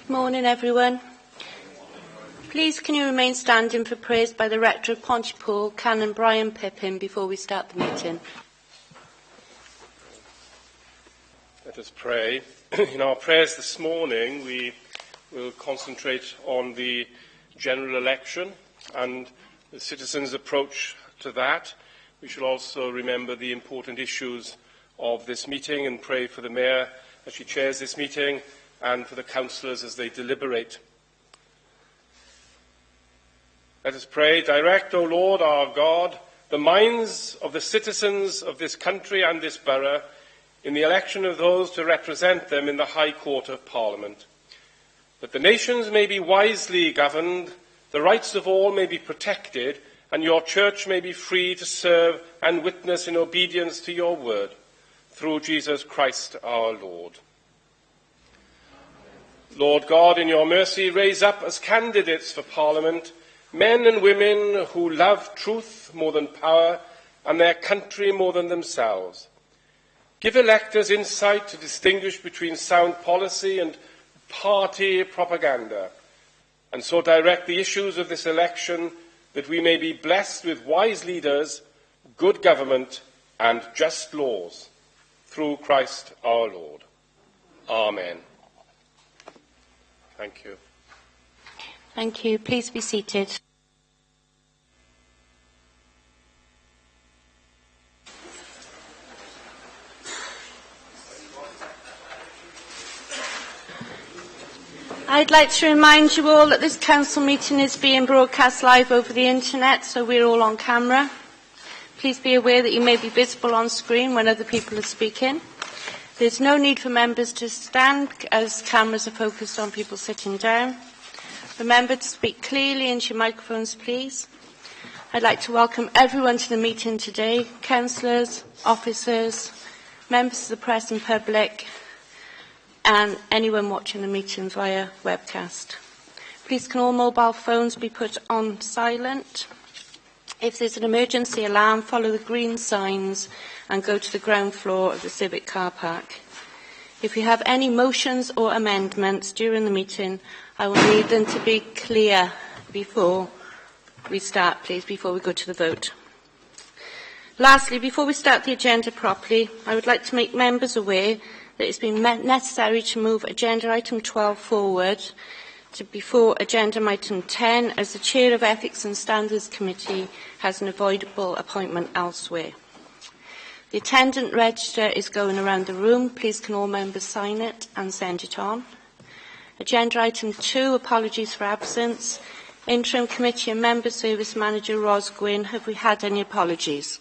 Morning, everyone. Please can you remain standing for prayers by the Rector of Pontypool, Canon Brian Pippin, before we start the meeting. Let us pray. In our prayers this morning, we will concentrate on the general election and the citizens' approach to that. We shall also remember the important issues of this meeting and pray for the Mayor as she chairs this meeting and for the councillors as they deliberate. Let us pray. Direct, O Lord our God, the minds of the citizens of this country and this borough in the election of those to represent them in the High Court of Parliament, that the nations may be wisely governed, the rights of all may be protected, and your church may be free to serve and witness in obedience to your word, through Jesus Christ our Lord. Lord God, in your mercy, raise up as candidates for Parliament men and women who love truth more than power and their country more than themselves. Give electors insight to distinguish between sound policy and party propaganda, and so direct the issues of this election that we may be blessed with wise leaders, good government and just laws. Through Christ our Lord. Amen. Thank you. Thank you. Please be seated. I'd like to remind you all that this council meeting is being broadcast live over the internet, so we're all on camera. Please be aware that you may be visible on screen when other people are speaking. There's no need for members to stand as cameras are focused on people sitting down. Remember to speak clearly into your microphones, please. I'd like to welcome everyone to the meeting today, councillors, officers, members of the press and public, and anyone watching the meeting via webcast. Please can all mobile phones be put on silent. If there's an emergency alarm, follow the green signs and go to the ground floor of the Civic Car Park. If you have any motions or amendments during the meeting, I will need them to be clear before we start, please, before we go to the vote. Lastly, before we start the agenda properly, I would like to make members aware that it's been necessary to move agenda item 12 forward to before agenda item 10, as the Chair of Ethics and Standards Committee has an avoidable appointment elsewhere. The attendant register is going around the room. Please can all members sign it and send it on. Agenda item 2, apologies for absence. Interim Committee and Member Service Manager Ros Gwynn, have we had any apologies?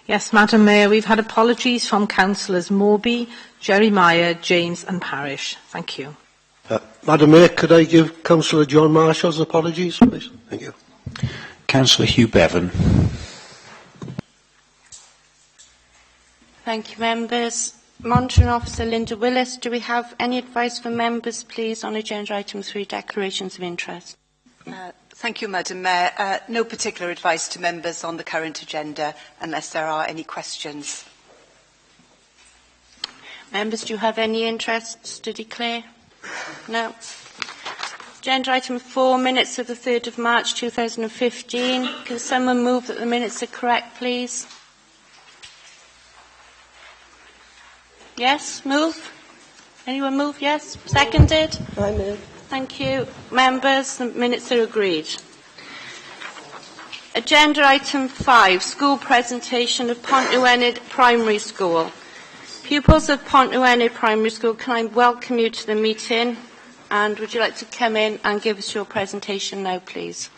Yes, Madam Mayor, we've had apologies from Councillors Morby, Jeremiah, James and Parish. Thank you. Madam Mayor, could I give Councillor John Marshall's apologies, please? Thank you. Councillor Hugh Bevan. Thank you, members. Monitoring Officer Linda Willis, do we have any advice for members, please, on agenda item 3, declarations of interest? Thank you, Madam Mayor. No particular advice to members on the current agenda unless there are any questions. Members, do you have any interests to declare? No. Agenda item 4, minutes of the 3rd of March 2015. Can someone move that the minutes are correct, please? Yes, move. Anyone move? Yes. Seconded? I move. Thank you. Members, the minutes are agreed. Agenda item 5, school presentation of Pont Newydd Primary School. Pupils of Pont Newydd Primary School, can I welcome you to the meeting? And would you like to come in and give us your presentation now, please?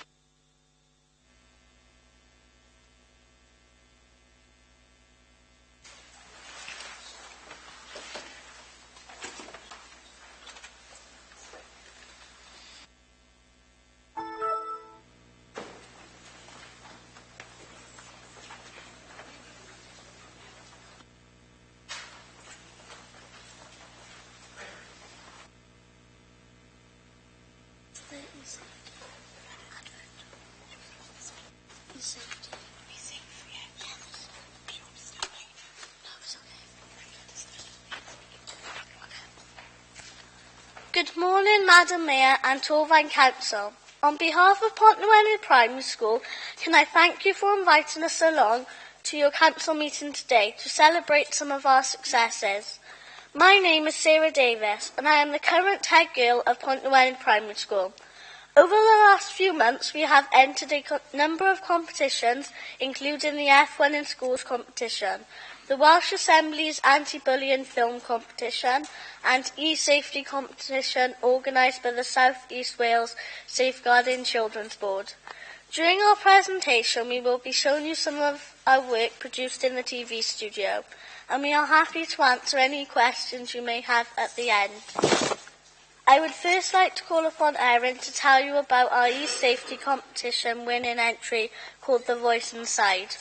Good morning, Madam Mayor and Torfaen Council. On behalf of Pont Llewellyn Primary School, can I thank you for inviting us along to your council meeting today to celebrate some of our successes. My name is Sarah Davis and I am the current head girl of Pont Llewellyn Primary School. Over the last few months, we have entered a number of competitions, including the F1 in Schools competition, the Welsh Assembly's anti-bullying film competition, and e-safety competition organised by the South East Wales Safeguarding Children's Board. During our presentation, we will be showing you some of our work produced in the TV studio, and we are happy to answer any questions you may have at the end. I would first like to call upon Erin to tell you about our e-safety competition winning entry called The Voice Inside.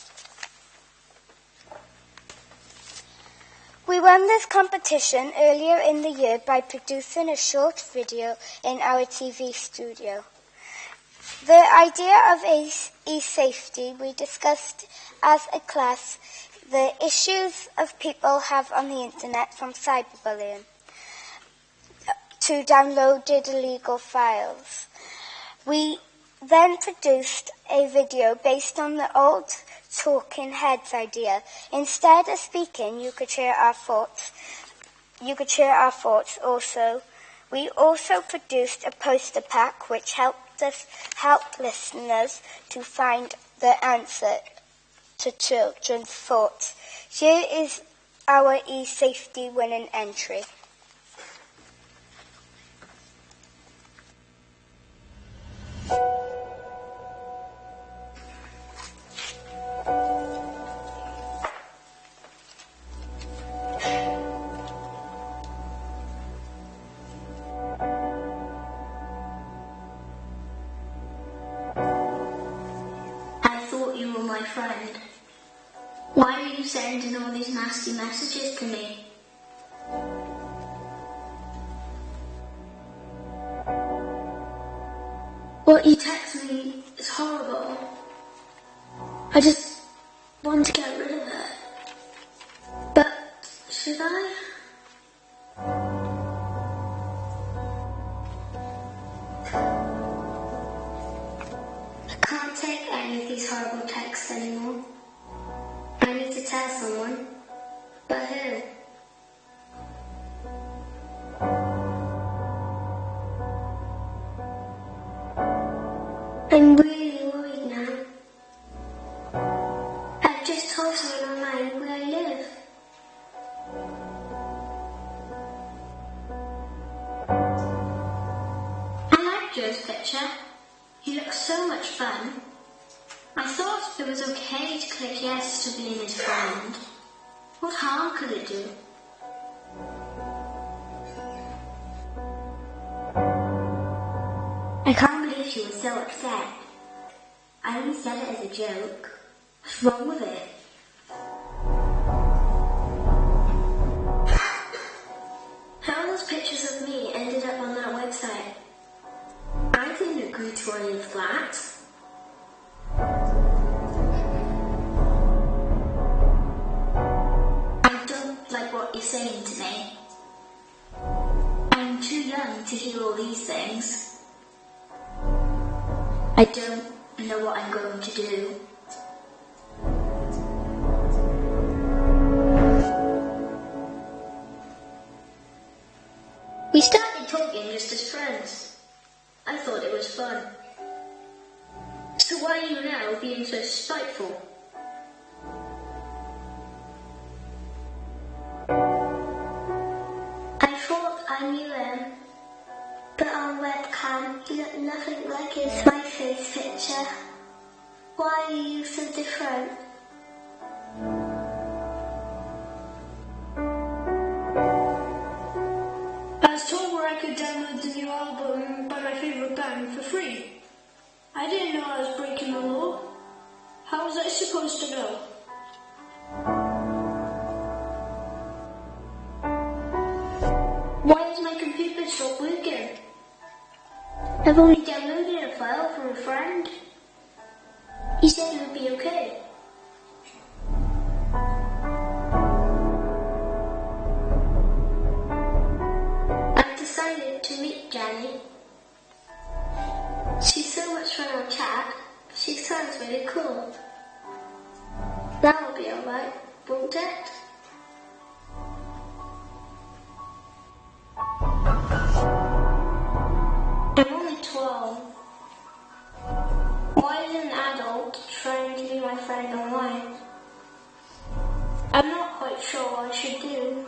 We won this competition earlier in the year by producing a short video in our TV studio. The idea of e-safety, we discussed as a class the issues of people have on the internet from cyberbullying to downloaded illegal files. We then produced a video based on the old Talking Heads idea. Instead of speaking, you could share our thoughts. Also. We also produced a poster pack which helped listeners to find the answer to children's thoughts. Here is our e-safety winning entry. My friend, why are you sending all these nasty messages to me? What you text me is horrible. I just want to get rid of it. But should I? I can't take any of these horrible texts anymore. I need to tell someone. But who? I'm really worried now. I've just told someone online where I live. I like Joe's picture. He looks so much fun. I thought it was okay to click yes to being his friend. What harm could it do? I can't believe she was so upset. I only said it as a joke. What's wrong with it? How those pictures of me ended up on that website? I didn't agree to any of that. I don't like what you're saying to me. I'm too young to hear all these things. I don't know what I'm going to do. We started talking just as friends. I thought it was fun. So why are you now being so spiteful? I thought I knew him, but on webcam he looked nothing like his MySpace picture. Why are you so different? I was told where I could download the new album by my favourite band for free. I didn't know I was breaking the law. How was I supposed to know? Why is my computer stop working? I've only downloaded a file from a friend. He said it would be okay. I've decided to meet wrong? Why is an adult trying to be my friend online? I'm not quite sure what I should do.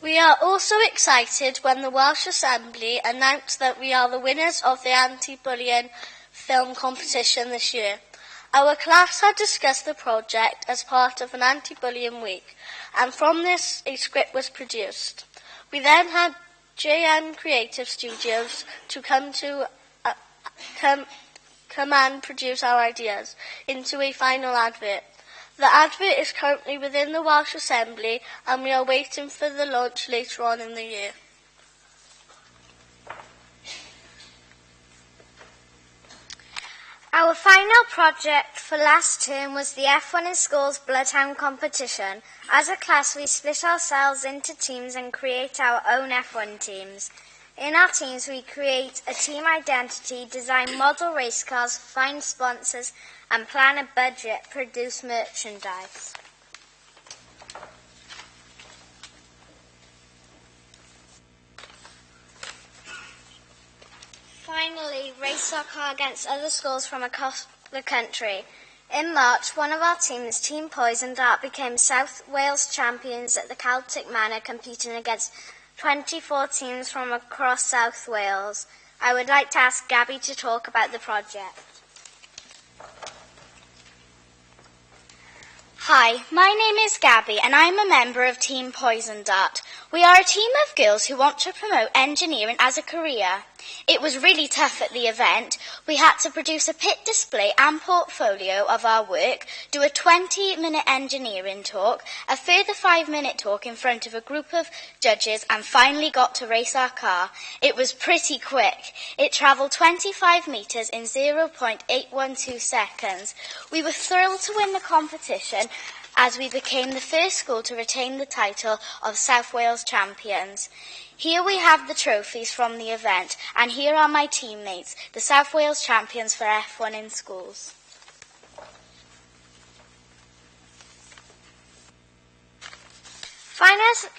We are also excited when the Welsh Assembly announced that we are the winners of the anti-bullying film competition this year. Our class had discussed the project as part of an anti-bullying week, and from this a script was produced. We then had JN Creative Studios to come and produce our ideas into a final advert. The advert is currently within the Welsh Assembly and we are waiting for the launch later on in the year. Our final project for last term was the F1 in Schools Bloodhound competition. As a class, we split ourselves into teams and create our own F1 teams. In our teams, we create a team identity, design model race cars, find sponsors, and plan a budget, produce merchandise. Finally, race our car against other schools from across the country. In March, one of our teams, Team Poison Dart, became South Wales champions at the Celtic Manor, competing against 24 teams from across South Wales. I would like to ask Gabby to talk about the project. Hi, my name is Gabby and I'm a member of Team Poison Dart. We are a team of girls who want to promote engineering as a career. It was really tough at the event. We had to produce a pit display and portfolio of our work, do a 20-minute engineering talk, a further 5-minute talk in front of a group of judges, and finally got to race our car. It was pretty quick. It travelled 25 metres in 0.812 seconds. We were thrilled to win the competition as we became the first school to retain the title of South Wales champions. Here we have the trophies from the event, and here are my teammates, the South Wales champions for F1 in schools.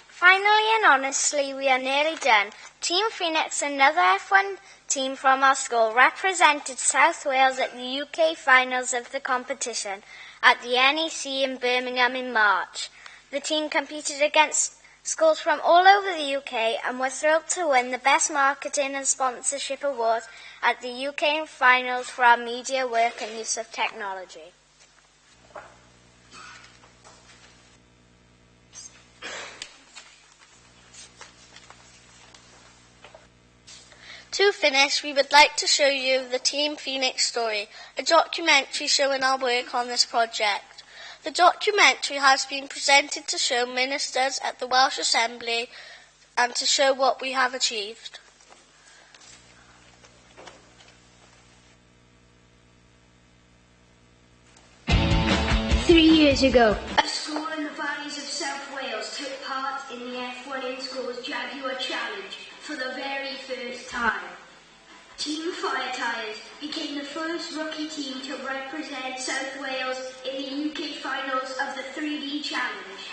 Finally and honestly, we are nearly done. Team Phoenix, another F1 team from our school, represented South Wales at the UK finals of the competition at the NEC in Birmingham in March. The team competed against schools from all over the UK and were thrilled to win the Best Marketing and Sponsorship Award at the UK finals for our media work and use of technology. To finish, we would like to show you the Team Phoenix story, a documentary showing our work on this project. The documentary has been presented to show ministers at the Welsh Assembly and to show what we have achieved. Years ago, a school in the valleys of South Wales took part in the F1 in Schools Jaguar Challenge for the very first time. Team Fire Tyres became the first rookie team to represent South Wales in the UK finals of the 3D Challenge.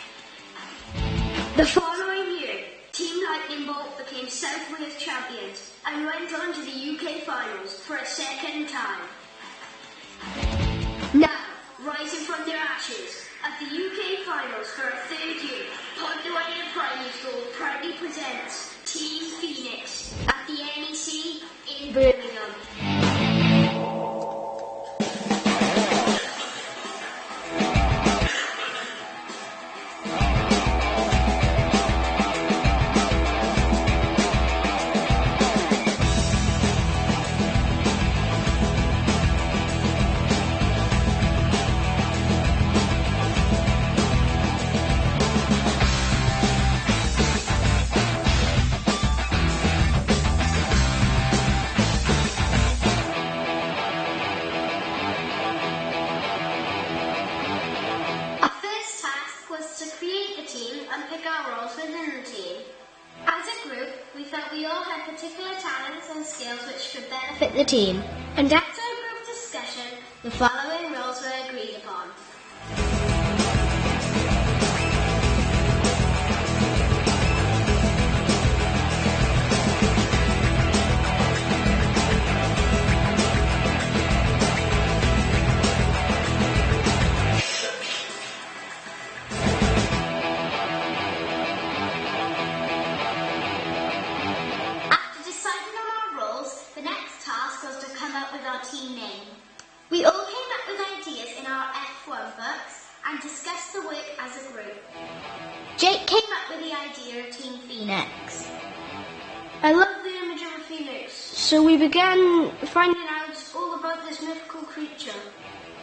The following year, Team Lightning Bolt became South Wales champions and went on to the UK finals for a second time. Now, rising from their ashes, at the UK finals for a third year, Pontywydd Primary School proudly presents Team Phoenix at the NEC in Birmingham. felt we all had particular talents and skills which could benefit the team. And after a group discussion, the following roles were agreed upon. We all came up with ideas in our F1 books and discussed the work as a group. Jake came up with the idea of Team Phoenix. I love the image of a phoenix, so we began finding out all about this mythical creature.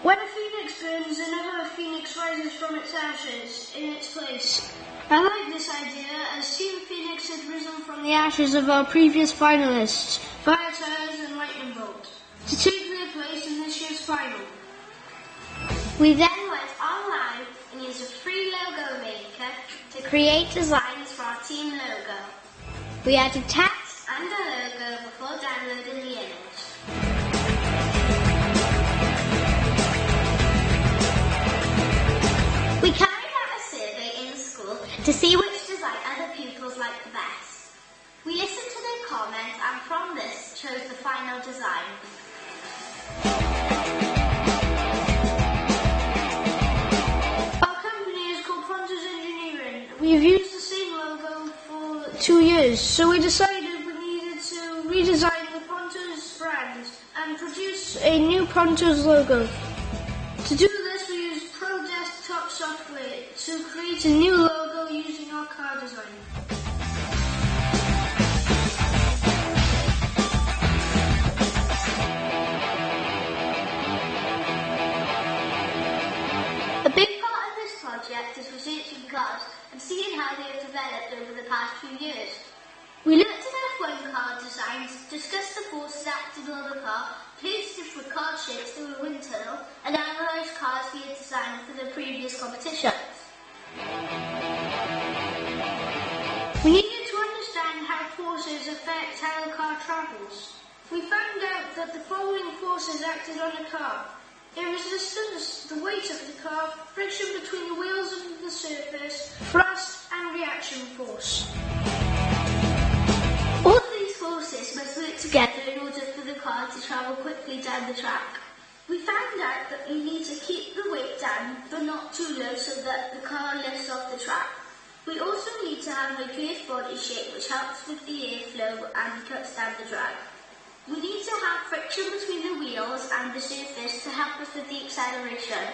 When a phoenix burns, another phoenix rises from its ashes in its place. I like this idea, as Team Phoenix had risen from the ashes of our previous finalists, Fire Tires and Lightning Bolt, to take their place in this year's final. We then went online and used a free logo maker to create designs for our team logo. We added text and a logo before downloading the image. We carried out a survey in school to see which design other pupils liked the best. We listened to their comments and from this chose the final design. Our company is called Pontus Engineering. We've used the same logo for 2 years, so we decided we needed to redesign the Pontus brand and produce a new Pontus logo. To do this, we used Pro Desktop software to create a new logo using our car design. A big part of this project is researching cars and seeing how they have developed over the past few years. We looked at F1 car designs, discussed the forces acting on the car, placed different car shapes through a wind tunnel, and analysed cars we had designed for the previous competitions. We needed to understand how forces affect how a car travels. We found out that the following forces acted on a car: air resistance, the weight of the car, friction between the wheels and the surface, thrust and reaction force. All of these forces must work together in order for the car to travel quickly down the track. We found out that we need to keep the weight down but not too low so that the car lifts off the track. We also need to have a curved body shape which helps with the airflow and cuts down the drag. We need to have friction between the wheels and the surface to help us with the acceleration.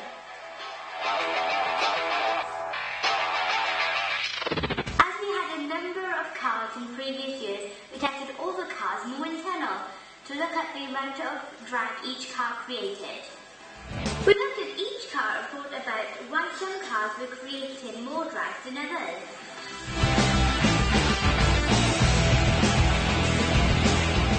As we had a number of cars in previous years, we tested all the cars in the wind tunnel to look at the amount of drag each car created. We looked at each car and thought about why some cars were creating more drag than others.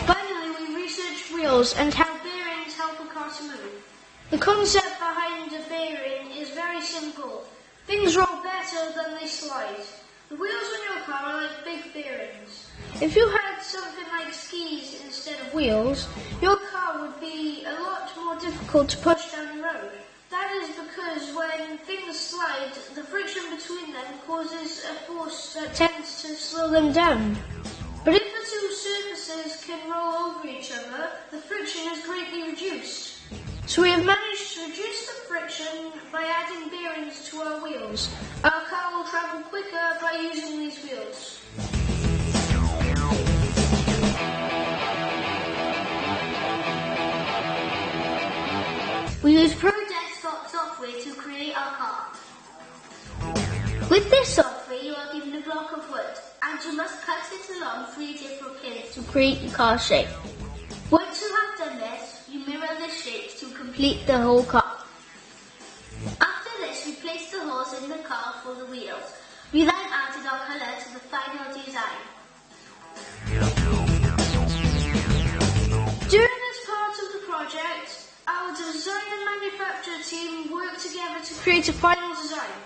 Finally, we researched wheels and how bearings help a car to move. The concept behind a bearing is very simple. Things roll better than they slide. The wheels on your car are like big bearings. If you had something like skis instead of wheels, your car would be a lot more difficult to push down the road. That is because when things slide, the friction between them causes a force that tends to slow them down. But if the two surfaces can roll over each other, the friction is greatly reduced. So we have managed to reduce the friction by adding bearings to our wheels. Our car will travel quicker by using these wheels. We use Pro Desktop software to create our car. With this software, you are given a block of wood, and you must cut it along 3 different planes to create your car shape. Once you have done this, you mirror the shapes to complete the whole car. After this, we place the holes in the car for the wheels. We then added our colour to the final design. During this part of the project, our design and manufacture team worked together to create a final design.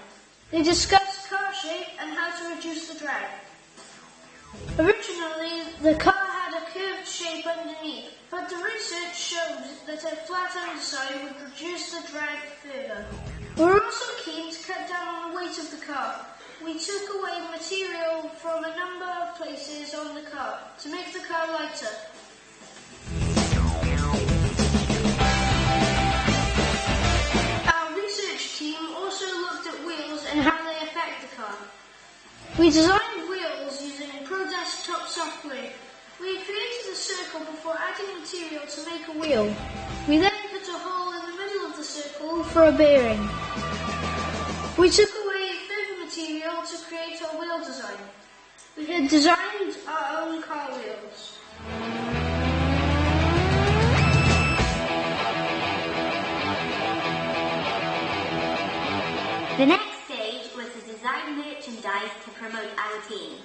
They discussed car shape and how to reduce the drag. Originally, the car had a curved shape underneath, but the research showed that a flat underside would reduce the drag further. We were also keen to cut down on the weight of the car. We took away material from a number of places on the car to make the car lighter. Our research team also looked at wheels and how they affect the car. We designed wheels using ProDesktop software. We created a circle before adding material to make a wheel. We then put a hole in the middle of the circle for a bearing. We took away further material to create our wheel design. We had designed our own car wheels. The next stage was to design merchandise to promote our team.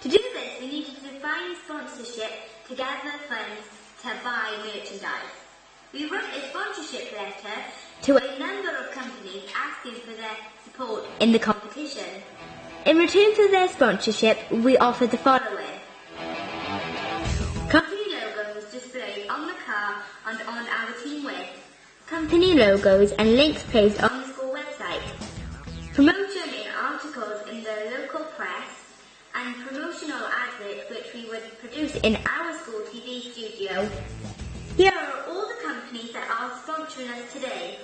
To do this, we needed to find sponsorship to gather funds to buy merchandise. We wrote a sponsorship letter to a number of companies asking for their support in the competition. In return for their sponsorship, we offered the following. Company logos displayed on the car and on our team wear. Company logos and links placed on the school website. Promotion in articles in the local press and promotional adverts which we would produce in our school TV studio. Here are all the companies that are sponsoring us today.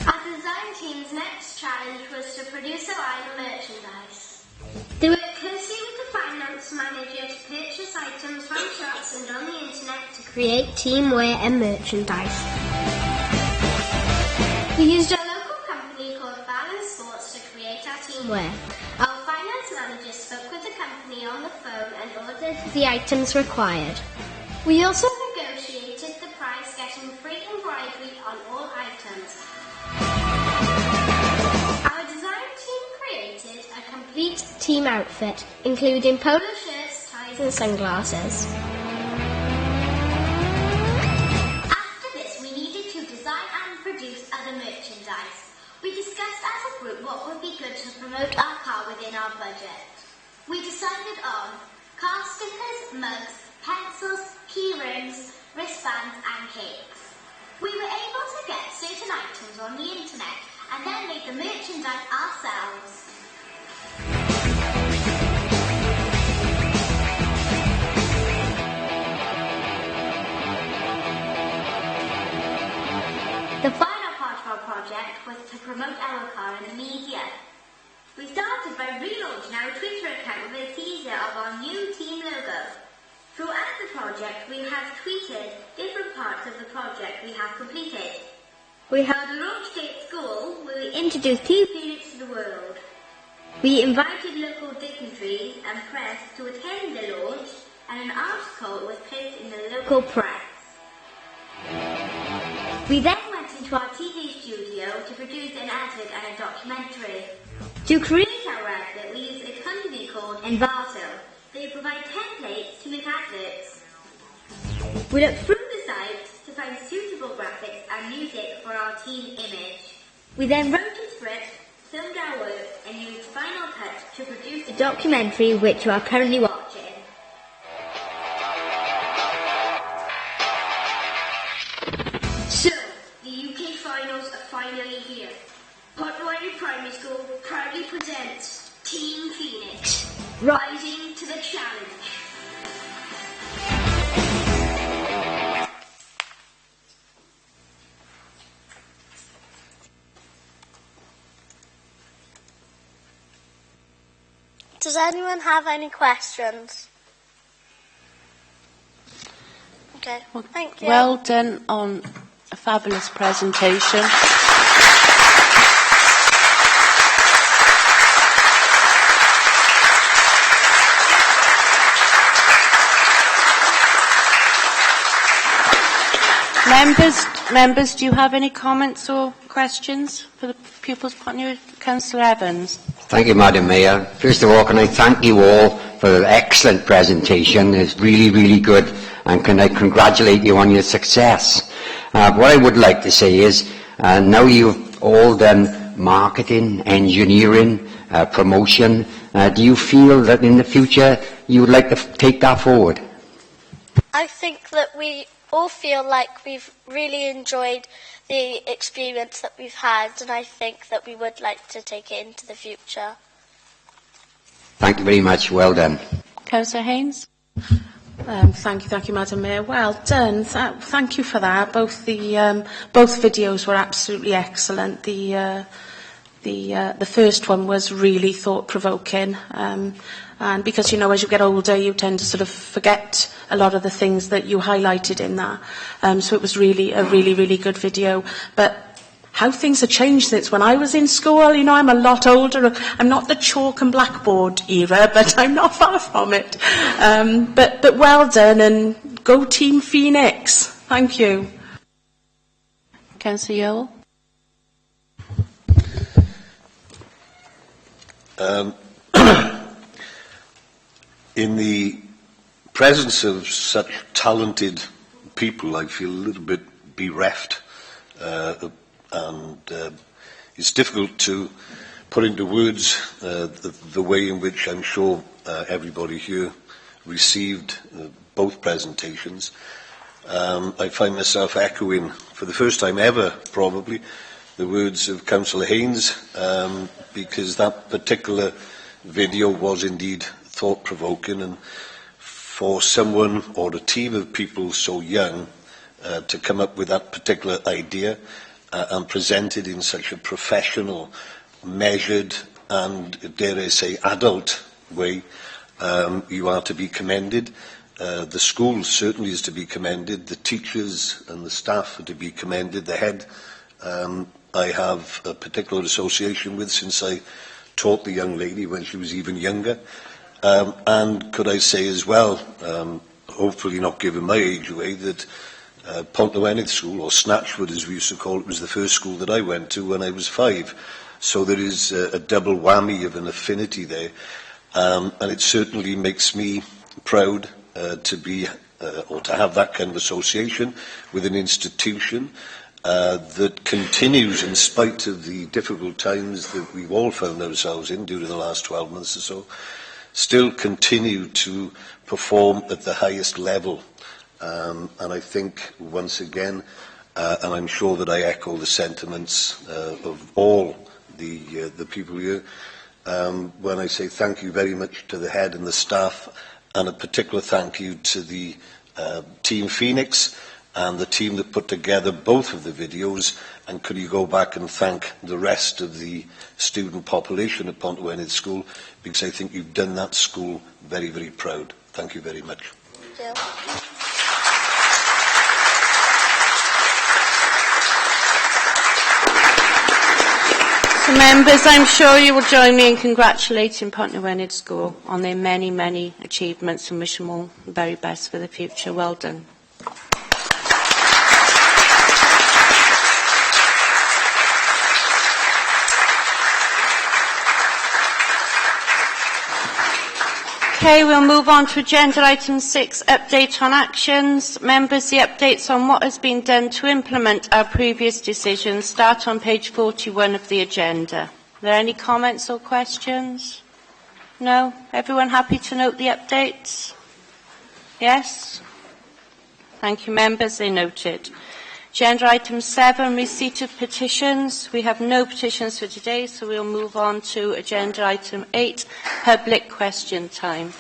Our design team's next challenge was to produce a line of merchandise. They worked closely with the finance manager to purchase items from shops and on the internet to create teamwear and merchandise. We used a local company called Balance Sports to create our teamwear. Our finance manager spoke with the company on the phone and ordered the items required. We also negotiated the price, getting free embroidery on all items. Our design team created a complete team outfit, including polo shirts, ties and sunglasses. After this, we needed to design and produce other merchandise. We discussed as a group what would be good to promote our car within our budget. We decided on car stickers, mugs, pencils, key rings, wristbands and cakes. We were able to get certain items on the internet and then make the merchandise ourselves. The final part of our project was to promote our car in the media. We started by relaunching our Twitter account with a teaser of our new team logo. Throughout the project, we have tweeted different parts of the project we have completed. We held a launch day at school where we introduced Team Phoenix to the world. We invited local dignitaries and press to attend the launch, and an article was placed in the local press. We then went into our TV studio to produce an advert and a documentary. To create our advert, we used a company called Envato. They provide templates to make adverts. We looked through the site to find suitable graphics and music for our team image. We then wrote a script, filmed our work, and used Final Cut to produce the documentary which you are currently watching. So, the UK finals are finally here. Potwelly Primary School proudly presents Team Phoenix, rising to the challenge. Does anyone have any questions? Okay, thank you. Well done on a fabulous presentation. Members, do you have any comments or questions for the pupils' point of view? Councillor Evans. Thank you, Madam Mayor. First of all, can I thank you all for an excellent presentation. It's really, really good, and can I congratulate you on your success. What I would like to say is, now you've all done marketing, engineering, promotion. Do you feel that in the future you would like to take that forward? I think that we all feel like we've really enjoyed the experience that we've had, and I think that we would like to take it into the future. Thank you very much. Well done. Councillor Haynes. Thank you, Madam Mayor. Well done. Thank you for that. Both videos were absolutely excellent. The first one was really thought-provoking, and because, you know, as you get older, you tend to sort of forget a lot of the things that you highlighted in that. So it was really a really good video. But how things have changed since when I was in school. You know, I'm a lot older. I'm not the chalk and blackboard era, but I'm not far from it. But well done, and go Team Phoenix. Thank you. Councillor Yole. In the presence of such talented people, I feel a little bit bereft, and it's difficult to put into words the way in which I'm sure everybody here received both presentations. I find myself echoing, for the first time ever probably, the words of Councillor Haynes, because that particular video was indeed thought-provoking, and for someone or a team of people so young to come up with that particular idea and present it in such a professional, measured and, dare I say, adult way, you are to be commended. The school certainly is to be commended. The teachers and the staff are to be commended. The head I have a particular association with since I taught the young lady when she was even younger. And could I say as well, hopefully not giving my age away, that Pontnewydd School, or Snatchford as we used to call it, was the first school that I went to when I was 5. So there is a double whammy of an affinity there. And it certainly makes me proud to be, or to have that kind of association with an institution that continues, in spite of the difficult times that we've all found ourselves in during the last 12 months or so, still continue to perform at the highest level. And I think, once again, and I'm sure that I echo the sentiments of all the people here, when I say thank you very much to the head and the staff, and a particular thank you to the Team Phoenix and the team that put together both of the videos, and could you go back and thank the rest of the student population at Pontnewydd School, because I think you've done that school very, very proud. Thank you very much. Thank you. So members, I'm sure you will join me in congratulating Pontnewydd School on their many, many achievements, and wish them all the very best for the future. Well done. Okay, we'll move on to agenda item 6, update on actions. Members, the updates on what has been done to implement our previous decisions start on page 41 of the agenda. Are there any comments or questions? No? Everyone happy to note the updates? Yes? Thank you, members. They're noted. Agenda item 7, receipt of petitions. We have no petitions for today, so we'll move on to agenda item 8, public question time.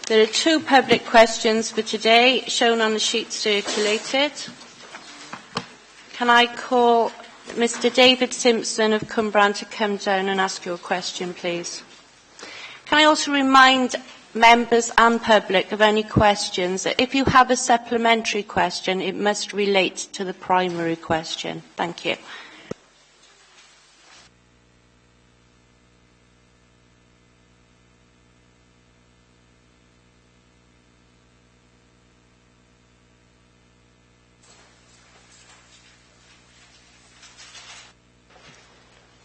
There are 2 public questions for today, shown on the sheet circulated. Can I call Mr. David Simpson of Cumbrae to come down and ask your question, please? Can I also remind members and public of any questions that if you have a supplementary question, it must relate to the primary question. Thank you.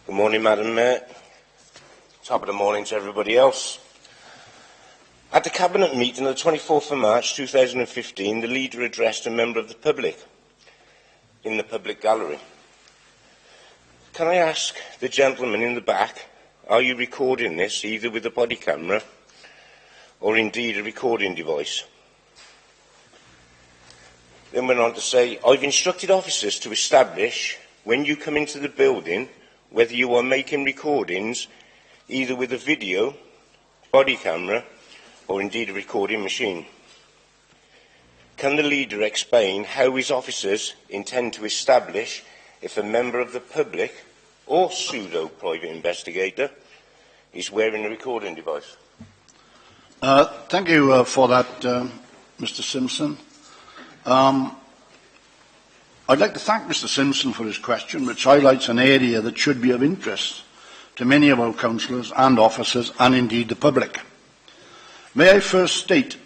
Good morning, Madam Mayor. Top of the morning to everybody else. At the Cabinet meeting on the 24th of March 2015, the leader addressed a member of the public in the public gallery. Can I ask the gentleman in the back, are you recording this either with a body camera or indeed a recording device? Then went on to say, I've instructed officers to establish when you come into the building whether you are making recordings either with a video, body camera or indeed a recording machine. Can the leader explain how his officers intend to establish if a member of the public or pseudo-private investigator is wearing a recording device? Thank you for that, Mr Simpson. I'd like to thank Mr Simpson for his question, which highlights an area that should be of interest to many of our councillors and officers, and indeed the public. May I first state,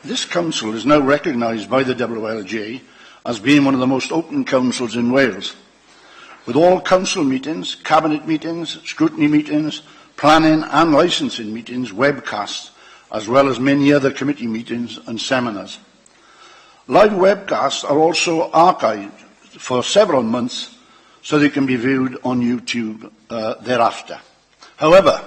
this council is now recognised by the WLJ as being one of the most open councils in Wales, with all council meetings, cabinet meetings, scrutiny meetings, planning and licensing meetings webcast, as well as many other committee meetings and seminars. Live webcasts are also archived for several months so they can be viewed on YouTube thereafter. However,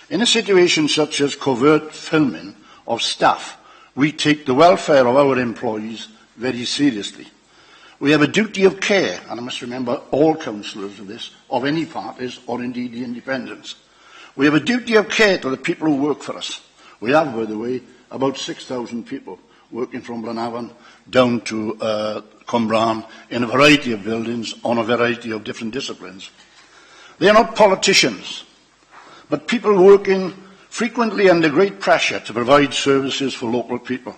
in a situation such as covert filming of staff, we take the welfare of our employees very seriously. We have a duty of care, and I must remember all councillors of this, of any parties or indeed the independents. We have a duty of care to the people who work for us. We have, by the way, about 6,000 people working from Blanavon down to Cwmbran in a variety of buildings on a variety of different disciplines. They are not politicians, but people working frequently under great pressure to provide services for local people.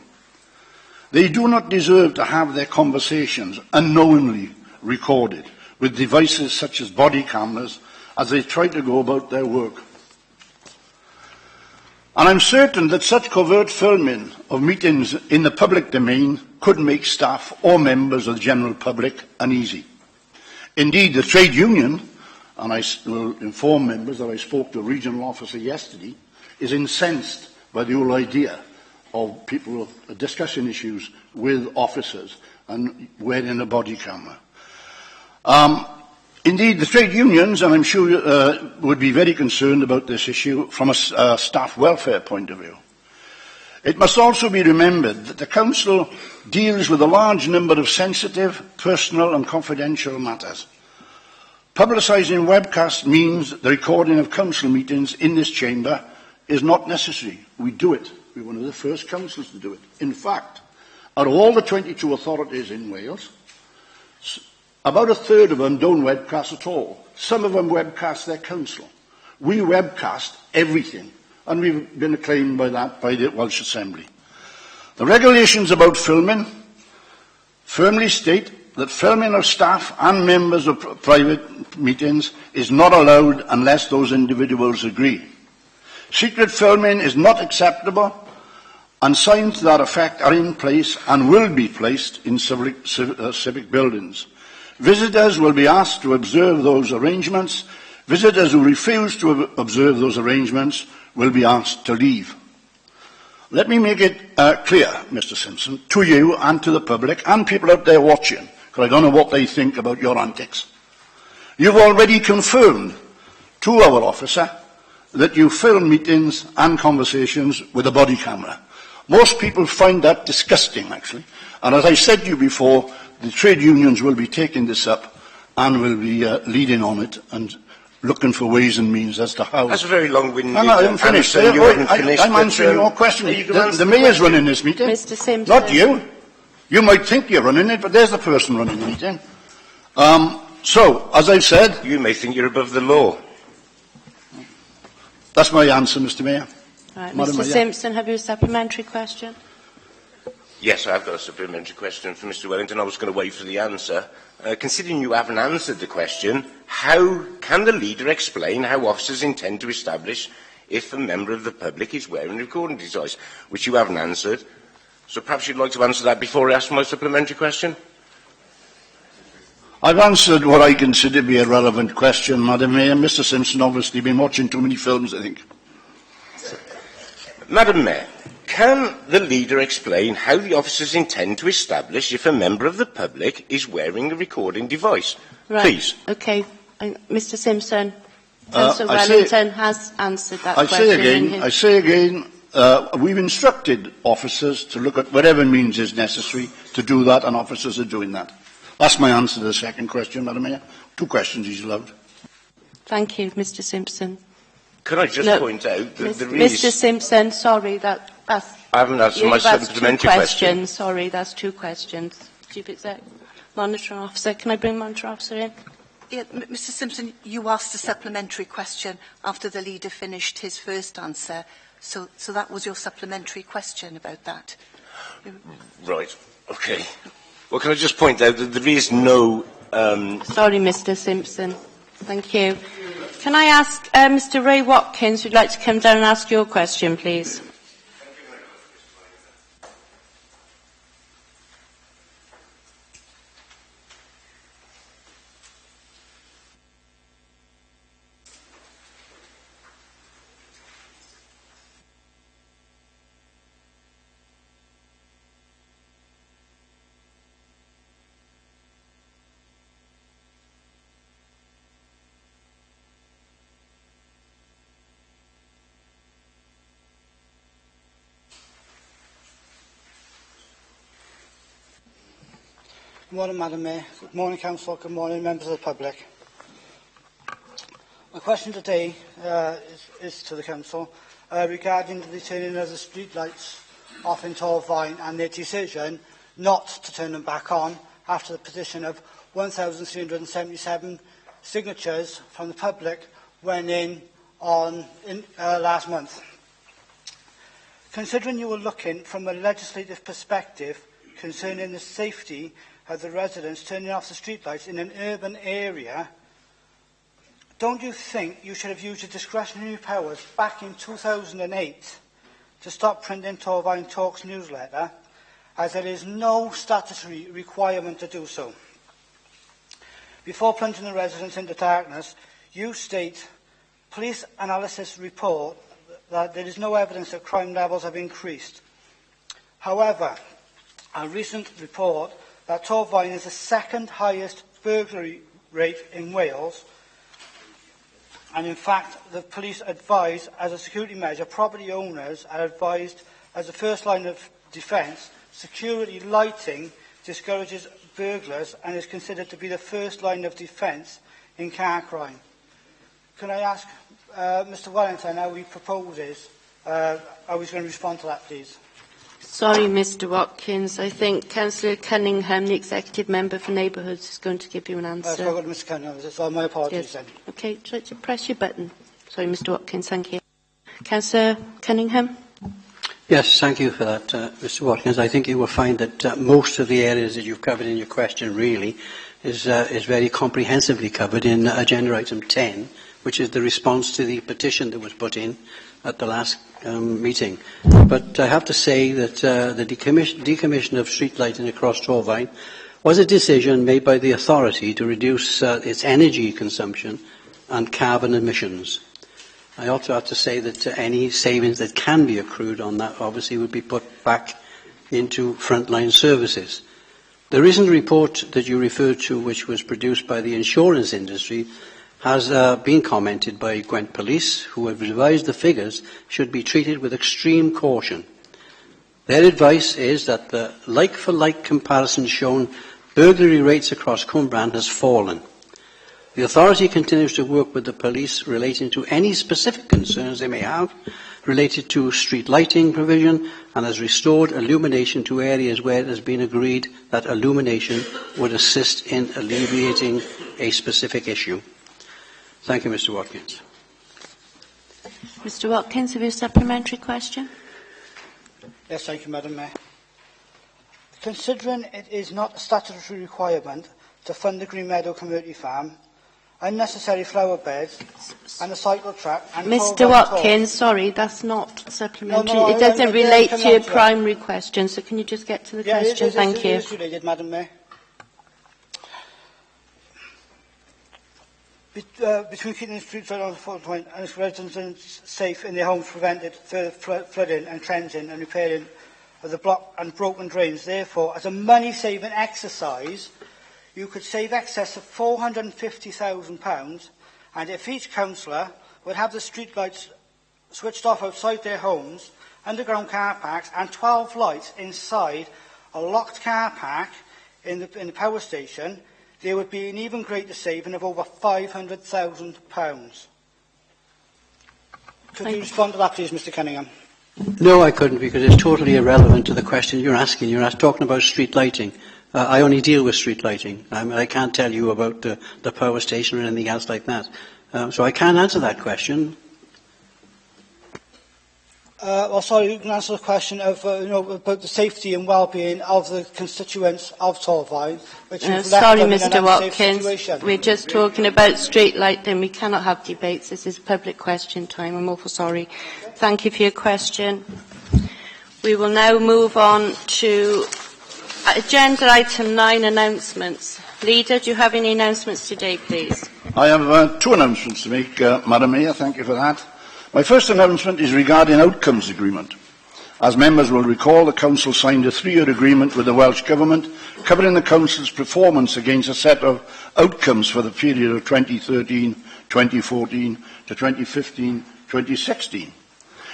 They do not deserve to have their conversations unknowingly recorded with devices such as body cameras as they try to go about their work. And I'm certain that such covert filming of meetings in the public domain could make staff or members of the general public uneasy. Indeed, the trade union, and I will inform members that I spoke to a regional officer yesterday, is incensed by the whole idea of people discussing issues with officers and wearing a body camera. Indeed, the trade unions, and I'm sure would be very concerned about this issue from a staff welfare point of view. It must also be remembered that the Council deals with a large number of sensitive, personal and confidential matters. Publicising webcasts means the recording of Council meetings in this chamber is not necessary. We do it. We're one of the first councils to do it. In fact, out of all the 22 authorities in Wales, about a third of them don't webcast at all. Some of them webcast their council. We webcast everything, and we've been acclaimed by that by the Welsh Assembly. The regulations about filming firmly state that filming of staff and members of private meetings is not allowed unless those individuals agree. Secret filming is not acceptable, and signs to that effect are in place and will be placed in civic buildings. Visitors will be asked to observe those arrangements. Visitors who refuse to observe those arrangements will be asked to leave. Let me make it clear, Mr Simpson, to you and to the public and people out there watching, because I don't know what they think about your antics. You've already confirmed to our officer that you film meetings and conversations with a body camera. Most people find that disgusting, actually. And as I said to you before, the trade unions will be taking this up and will be leading on it and looking for ways and means as to how... That's a very long-winded answer. I'm finished. I'm answering your question. The Mayor's running this meeting. Mr Simpson. Not you. You might think you're running it, but there's the person running the meeting. So, as I've said... You may think you're above the law. That's my answer, Mr Mayor. Right, Mr Simpson, have you a supplementary question? Yes, I've got a supplementary question for Mr Wellington. I was going to wait for the answer. Considering you haven't answered the question, how can the leader explain how officers intend to establish if a member of the public is wearing a recording device, which you haven't answered? So perhaps you'd like to answer that before I ask my supplementary question? I've answered what I consider to be a relevant question, Madam Mayor. Mr Simpson obviously been watching too many films, I think. Madam Mayor, can the leader explain how the officers intend to establish if a member of the public is wearing a recording device? Right. Please. Okay. Mr Simpson, Councillor I say- Wellington has answered that I question. say again, we've instructed officers to look at whatever means is necessary to do that, and officers are doing that. That's my answer to the second question, Madam Mayor. 2 questions he's allowed. Thank you, Mr Simpson. Could I just point out that there is... Mr Simpson, sorry, that's... I haven't answered my supplementary question. Sorry, that's 2 questions. Chief Exec, Monitoring Officer. Can I bring Monitoring Officer in? Yeah, Mr Simpson, you asked a supplementary question after the leader finished his first answer, so that was your supplementary question about that. Right, okay. Well, can I just point out that there is no... Sorry, Mr Simpson. Thank you. Can I ask Mr Ray Watkins, who'd like to come down and ask your question, please? Good morning, Madam Mayor. Good morning, Council. Good morning, members of the public. My question today is to the Council regarding the turning of the street lights off in Torfaen and their decision not to turn them back on after the petition of 1,377 signatures from the public went in last month. Considering you were looking from a legislative perspective concerning the safety of the residents turning off the streetlights in an urban area, don't you think you should have used your discretionary powers back in 2008 to stop printing Torfaen Talks newsletter, as there is no statutory requirement to do so? Before plunging the residents into darkness, you state, police analysis report that there is no evidence that crime levels have increased. However, a recent report that Torfaen is the second highest burglary rate in Wales, and in fact the police advise, as a security measure, property owners are advised as the first line of defence, security lighting discourages burglars and is considered to be the first line of defence in car crime. Can I ask Mr Wellington how he proposes, how he's going to respond to that, please? Sorry, Mr Watkins. I think Councillor Cunningham, the Executive Member for Neighbourhoods, is going to give you an answer. Sorry, Mr Cunningham. So my apologies then. Okay, try to press your button. Sorry, Mr Watkins, thank you. Councillor Cunningham? Yes, thank you for that, Mr Watkins. I think you will find that most of the areas that you've covered in your question really is very comprehensively covered in Agenda Item 10, which is the response to the petition that was put in at the last meeting. But I have to say that the decommission of street lighting across Torfaen was a decision made by the authority to reduce its energy consumption and carbon emissions. I also have to say that any savings that can be accrued on that obviously would be put back into frontline services. The recent report that you referred to, which was produced by the insurance industry, has been commented by Gwent Police, who have advised the figures should be treated with extreme caution. Their advice is that the like-for-like comparison shown burglary rates across Cwmbran has fallen. The authority continues to work with the police relating to any specific concerns they may have related to street lighting provision and has restored illumination to areas where it has been agreed that illumination would assist in alleviating a specific issue. Thank you, Mr Watkins. Mr Watkins, have you a supplementary question? Yes, thank you, Madam Mayor. Considering it is not a statutory requirement to fund the Green Meadow Community Farm, unnecessary flower beds and a cycle track... And Mr Watkins, sorry, that's not supplementary. No, it doesn't relate to your primary question, so can you just get to the question? Thank you. It is related, Madam Mayor. Between keeping the streets right on the fault point and its residents safe in their homes, prevented further flooding and cleansing and repairing of the blocked and broken drains. Therefore, as a money-saving exercise, you could save excess of £450,000, and if each councillor would have the streetlights switched off outside their homes, underground car parks, and 12 lights inside a locked car park in the power station, there would be an even greater saving of over £500,000. Could you respond to that, please, Mr Cunningham? No, I couldn't, because it's totally irrelevant to the question you're asking. You're talking about street lighting. I only deal with street lighting. I can't tell you about the power station or anything else like that. So I can't answer that question. Well, sorry, you can answer the question of, about the safety and well-being of the constituents of Torfaen, which you've left sorry, them in Mr an unsafe Watkins. situation. We're just talking about street lighting. We cannot have debates. This is public question time. I'm awful sorry. Thank you for your question. We will now move on to agenda item 9, announcements. Leader, do you have any announcements today, please? I have 2 announcements to make, Madam Mayor. Thank you for that. My first announcement is regarding outcomes agreement. As members will recall, the Council signed a 3-year agreement with the Welsh Government covering the Council's performance against a set of outcomes for the period of 2013-2014 to 2015-2016.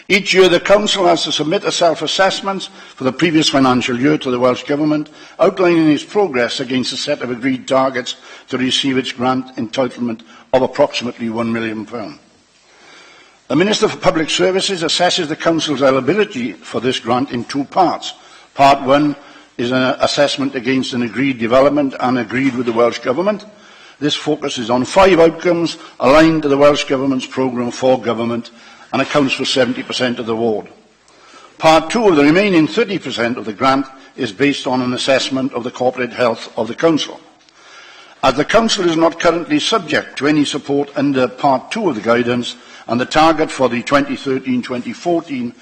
Each year, the Council has to submit a self-assessment for the previous financial year to the Welsh Government, outlining its progress against a set of agreed targets to receive its grant entitlement of approximately £1 million. The Minister for Public Services assesses the Council's eligibility for this grant in 2 parts. Part 1 is an assessment against an agreed development and agreed with the Welsh Government. This focuses on 5 outcomes aligned to the Welsh Government's programme for government and accounts for 70% of the award. Part 2 of the remaining 30% of the grant is based on an assessment of the corporate health of the Council. As the Council is not currently subject to any support under Part 2 of the guidance, and the target for the 2013-2014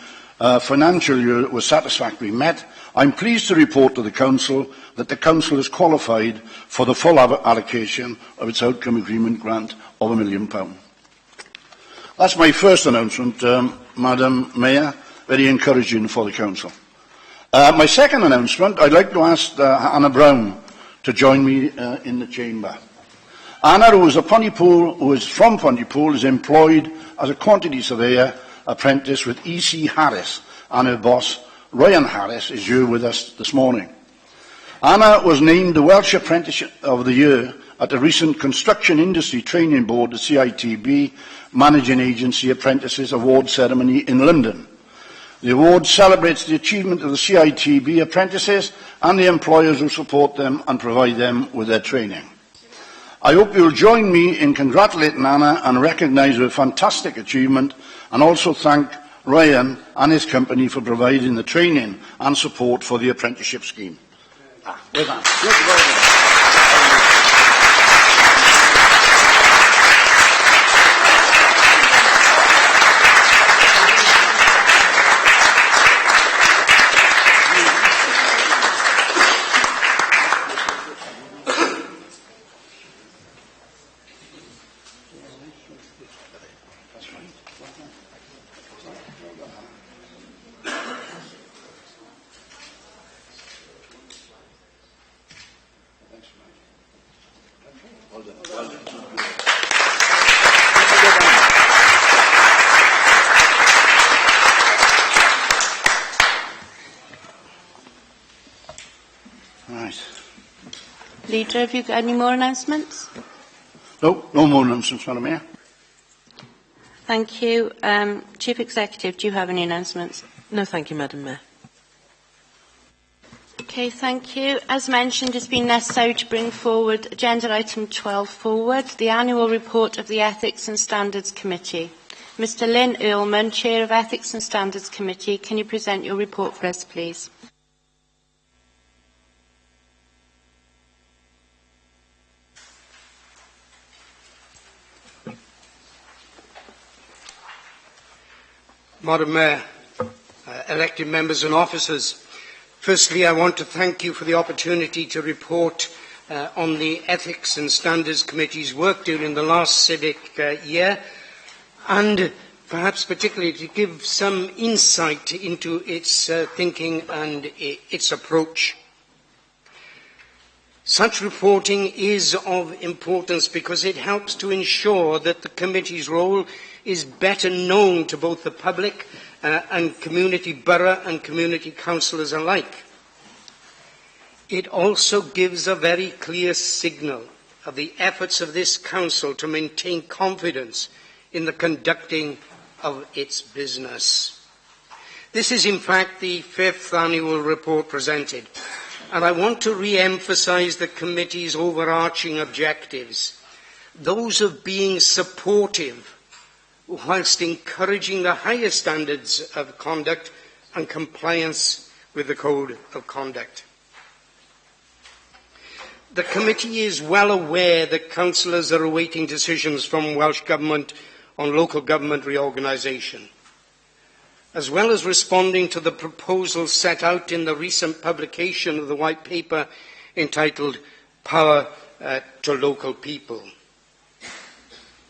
financial year was satisfactorily met, I am pleased to report to the Council that the Council has qualified for the full allocation of its outcome agreement grant of £1 million. That's my first announcement, Madam Mayor, very encouraging for the Council. My second announcement, I'd like to ask Anna Brown to join me in the chamber. Anna, who is from Pontypool, is employed as a quantity surveyor apprentice with E.C. Harris, and her boss, Ryan Harris, is here with us this morning. Anna was named the Welsh Apprentice of the Year at the recent Construction Industry Training Board, the CITB, Managing Agency Apprentices Award Ceremony in London. The award celebrates the achievement of the CITB apprentices and the employers who support them and provide them with their training. I hope you will join me in congratulating Anna and recognise her fantastic achievement, and also thank Ryan and his company for providing the training and support for the apprenticeship scheme. Where's Anna? Leader, have you got any more announcements? No more announcements, Madam Mayor. Thank you. Chief Executive, do you have any announcements? No, thank you, Madam Mayor. Okay, thank you. As mentioned, it's been necessary to bring forward agenda item 12 forward, the annual report of the Ethics and Standards Committee. Mr. Lynn Earlman, Chair of Ethics and Standards Committee, can you present your report for us, please? Madam Mayor, elected members and officers, firstly I want to thank you for the opportunity to report on the Ethics and Standards Committee's work during the last civic year, and perhaps particularly to give some insight into its thinking and its approach. Such reporting is of importance because it helps to ensure that the committee's role is better known to both the public and community borough and community councillors alike. It also gives a very clear signal of the efforts of this council to maintain confidence in the conducting of its business. This is in fact the 5th annual report presented, and I want to re-emphasise the committee's overarching objectives, those of being supportive whilst encouraging the highest standards of conduct and compliance with the Code of Conduct. The committee is well aware that councillors are awaiting decisions from Welsh Government on local government reorganisation, as well as responding to the proposals set out in the recent publication of the White Paper entitled Power to Local People.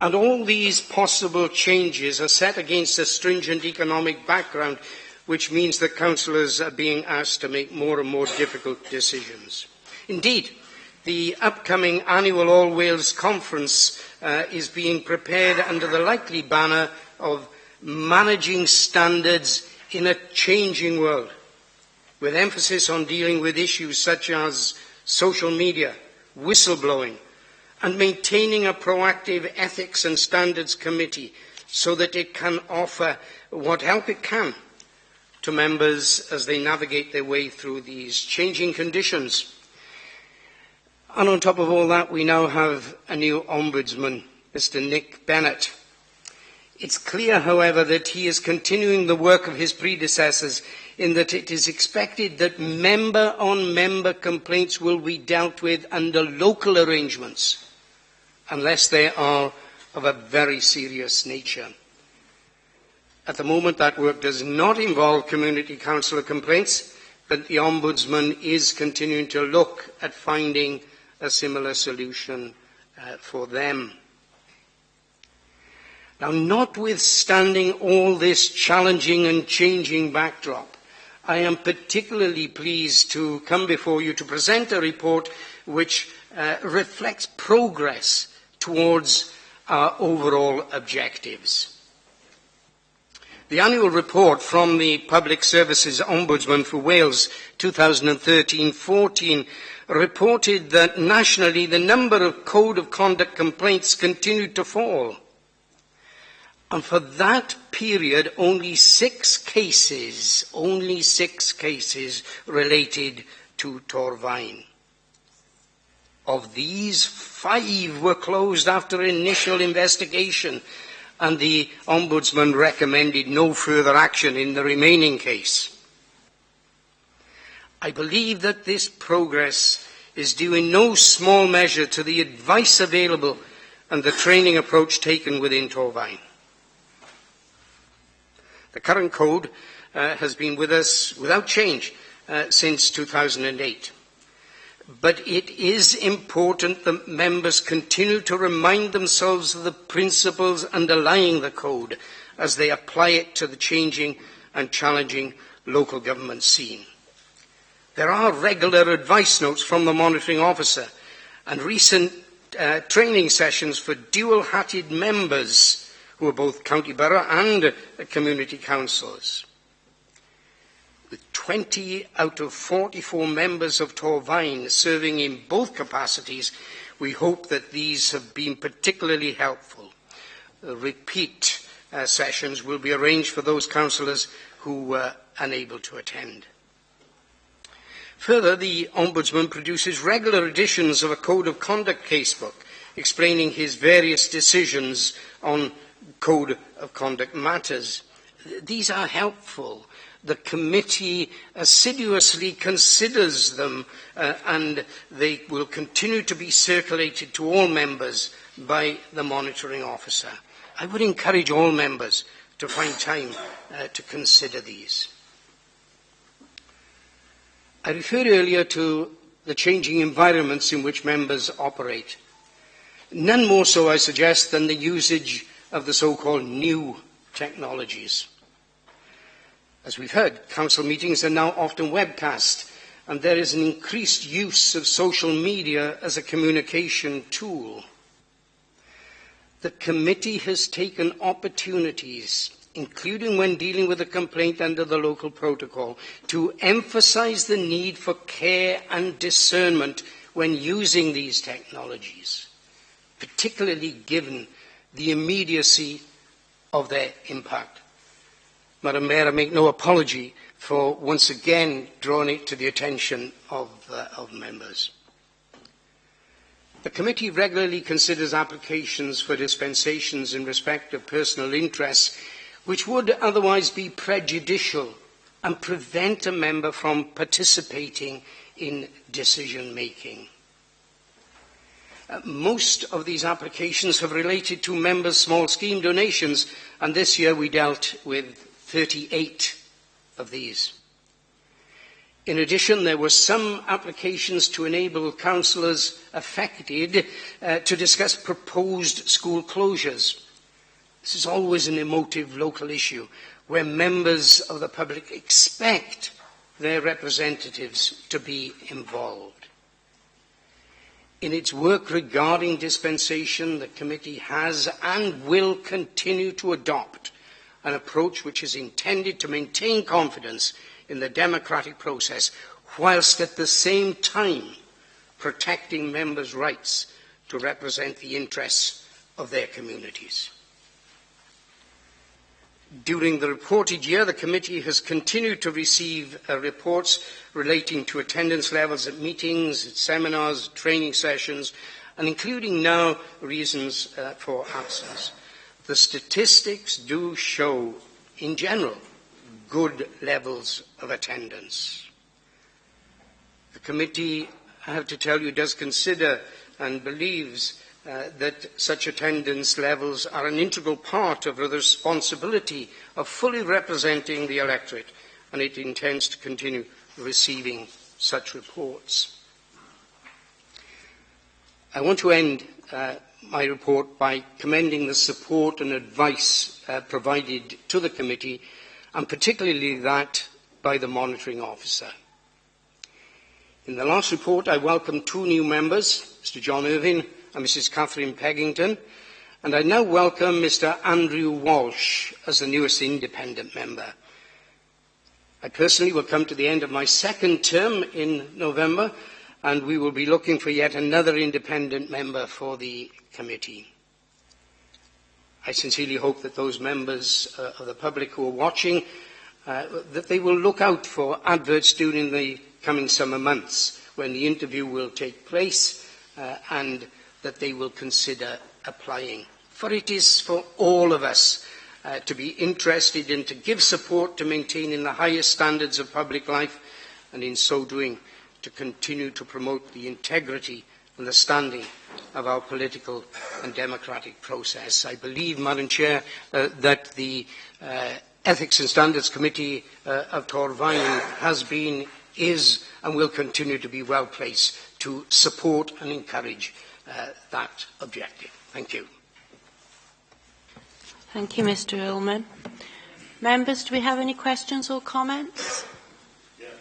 And all these possible changes are set against a stringent economic background, which means that councillors are being asked to make more and more difficult decisions. Indeed, the upcoming annual All Wales Conference is being prepared under the likely banner of managing standards in a changing world, with emphasis on dealing with issues such as social media, whistleblowing, and maintaining a proactive ethics and standards committee so that it can offer what help it can to members as they navigate their way through these changing conditions. And on top of all that, we now have a new Ombudsman, Mr. Nick Bennett. It's clear, however, that he is continuing the work of his predecessors in that it is expected that member-on-member complaints will be dealt with under local arrangements, unless they are of a very serious nature. At the moment, that work does not involve community councillor complaints, but the Ombudsman is continuing to look at finding a similar solution for them. Now, notwithstanding all this challenging and changing backdrop, I am particularly pleased to come before you to present a report which reflects progress towards our overall objectives. The annual report from the Public Services Ombudsman for Wales 2013-14 reported that nationally the number of Code of Conduct complaints continued to fall. And for that period, only six cases related to Torfaen. Of these, 5 were closed after initial investigation, and the Ombudsman recommended no further action in the remaining case. I believe that this progress is due in no small measure to the advice available and the training approach taken within Torfaen. The current code has been with us without change since 2008. But it is important that members continue to remind themselves of the principles underlying the code as they apply it to the changing and challenging local government scene. There are regular advice notes from the monitoring officer and recent training sessions for dual-hatted members who are both county borough and community councils. With 20 out of 44 members of Torfaen serving in both capacities, we hope that these have been particularly helpful. Repeat sessions will be arranged for those councillors who were unable to attend. Further, the Ombudsman produces regular editions of a Code of Conduct casebook explaining his various decisions on Code of Conduct matters. These are helpful. The committee assiduously considers them and they will continue to be circulated to all members by the monitoring officer. I would encourage all members to find time to consider these. I referred earlier to the changing environments in which members operate. None more so, I suggest, than the usage of the so-called new technologies. As we've heard, council meetings are now often webcast, and there is an increased use of social media as a communication tool. The committee has taken opportunities, including when dealing with a complaint under the local protocol, to emphasise the need for care and discernment when using these technologies, particularly given the immediacy of their impact. Madam Mayor, I make no apology for once again drawing it to the attention of members. The committee regularly considers applications for dispensations in respect of personal interests which would otherwise be prejudicial and prevent a member from participating in decision-making. Most of these applications have related to members' small scheme donations, and this year we dealt with 38 of these. In addition, there were some applications to enable councillors affected to discuss proposed school closures. This is always an emotive local issue where members of the public expect their representatives to be involved. In its work regarding dispensation, the committee has and will continue to adopt an approach which is intended to maintain confidence in the democratic process, whilst at the same time protecting members' rights to represent the interests of their communities. During the reported year, the committee has continued to receive reports relating to attendance levels at meetings, at seminars, training sessions, and including now reasons for absence. The statistics do show, in general, good levels of attendance. The committee, I have to tell you, does consider and believes that such attendance levels are an integral part of the responsibility of fully representing the electorate, and it intends to continue receiving such reports. I want to end my report by commending the support and advice provided to the committee, and particularly that by the monitoring officer. In the last report, I welcomed 2 new members, Mr. John Irvine and Mrs. Catherine Peggington, and I now welcome Mr. Andrew Walsh as the newest independent member. I personally will come to the end of my 2nd term in November, and we will be looking for yet another independent member for the committee. I sincerely hope that those members of the public who are watching, that they will look out for adverts during the coming summer months when the interview will take place, and that they will consider applying. For it is for all of us to be interested in to give support to maintaining the highest standards of public life, and in so doing to continue to promote the integrity and the standing of our political and democratic process. I believe, Madam Chair, that the Ethics and Standards Committee of Torfaen has been, is and will continue to be well placed to support and encourage that objective. Thank you. Thank you, Mr. Ullman. Members, do we have any questions or comments?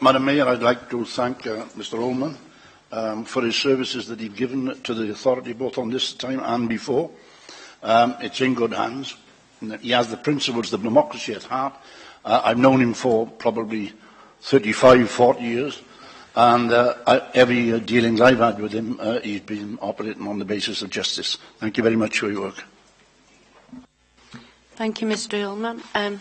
Madam Mayor, I'd like to thank Mr. Ullman for his services that he's given to the authority both on this time and before. It's in good hands. He has the principles of democracy at heart. I've known him for probably 35, 40 years, and every dealings I've had with him, he's been operating on the basis of justice. Thank you very much for your work. Thank you, Mr. Ullman.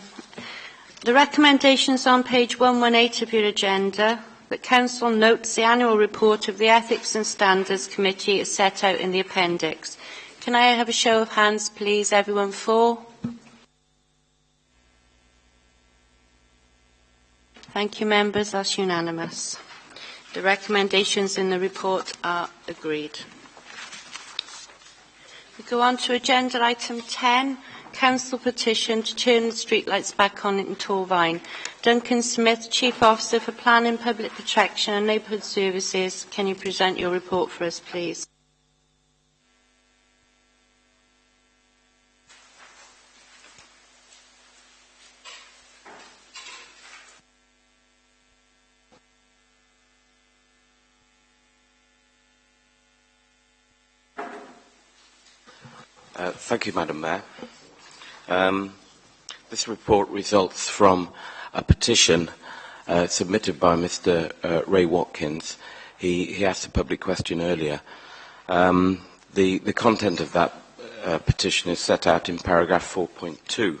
The recommendations on page 118 of your agenda, that Council notes the annual report of the Ethics and Standards Committee is set out in the appendix. Can I have a show of hands, please? Everyone for? Thank you, members. That's unanimous. The recommendations in the report are agreed. We go on to agenda item 10. Council petition to turn the streetlights back on in Torfaen. Duncan Smith, Chief Officer for Planning, Public Protection and Neighbourhood Services. Can you present your report for us, please? Thank you, Madam Mayor. This report results from a petition submitted by Mr. Ray Watkins. He asked a public question earlier. The content of that petition is set out in paragraph 4.2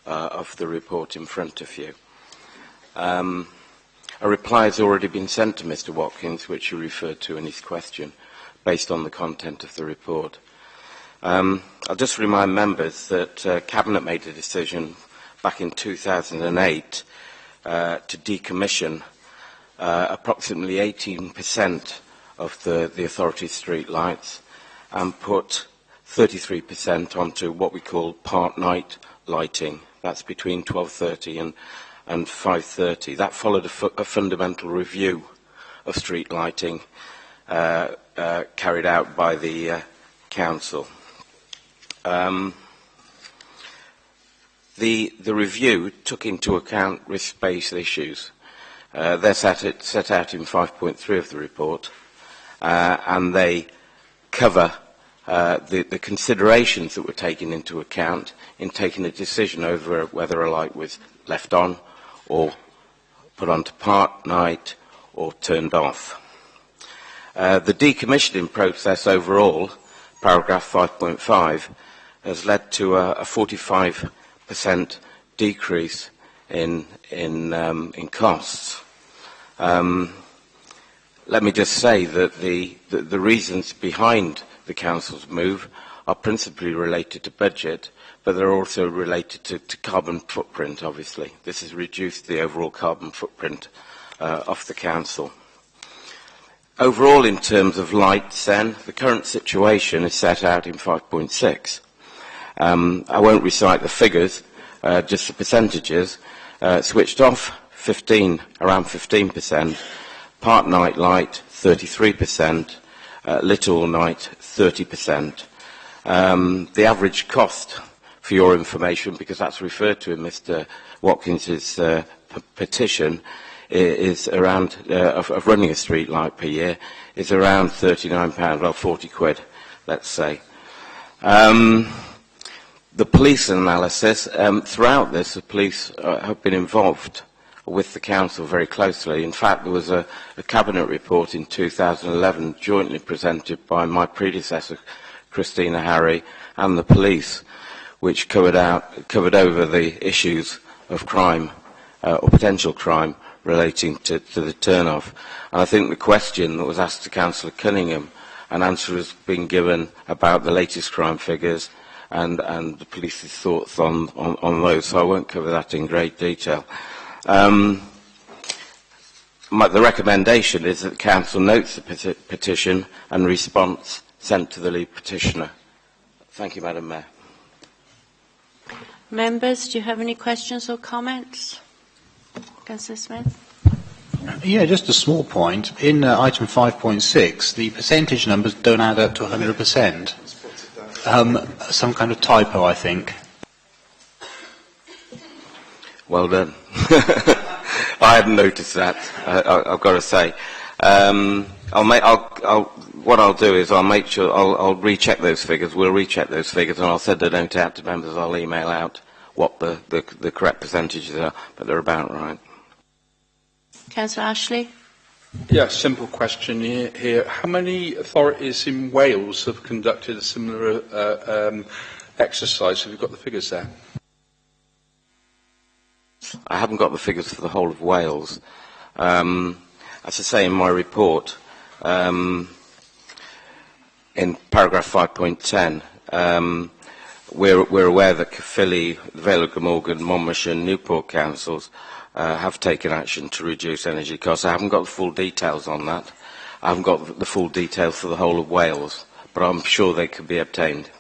of the report in front of you. A reply has already been sent to Mr. Watkins, which he referred to in his question, based on the content of the report. I'll just remind members that Cabinet made a decision back in 2008 to decommission approximately 18% of the authority's street lights and put 33% onto what we call part night lighting. That's between 12:30 and 5:30. That followed a fundamental review of street lighting carried out by the council. The review took into account risk-based issues. They're set out in 5.3 of the report, and they cover the considerations that were taken into account in taking a decision over whether a light was left on or put onto part night or turned off. The decommissioning process overall, paragraph 5.5, has led to a 45% decrease in costs. Let me just say that the reasons behind the council's move are principally related to budget, but they're also related to carbon footprint, obviously. This has reduced the overall carbon footprint of the council. Overall, in terms of lights, then, the current situation is set out in 5.6. I won't recite the figures, just the percentages. Switched off, around 15%. Part night light, 33%. Lit all night, 30%. The average cost, for your information, because that's referred to in Mr. Watkins's petition, is around, of running a street light per year, is around £39, or 40 quid, let's say. The police analysis, throughout this, the police have been involved with the council very closely. In fact, there was a cabinet report in 2011 jointly presented by my predecessor, Christina Harry, and the police, which covered over the issues of crime or potential crime relating to the turn-off. And I think the question that was asked to Councillor Cunningham, an answer has been given about the latest crime figures and the police's thoughts on those, so I won't cover that in great detail. The recommendation is that the Council notes the petition and response sent to the lead petitioner. Thank you, Madam Mayor. Members, do you have any questions or comments? Councillor Smith? Yeah, just a small point. In item 5.6, the percentage numbers don't add up to 100%. Some kind of typo, I think. Well done. I hadn't noticed that, I've got to say. What I'll do is I'll make sure, I'll recheck those figures, we'll recheck those figures, and I'll send a note out to members, I'll email out what the correct percentages are, but they're about right. Councillor Ashley? Yeah, simple question here. How many authorities in Wales have conducted a similar exercise? Have you got the figures there? I haven't got the figures for the whole of Wales. As I say in my report, in paragraph 5.10, we're aware that Caerphilly, Vale of Glamorgan, Monmouthshire and Newport councils have taken action to reduce energy costs. I haven't got the full details on that. I haven't got the full details for the whole of Wales, but I'm sure they could be obtained.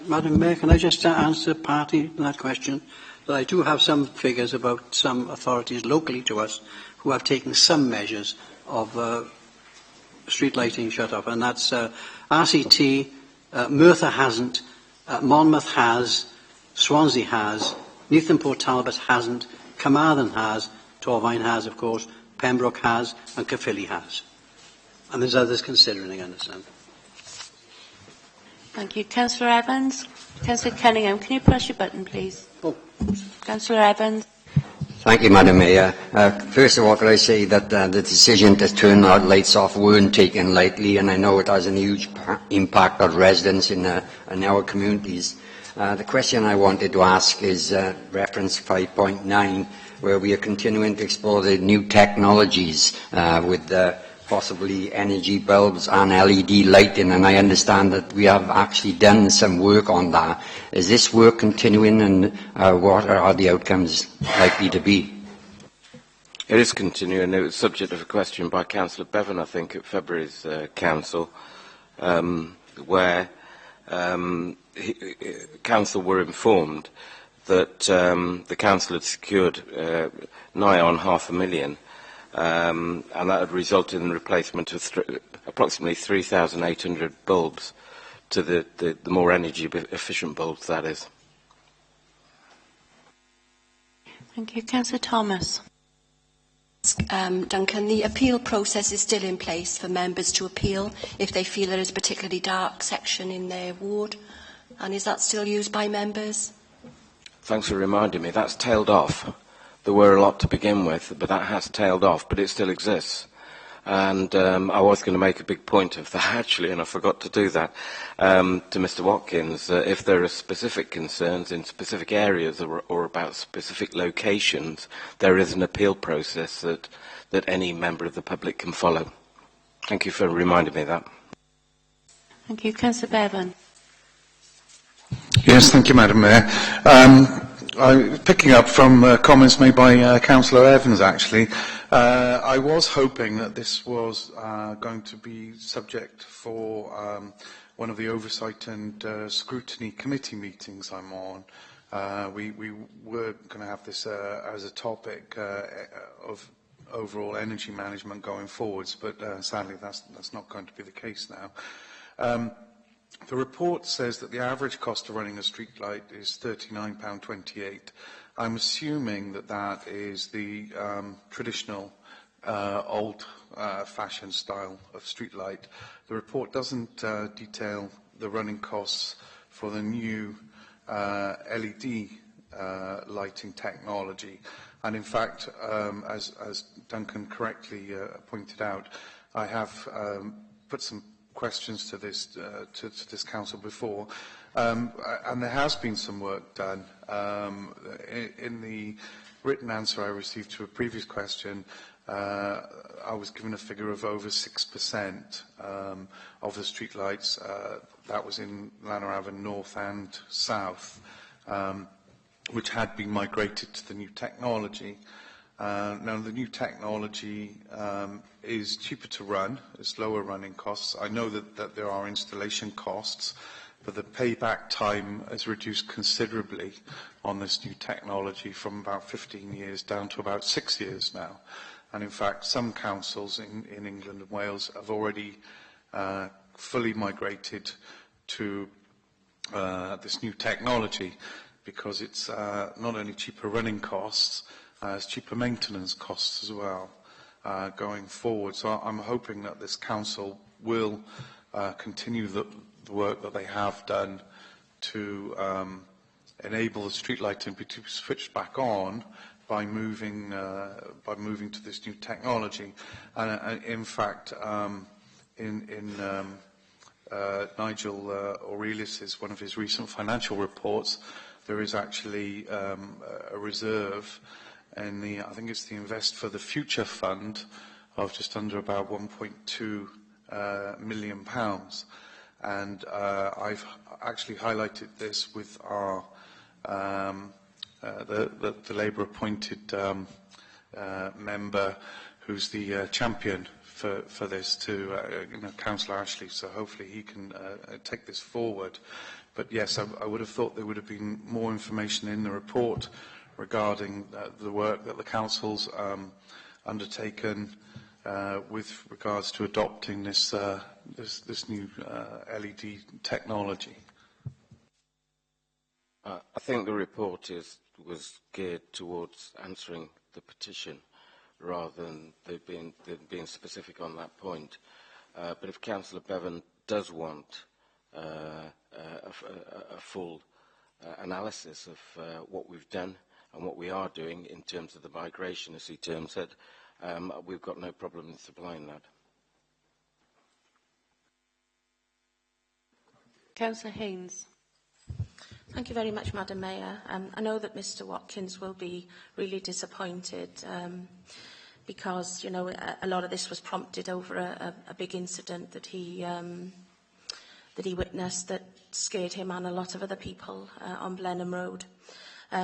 Madam Mayor, can I just answer partly that question? That I do have some figures about some authorities locally to us who have taken some measures of street lighting shut off, and that's RCT, Merthyr hasn't, Monmouth has, Swansea has, Neath Port Talbot hasn't, Carmarthen has, Torfaen has, of course, Pembroke has, and Caerphilly has. And there's others considering, I understand. Thank you. Councillor Evans. Councillor Cunningham, can you press your button, please? Councillor Evans. Thank you, Madam Mayor. First of all, could I say that the decision to turn our lights off weren't taken lightly, and I know it has a huge impact on residents in our communities. The question I wanted to ask is reference 5.9, where we are continuing to explore the new technologies with possibly energy bulbs and LED lighting, and I understand that we have actually done some work on that. Is this work continuing, and what are the outcomes likely to be? It is continuing. It was subject of a question by Councillor Bevan, I think, at February's council, where council were informed that the council had secured nigh on £500,000, and that had resulted in the replacement of approximately 3,800 bulbs to the more energy efficient bulbs, that is. Thank you. Councillor Thomas. Duncan, the appeal process is still in place for members to appeal if they feel there is a particularly dark section in their ward, and is that still used by members? Thanks for reminding me. That's tailed off. There were a lot to begin with, but that has tailed off, but it still exists. And I was going to make a big point of that, actually, and I forgot to do that, to Mr Watkins. If there are specific concerns in specific areas or about specific locations, there is an appeal process that any member of the public can follow. Thank you for reminding me of that. Thank you. Councillor Bevan. Yes, thank you, Madam Mayor. Picking up from comments made by Councillor Evans, actually, I was hoping that this was going to be subject for one of the Oversight and Scrutiny Committee meetings I'm on. We were going to have this as a topic of overall energy management going forwards, but sadly that's not going to be the case now. The report says that the average cost of running a street light is £39.28. I'm assuming that that is the traditional old-fashioned style of street light. The report doesn't detail the running costs for the new LED lighting technology. And in fact, as Duncan correctly pointed out, I have put some questions to this council before, and there has been some work done. In the written answer I received to a previous question, I was given a figure of over 6% of the streetlights. That was in Llanarhaven North and South, which had been migrated to the new technology. Now, the new technology is cheaper to run, it's lower running costs. I know that there are installation costs, but the payback time has reduced considerably on this new technology from about 15 years down to about 6 years now. And in fact, some councils in England and Wales have already fully migrated to this new technology because it's not only cheaper running costs, it's cheaper maintenance costs as well going forward. So I'm hoping that this council will continue the work that they have done to enable the street lighting to be switched back on by moving to this new technology. And in fact, Nigel Aurelius's one of his recent financial reports, there is actually a reserve in the, I think it's the Invest for the Future Fund, of just under about £1.2 million. And I've actually highlighted this with our the Labour-appointed member, who's the champion for this, to Councillor Ashley. So hopefully he can take this forward. But yes, I would have thought there would have been more information in the report regarding the work that the council's undertaken with regards to adopting this new LED technology. I think the report was geared towards answering the petition rather than being specific on that point. But if Councillor Bevan does want a full analysis of what we've done and what we are doing in terms of the migration, as the term said. We've got no problem in supplying that. Councillor Haynes. Thank you very much, Madam Mayor. I know that Mr Watkins will be really disappointed because, you know, a lot of this was prompted over a big incident that he witnessed that scared him and a lot of other people on Blenheim Road.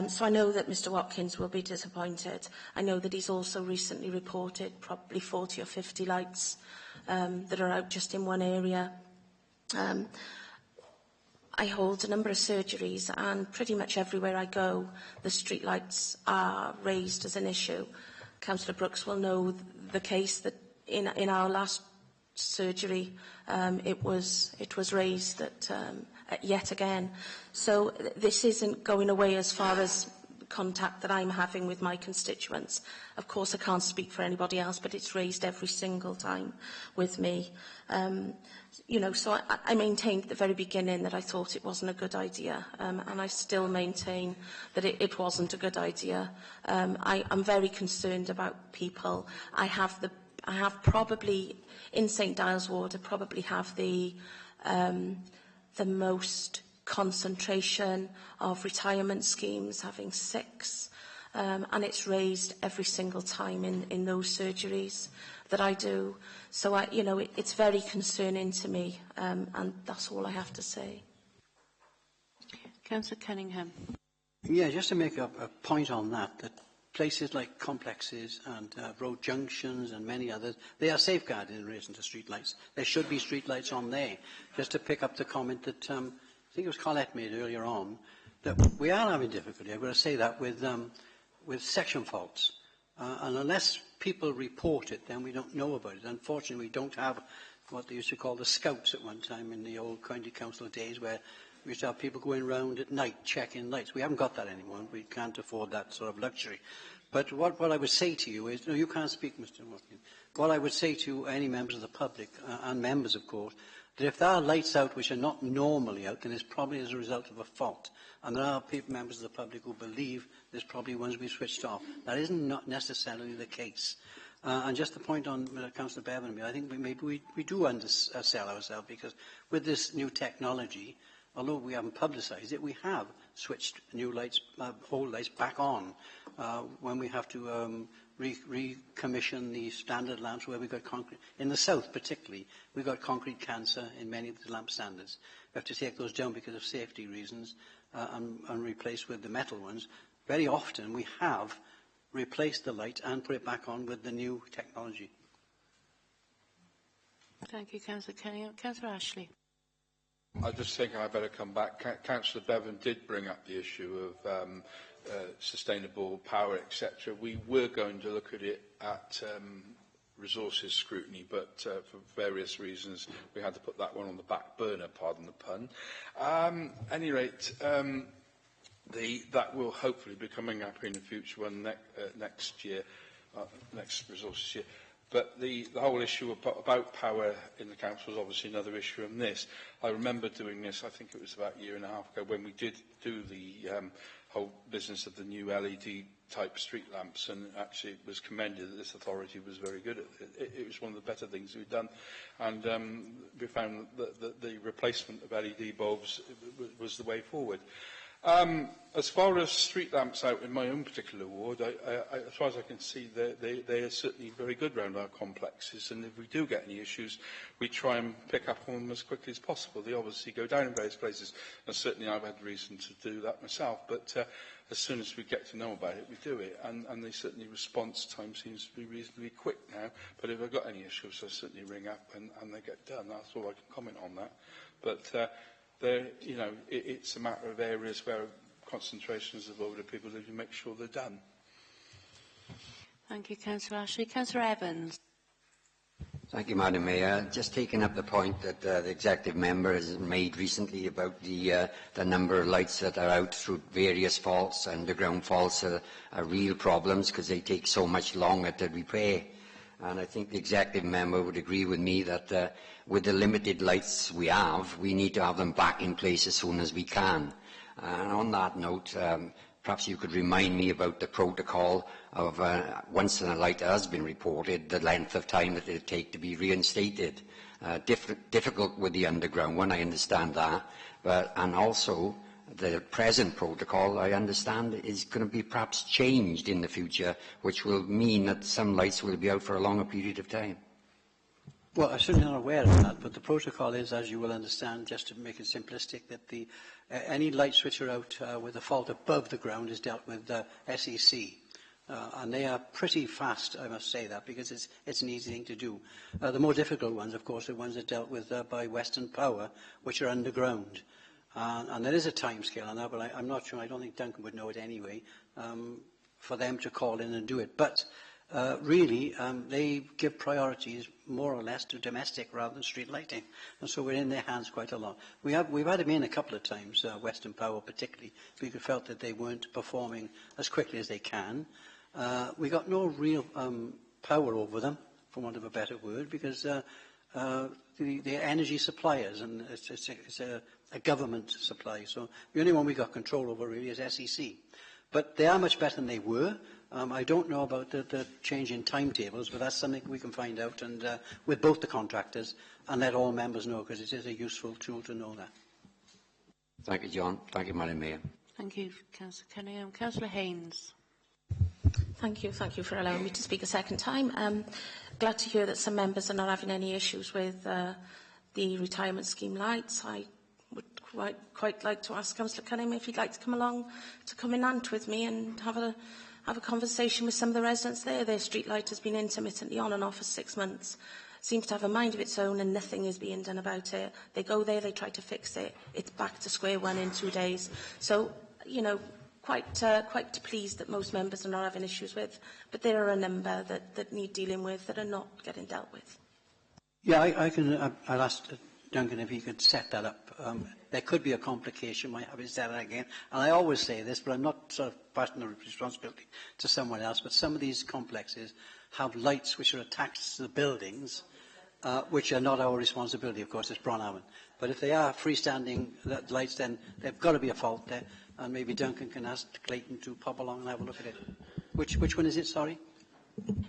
So I know that Mr Watkins will be disappointed. I know that he's also recently reported probably 40 or 50 lights that are out just in one area. I hold a number of surgeries, and pretty much everywhere I go, the street lights are raised as an issue. Councillor Brooks will know the case that in our last surgery, it was raised yet again. So this isn't going away as far as contact that I'm having with my constituents. Of course, I can't speak for anybody else, but it's raised every single time with me. You know, so I maintained at the very beginning that I thought it wasn't a good idea, and I still maintain that it wasn't a good idea. I'm very concerned about people. I have probably in St Giles Ward, I probably have the most concentration of retirement schemes, having 6, and it's raised every single time in those surgeries that I do. So, you know, it's very concerning to me, and that's all I have to say. Councillor Cunningham. Yeah, just to make a point on that places like complexes and road junctions and many others, they are safeguarded in relation to streetlights. There should be streetlights on there. Just to pick up the comment that I think it was Colette made earlier on, that we are having difficulty, I've got to say that, with section faults. And unless people report it, then we don't know about it. Unfortunately, we don't have what they used to call the scouts at one time in the old county council days, where we used to have people going round at night checking lights. We haven't got that anymore. We can't afford that sort of luxury. But what I would say to you is, no, you can't speak, Mr Watkins. What I would say to any members of the public, and members, of course, that if there are lights out which are not normally out, then it's probably as a result of a fault. And there are people, members of the public, who believe there's probably ones we switched off. That isn't not necessarily the case. And just to point on Councillor Bevan, I think we do undersell ourselves, because with this new technology, although we haven't publicised it, we have switched new lights, old lights back on when we have to recommission the standard lamps where we got concrete. In the south particularly, we got concrete cancer in many of the lamp standards. We have to take those down because of safety reasons and replace with the metal ones. Very often we have replaced the light and put it back on with the new technology. Thank you, Councillor Cunningham. Councillor Ashley. I just think I better come back. Councillor Bevan did bring up the issue of sustainable power, etc. We were going to look at it at resources scrutiny, but for various reasons we had to put that one on the back burner, pardon the pun. At any rate, that will hopefully be coming up in the future one next year, next resources year. But the whole issue about power in the council is obviously another issue in this. I remember doing this, I think it was about a year and a half ago, when we did do the whole business of the new LED type street lamps, and actually it was commended that this authority was very good at it. It was one of the better things we've done, and we found that the replacement of LED bulbs was the way forward. As far as street lamps out in my own particular ward, as far as I can see, they are certainly very good around our complexes, and if we do get any issues, we try and pick up on them as quickly as possible. They obviously go down in various places, and certainly I've had reason to do that myself, but as soon as we get to know about it, we do it, and they certainly response time seems to be reasonably quick now, but if I've got any issues, I certainly ring up and they get done. That's all I can comment on that. But you know, it's a matter of areas where concentrations of older people live to make sure they're done. Thank you, Councillor Ashley. Councillor Evans. Thank you, Madam Mayor. Just taking up the point that the executive member has made recently about the number of lights that are out through various faults, underground faults are real problems because they take so much longer to repair. And I think the executive member would agree with me that with the limited lights we have, we need to have them back in place as soon as we can. And on that note, perhaps you could remind me about the protocol of once a light has been reported, the length of time that it will take to be reinstated. Difficult with the underground one, I understand that, and also the present protocol, I understand, is going to be perhaps changed in the future, which will mean that some lights will be out for a longer period of time. Well, I'm certainly not aware of that, but the protocol is, as you will understand, just to make it simplistic, that any lights which are out with a fault above the ground is dealt with SEC. And they are pretty fast, I must say that, because it's an easy thing to do. The more difficult ones, of course, are ones that are dealt with by Western Power, which are underground. And there is a time scale on that, but I'm not sure. I don't think Duncan would know it anyway, for them to call in and do it. But really, they give priorities more or less to domestic rather than street lighting. And so we're in their hands quite a lot. We've had them in a couple of times, Western Power particularly, because we felt that they weren't performing as quickly as they can. We got no real power over them, for want of a better word, because they're energy suppliers, and it's a government supply. So the only one we got control over really is SEC. But they are much better than they were. I don't know about the change in timetables, but that's something we can find out and with both the contractors and let all members know, because it is a useful tool to know that. Thank you, John. Thank you, Madam Mayor. Thank you, Councillor Kenny. Councillor Haynes. Thank you for allowing me to speak a second time. Glad to hear that some members are not having any issues with the retirement scheme lights. I would quite like to ask Councillor Cunningham if he'd like to come along to come in Nant with me and have a conversation with some of the residents there. Their street light has been intermittently on and off for 6 months. Seems to have a mind of its own and nothing is being done about it. They go there, they try to fix it. It's back to square one in 2 days. So, quite pleased that most members are not having issues with, but there are a number that need dealing with that are not getting dealt with. Yeah, I'll ask Duncan if he could set that up. There could be a complication, might have it set again. And I always say this, but I'm not sort of passing the responsibility to someone else, but some of these complexes have lights which are attached to the buildings, which are not our responsibility, of course, it's Bronhaven. But if they are freestanding lights, then there's got to be a fault there, and maybe Duncan can ask Clayton to pop along and have a look at it. Which one is it, sorry?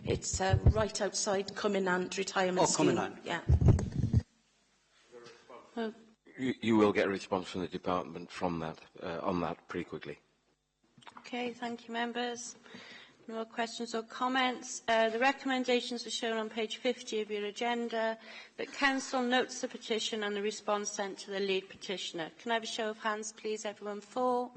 It's right outside Cuminant Retirement Scheme. Cuminant. Yeah. You will get a response from the department from that, on that pretty quickly. Okay, thank you, members. No more questions or comments. The recommendations are shown on page 50 of your agenda, but Council notes the petition and the response sent to the lead petitioner. Can I have a show of hands, please, everyone for?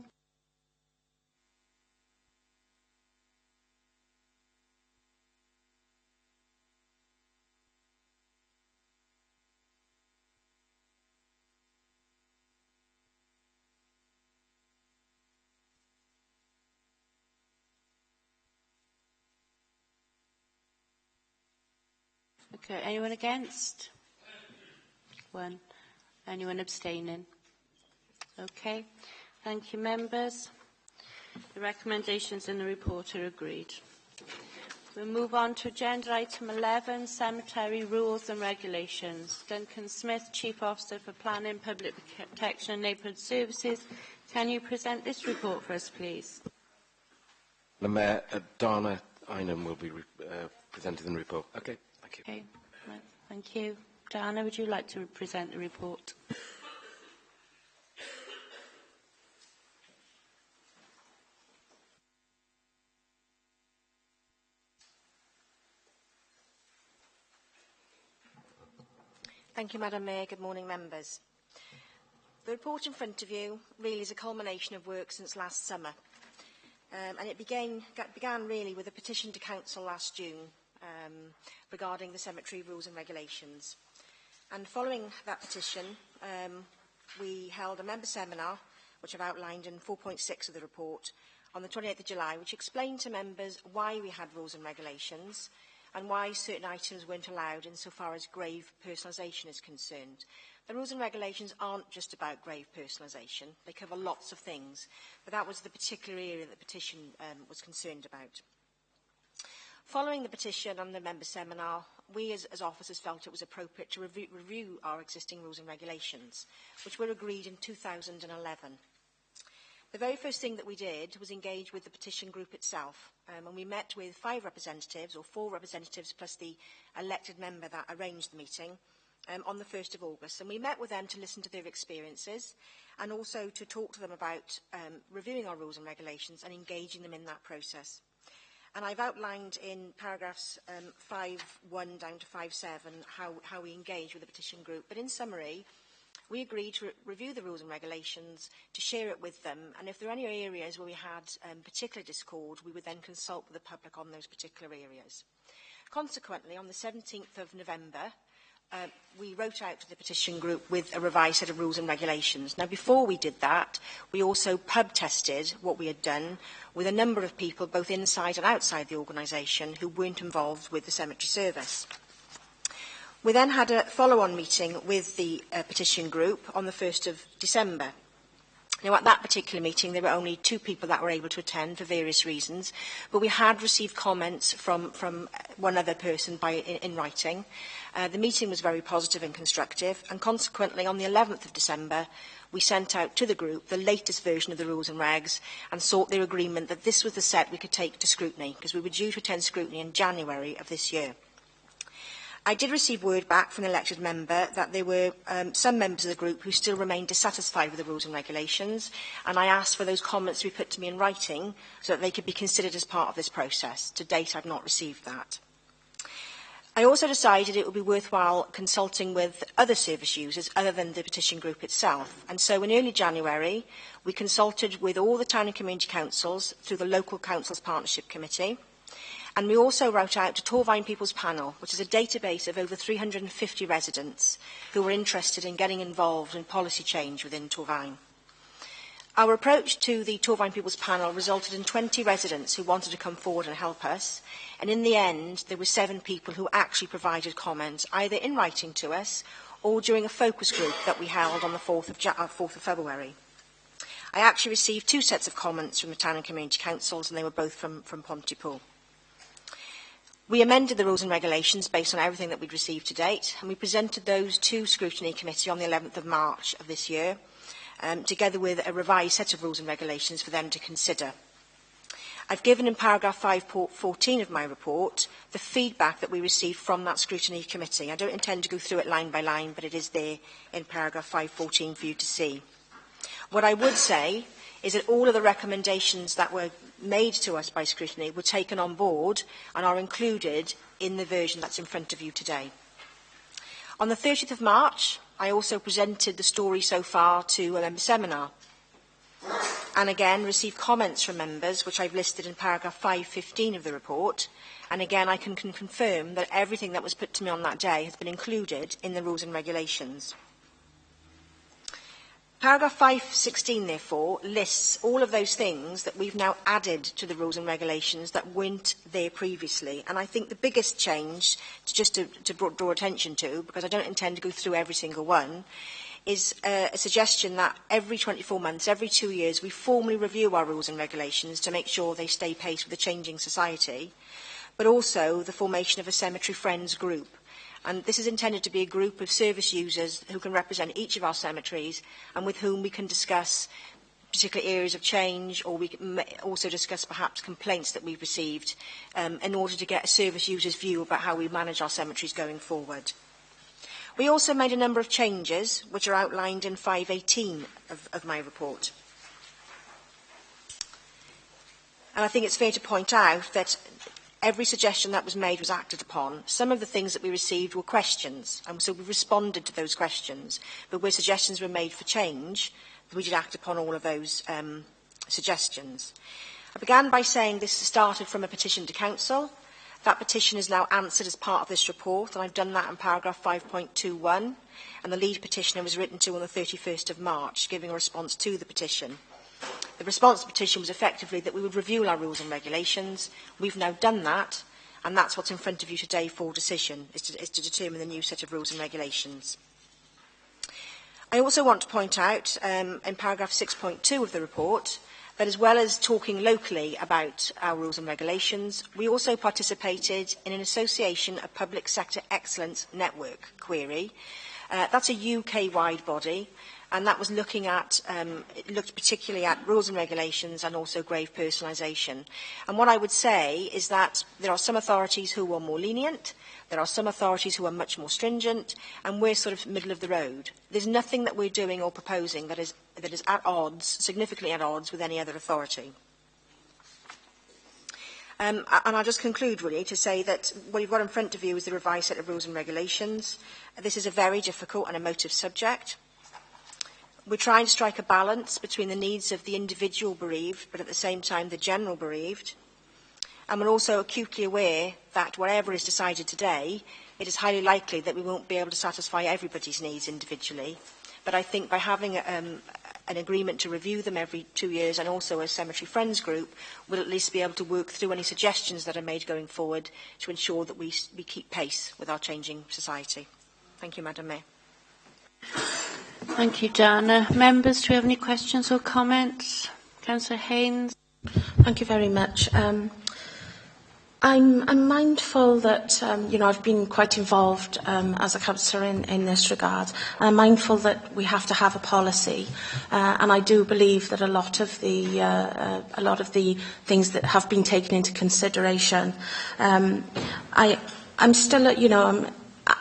Okay, anyone against? One. Anyone abstaining? Okay, thank you, members. The recommendations in the report are agreed. We'll move on to agenda item 11, Cemetery Rules and Regulations. Duncan Smith, Chief Officer for Planning, Public Protection and Neighbourhood Services. Can you present this report for us, please? The Mayor, Dana Einem will be presenting the report. Okay. Thank you. Okay, right, thank you. Diana, would you like to present the report? Thank you, Madam Mayor. Good morning, members. The report in front of you really is a culmination of work since last summer. And it began really with a petition to Council last June regarding the cemetery rules and regulations. And following that petition, we held a member seminar, which I've outlined in 4.6 of the report, on the 28th of July, which explained to members why we had rules and regulations and why certain items weren't allowed insofar as grave personalisation is concerned. The rules and regulations aren't just about grave personalisation. They cover lots of things, but that was the particular area that the petition was concerned about. Following the petition and the member seminar, we as officers felt it was appropriate to review our existing rules and regulations, which were agreed in 2011. The very first thing that we did was engage with the petition group itself, and we met with 4 representatives plus the elected member that arranged the meeting on the 1st of August. And we met with them to listen to their experiences and also to talk to them about reviewing our rules and regulations and engaging them in that process. And I've outlined in paragraphs 5.1 down to 5.7 how we engage with the petition group. But in summary, we agreed to review the rules and regulations, to share it with them, and if there are any areas where we had particular discord, we would then consult with the public on those particular areas. Consequently, on the 17th of November, we wrote out to the petition group with a revised set of rules and regulations. Now, before we did that, we also pub tested what we had done with a number of people, both inside and outside the organisation, who weren't involved with the cemetery service. We then had a follow-on meeting with the petition group on the 1st of December. Now, at that particular meeting, there were only 2 people that were able to attend for various reasons, but we had received comments from one other person in writing. The meeting was very positive and constructive, and consequently, on the 11th of December, we sent out to the group the latest version of the rules and regs and sought their agreement that this was the set we could take to scrutiny, because we were due to attend scrutiny in January of this year. I did receive word back from an elected member that there were some members of the group who still remained dissatisfied with the rules and regulations, and I asked for those comments to be put to me in writing so that they could be considered as part of this process. To date, I've not received that. I also decided it would be worthwhile consulting with other service users other than the petition group itself, and so in early January, we consulted with all the town and community councils through the Local Councils Partnership Committee. And we also wrote out to Torfaen People's Panel, which is a database of over 350 residents who were interested in getting involved in policy change within Torfaen. Our approach to the Torfaen People's Panel resulted in 20 residents who wanted to come forward and help us. And in the end, there were 7 people who actually provided comment, either in writing to us or during a focus group that we held on the 4th of February. I actually received 2 sets of comments from the town and community councils, and they were both from Pontypool. We amended the rules and regulations based on everything that we'd received to date, and we presented those to Scrutiny Committee on the 11th of March of this year, together with a revised set of rules and regulations for them to consider. I've given in paragraph 5.14 of my report the feedback that we received from that Scrutiny Committee. I don't intend to go through it line by line, but it is there in paragraph 5.14 for you to see. What I would say is that all of the recommendations that were made to us by Scrutiny were taken on board and are included in the version that's in front of you today. On the 30th of March, I also presented the story so far to a member seminar, and again received comments from members, which I've listed in paragraph 5.15 of the report, and again I can confirm that everything that was put to me on that day has been included in the rules and regulations. Paragraph 5.16, therefore, lists all of those things that we've now added to the rules and regulations that weren't there previously. And I think the biggest change, just to draw attention to, because I don't intend to go through every single one, is a suggestion that every 24 months, every 2 years, we formally review our rules and regulations to make sure they stay pace with the changing society, but also the formation of a Cemetery Friends group. And this is intended to be a group of service users who can represent each of our cemeteries and with whom we can discuss particular areas of change, or we can also discuss perhaps complaints that we've received in order to get a service user's view about how we manage our cemeteries going forward. We also made a number of changes which are outlined in 5.18 of my report. And I think it's fair to point out that every suggestion that was made was acted upon. Some of the things that we received were questions, and so we responded to those questions. But where suggestions were made for change, we did act upon all of those suggestions. I began by saying this started from a petition to Council. That petition is now answered as part of this report, and I've done that in paragraph 5.21, and the lead petitioner was written to on the 31st of March, giving a response to the petition. The response to the petition was effectively that we would review our rules and regulations. We've now done that, and that's what's in front of you today for decision, is to determine the new set of rules and regulations. I also want to point out, in paragraph 6.2 of the report, But as well as talking locally about our rules and regulations, we also participated in an Association of Public Sector Excellence Network query. That's a UK-wide body, and that was looking at, it looked particularly at rules and regulations and also grave personalisation. And what I would say is that there are some authorities who are more lenient, there are some authorities who are much more stringent, and we're sort of middle of the road. There's nothing that we're doing or proposing that is at odds, significantly at odds with any other authority. And I'll just conclude really to say that what you've got in front of you is the revised set of rules and regulations. This is a very difficult and emotive subject. We're trying to strike a balance between the needs of the individual bereaved, but at the same time the general bereaved. And we're also acutely aware that whatever is decided today, it is highly likely that we won't be able to satisfy everybody's needs individually. But I think by having an agreement to review them every 2 years and also a Cemetery Friends group, we'll at least be able to work through any suggestions that are made going forward to ensure that we keep pace with our changing society. Thank you, Madam Mayor. Thank you, Dana. Members, do we have any questions or comments? Councillor Haynes. Thank you very much. I'm mindful that, I've been quite involved as a councillor in this regard. I'm mindful that we have to have a policy, and I do believe that a lot of the things that have been taken into consideration. I'm still,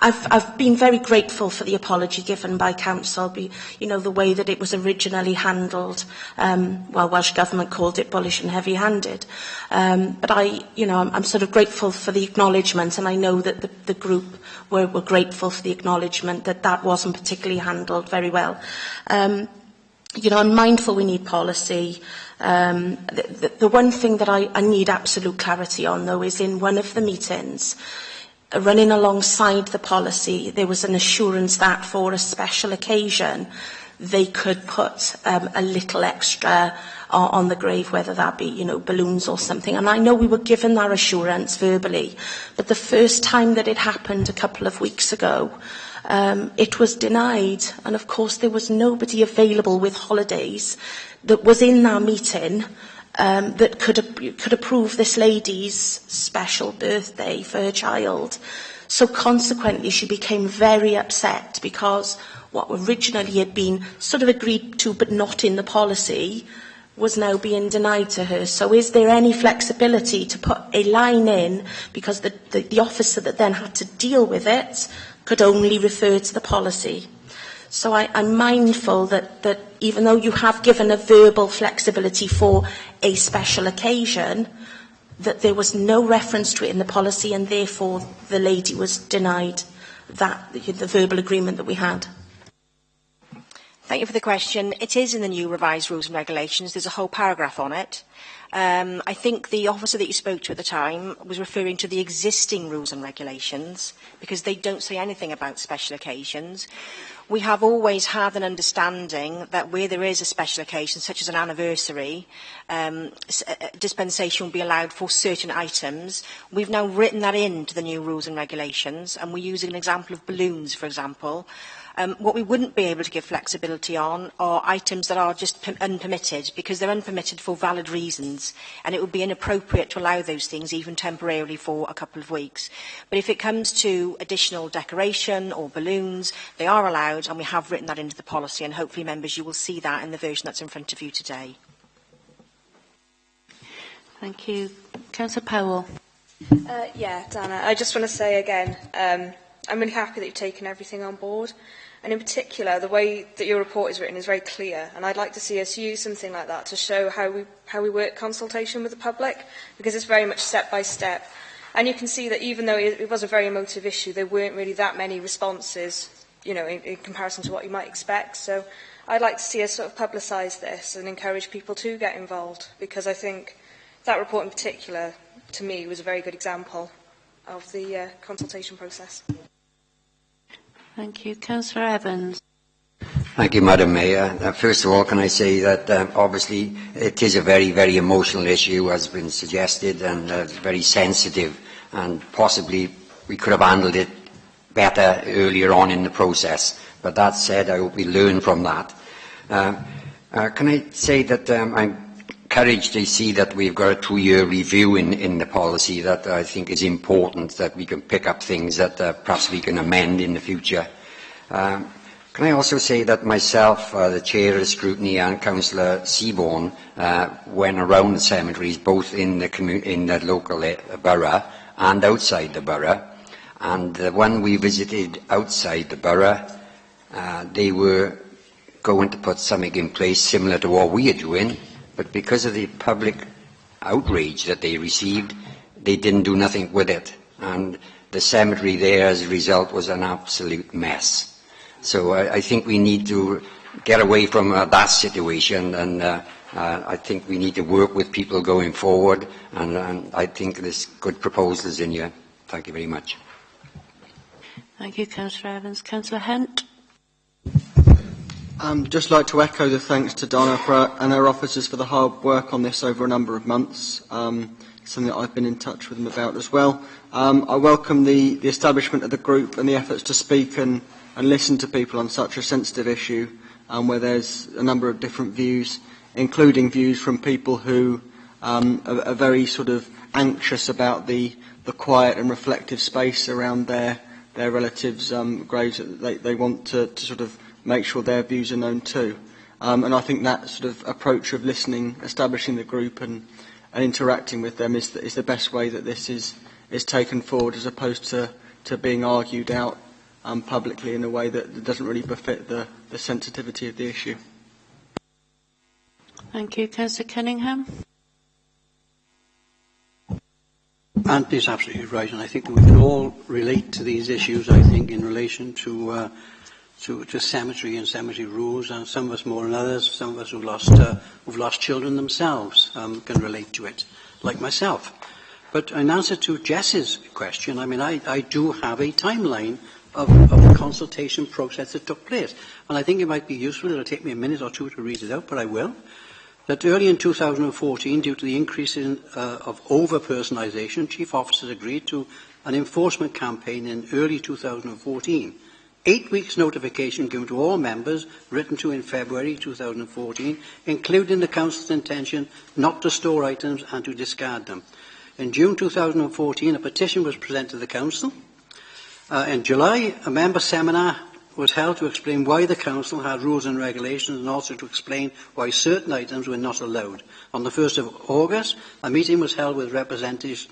I've been very grateful for the apology given by Council, the way that it was originally handled. Welsh Government called it bullish and heavy-handed. But I'm sort of grateful for the acknowledgement, and I know that the group were grateful for the acknowledgement that wasn't particularly handled very well. I'm mindful we need policy. The one thing that I need absolute clarity on, though, is in one of the meetings, running alongside the policy, there was an assurance that for a special occasion, they could put a little extra on the grave, whether that be, balloons or something. And I know we were given that assurance verbally, but the first time that it happened a couple of weeks ago, it was denied. And of course, there was nobody available with holidays that was in that meeting that could approve this lady's special birthday for her child. So consequently, she became very upset because what originally had been sort of agreed to but not in the policy was now being denied to her. So is there any flexibility to put a line in, because the officer that then had to deal with it could only refer to the policy? So I'm mindful that even though you have given a verbal flexibility for a special occasion, that there was no reference to it in the policy, and therefore the lady was denied the verbal agreement that we had. Thank you for the question. It is in the new revised rules and regulations. There's a whole paragraph on it. I think the officer that you spoke to at the time was referring to the existing rules and regulations, because they don't say anything about special occasions. We have always had an understanding that where there is a special occasion, such as an anniversary, dispensation will be allowed for certain items. We've now written that into the new rules and regulations, and we're using an example of balloons, for example. What we wouldn't be able to give flexibility on are items that are just unpermitted, because they're unpermitted for valid reasons, and it would be inappropriate to allow those things even temporarily for a couple of weeks. But if it comes to additional decoration or balloons, they are allowed, and we have written that into the policy, and hopefully, members, you will see that in the version that's in front of you today. Thank you. Councillor Powell. Dana, I just want to say again, I'm really happy that you've taken everything on board. And in particular, the way that your report is written is very clear. And I'd like to see us use something like that to show how we work consultation with the public, because it's very much step by step. And you can see that even though it was a very emotive issue, there weren't really that many responses, in comparison to what you might expect. So I'd like to see us sort of publicise this and encourage people to get involved, because I think that report in particular, to me, was a very good example of the consultation process. Thank you. Councillor Evans. Thank you, Madam Mayor. First of all, can I say that obviously it is a very, very emotional issue, as has been suggested, and very sensitive, and possibly we could have handled it better earlier on in the process. But that said, I hope we learn from that. Can I say that I'm encouraged to see that we've got a 2-year review in the policy. That I think is important, that we can pick up things that perhaps we can amend in the future. Can I also say that myself, the Chair of Scrutiny, and Councillor Seaborn went around the cemeteries, both in the local borough and outside the borough. And when we visited outside the borough, they were going to put something in place similar to what we are doing, but because of the public outrage that they received, they didn't do nothing with it. And the cemetery there, as a result, was an absolute mess. So I think we need to get away from that situation, and I think we need to work with people going forward, and I think there's good proposals in here. Thank you very much. Thank you, Councillor Evans. Councillor Hunt. Just like to echo the thanks to Donna and her officers for the hard work on this over a number of months. Something that I've been in touch with them about as well. I welcome the establishment of the group and the efforts to speak and listen to people on such a sensitive issue, where there's a number of different views, including views from people who are very sort of anxious about the quiet and reflective space around their relatives' graves. They want to sort of make sure their views are known too. And I think that sort of approach of listening, establishing the group and interacting with them is the best way that this is taken forward, as opposed to being argued out publicly in a way that doesn't really befit the sensitivity of the issue. Thank you. Councillor Cunningham. Anthony is absolutely right, and I think we can all relate to these issues, I think, in relation to cemetery and cemetery rules, and some of us more than others. Some of us who've lost children themselves can relate to it, like myself. But in answer to Jess's question, I mean, I do have a timeline of the consultation process that took place. And I think it might be useful, it'll take me a minute or two to read it out, but I will. That early in 2014, due to the increase of over-personalisation, chief officers agreed to an enforcement campaign in early 2014. 8 weeks notification given to all members, written to in February 2014, including the Council's intention not to store items and to discard them. In June 2014, a petition was presented to the Council. In July, a member seminar was held to explain why the Council had rules and regulations, and also to explain why certain items were not allowed. On the 1st of August, a meeting was held with representatives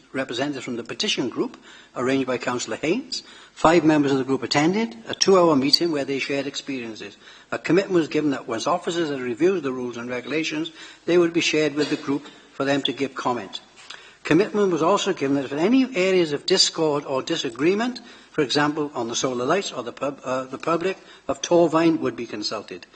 from the petition group, arranged by Councillor Haynes. 5 members of the group attended a 2-hour meeting where they shared experiences. A commitment was given that once officers had reviewed the rules and regulations, they would be shared with the group for them to give comment. Commitment was also given that if any areas of discord or disagreement, for example, on the solar lights or the public of Torvine, would be consulted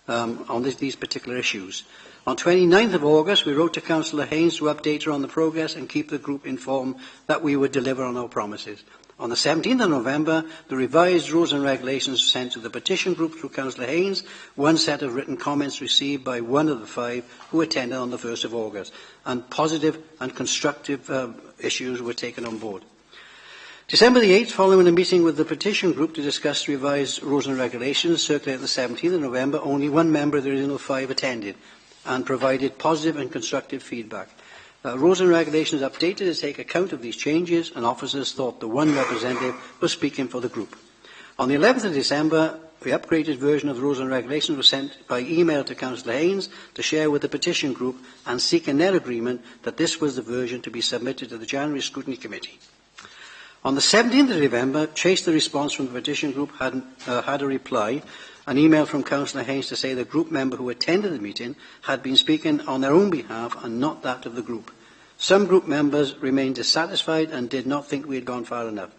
on these particular issues. On 29th of August, we wrote to Councillor Haynes to update her on the progress and keep the group informed that we would deliver on our promises. On the 17th of November, the revised rules and regulations were sent to the petition group through Councillor Haynes, one set of written comments received by one of the 5 who attended on the 1st of August, and positive and constructive issues were taken on board. December the 8th, following a meeting with the petition group to discuss revised rules and regulations circulated the 17th of November, only one member of the original 5 attended and provided positive and constructive feedback. Rules and regulations updated to take account of these changes, and officers thought the one representative was speaking for the group. On the 11th of December, the upgraded version of the rules and regulations was sent by email to Councillor Haynes to share with the petition group and seek in their agreement that this was the version to be submitted to the January Scrutiny Committee. On the 17th of November, chased the response from the petition group, had a reply, an email from Councillor Haynes to say the group member who attended the meeting had been speaking on their own behalf and not that of the group. Some group members remained dissatisfied and did not think we had gone far enough.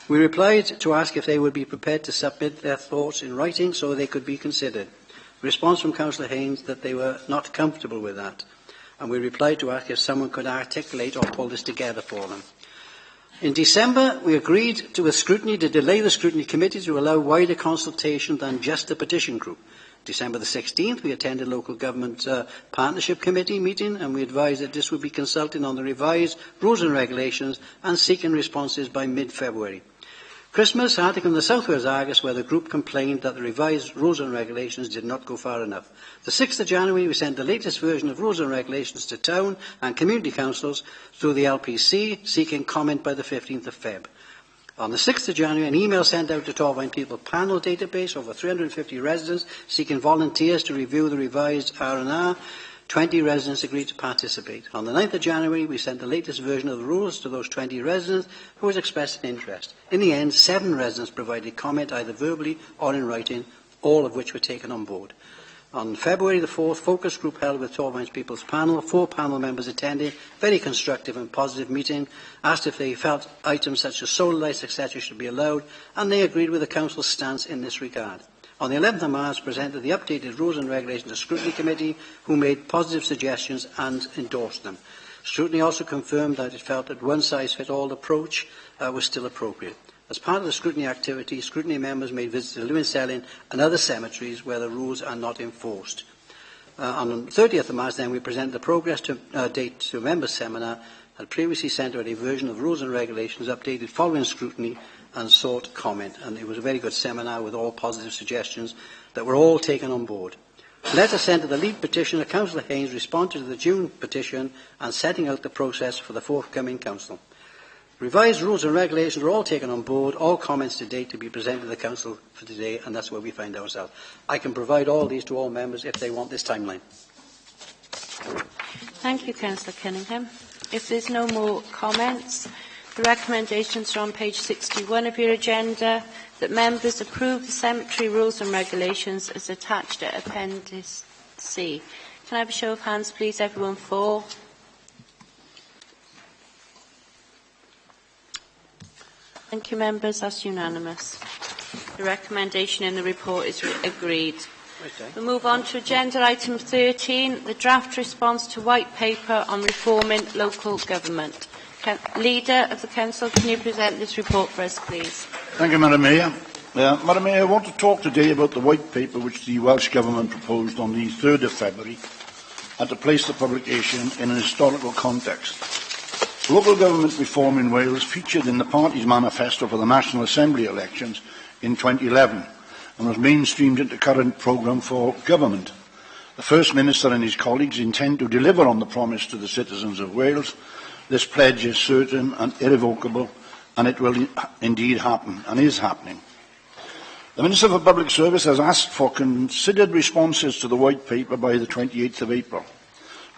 We replied to ask if they would be prepared to submit their thoughts in writing so they could be considered. Response from Councillor Haynes that they were not comfortable with that, and we replied to ask if someone could articulate or pull this together for them. In December, we agreed to scrutiny to delay the scrutiny committee to allow wider consultation than just the petition group. December the 16th, we attended local government partnership committee meeting, and we advised that this would be consulting on the revised rules and regulations and seeking responses by mid-February. Christmas, article in the South Wales Argus where the group complained that the revised rules and regulations did not go far enough. The 6th of January, we sent the latest version of rules and regulations to town and community councils through the LPC, seeking comment by the 15th of Feb. On the 6th of January, an email sent out to Torfaen People panel database, over 350 residents seeking volunteers to review the revised R&R. 20 residents agreed to participate. On the 9th of January, we sent the latest version of the rules to those 20 residents who had expressed an interest. In the end, 7 residents provided comment either verbally or in writing, all of which were taken on board. On February the 4th, focus group held with Torfaen People's panel. 4 panel members attended, very constructive and positive meeting, asked if they felt items such as solar lights, etc. should be allowed, and they agreed with the Council's stance in this regard. On the 11th of March, presented the updated rules and regulations to Scrutiny Committee, who made positive suggestions and endorsed them. Scrutiny also confirmed that it felt that one-size-fits-all approach was still appropriate. As part of the scrutiny activity, Scrutiny members made visits to Lewin Selin and other cemeteries where the rules are not enforced. On the 30th of March, then, we presented the progress date to a members' seminar, had previously sent out a version of rules and regulations updated following scrutiny and sought comment. And it was a very good seminar with all positive suggestions that were all taken on board. A letter sent to the lead petitioner, Councillor Haynes, responded to the June petition and setting out the process for the forthcoming council. Revised rules and regulations were all taken on board, all comments to date to be presented to the council for today, and that's where we find ourselves. I can provide all these to all members if they want this timeline. Thank you, Councillor Cunningham. If there's no more comments, the recommendations are on page 61 of your agenda, that members approve the cemetery rules and regulations as attached at Appendix C. Can I have a show of hands, please? Everyone for? Thank you, members. That's unanimous. The recommendation in the report is agreed. We move on to agenda item 13, the draft response to white paper on reforming local government. Leader of the Council, can you present this report for us, please? Thank you, Madam Mayor. Madam Mayor, I want to talk today about the white paper which the Welsh Government proposed on the 3rd of February and to place the publication in an historical context. Local government reform in Wales featured in the party's manifesto for the National Assembly elections in 2011 and was mainstreamed into current programme for government. The First Minister and his colleagues intend to deliver on the promise to the citizens of Wales. This pledge is certain and irrevocable, and it will indeed happen, and is happening. The Minister for Public Service has asked for considered responses to the white paper by the 28th of April.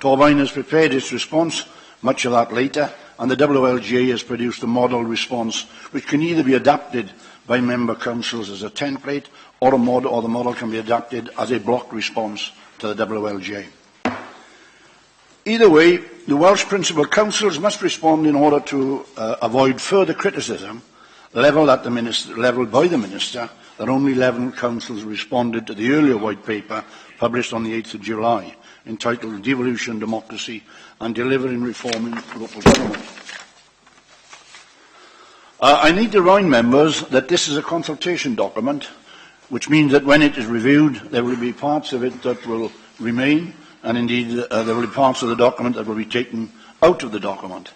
Torfaen has prepared its response, much of that later, and the WLGA has produced a model response which can either be adapted by member councils as a template or the model can be adapted as a block response to the WLGA. Either way, the Welsh Principal Councils must respond in order to avoid further criticism levelled by the Minister that only 11 councils responded to the earlier white paper published on the 8th of July, entitled Devolution, Democracy and Delivering Reform in Local Government. I need to remind members that this is a consultation document, which means that when it is reviewed, there will be parts of it that will remain, and indeed there will be parts of the document that will be taken out of the document.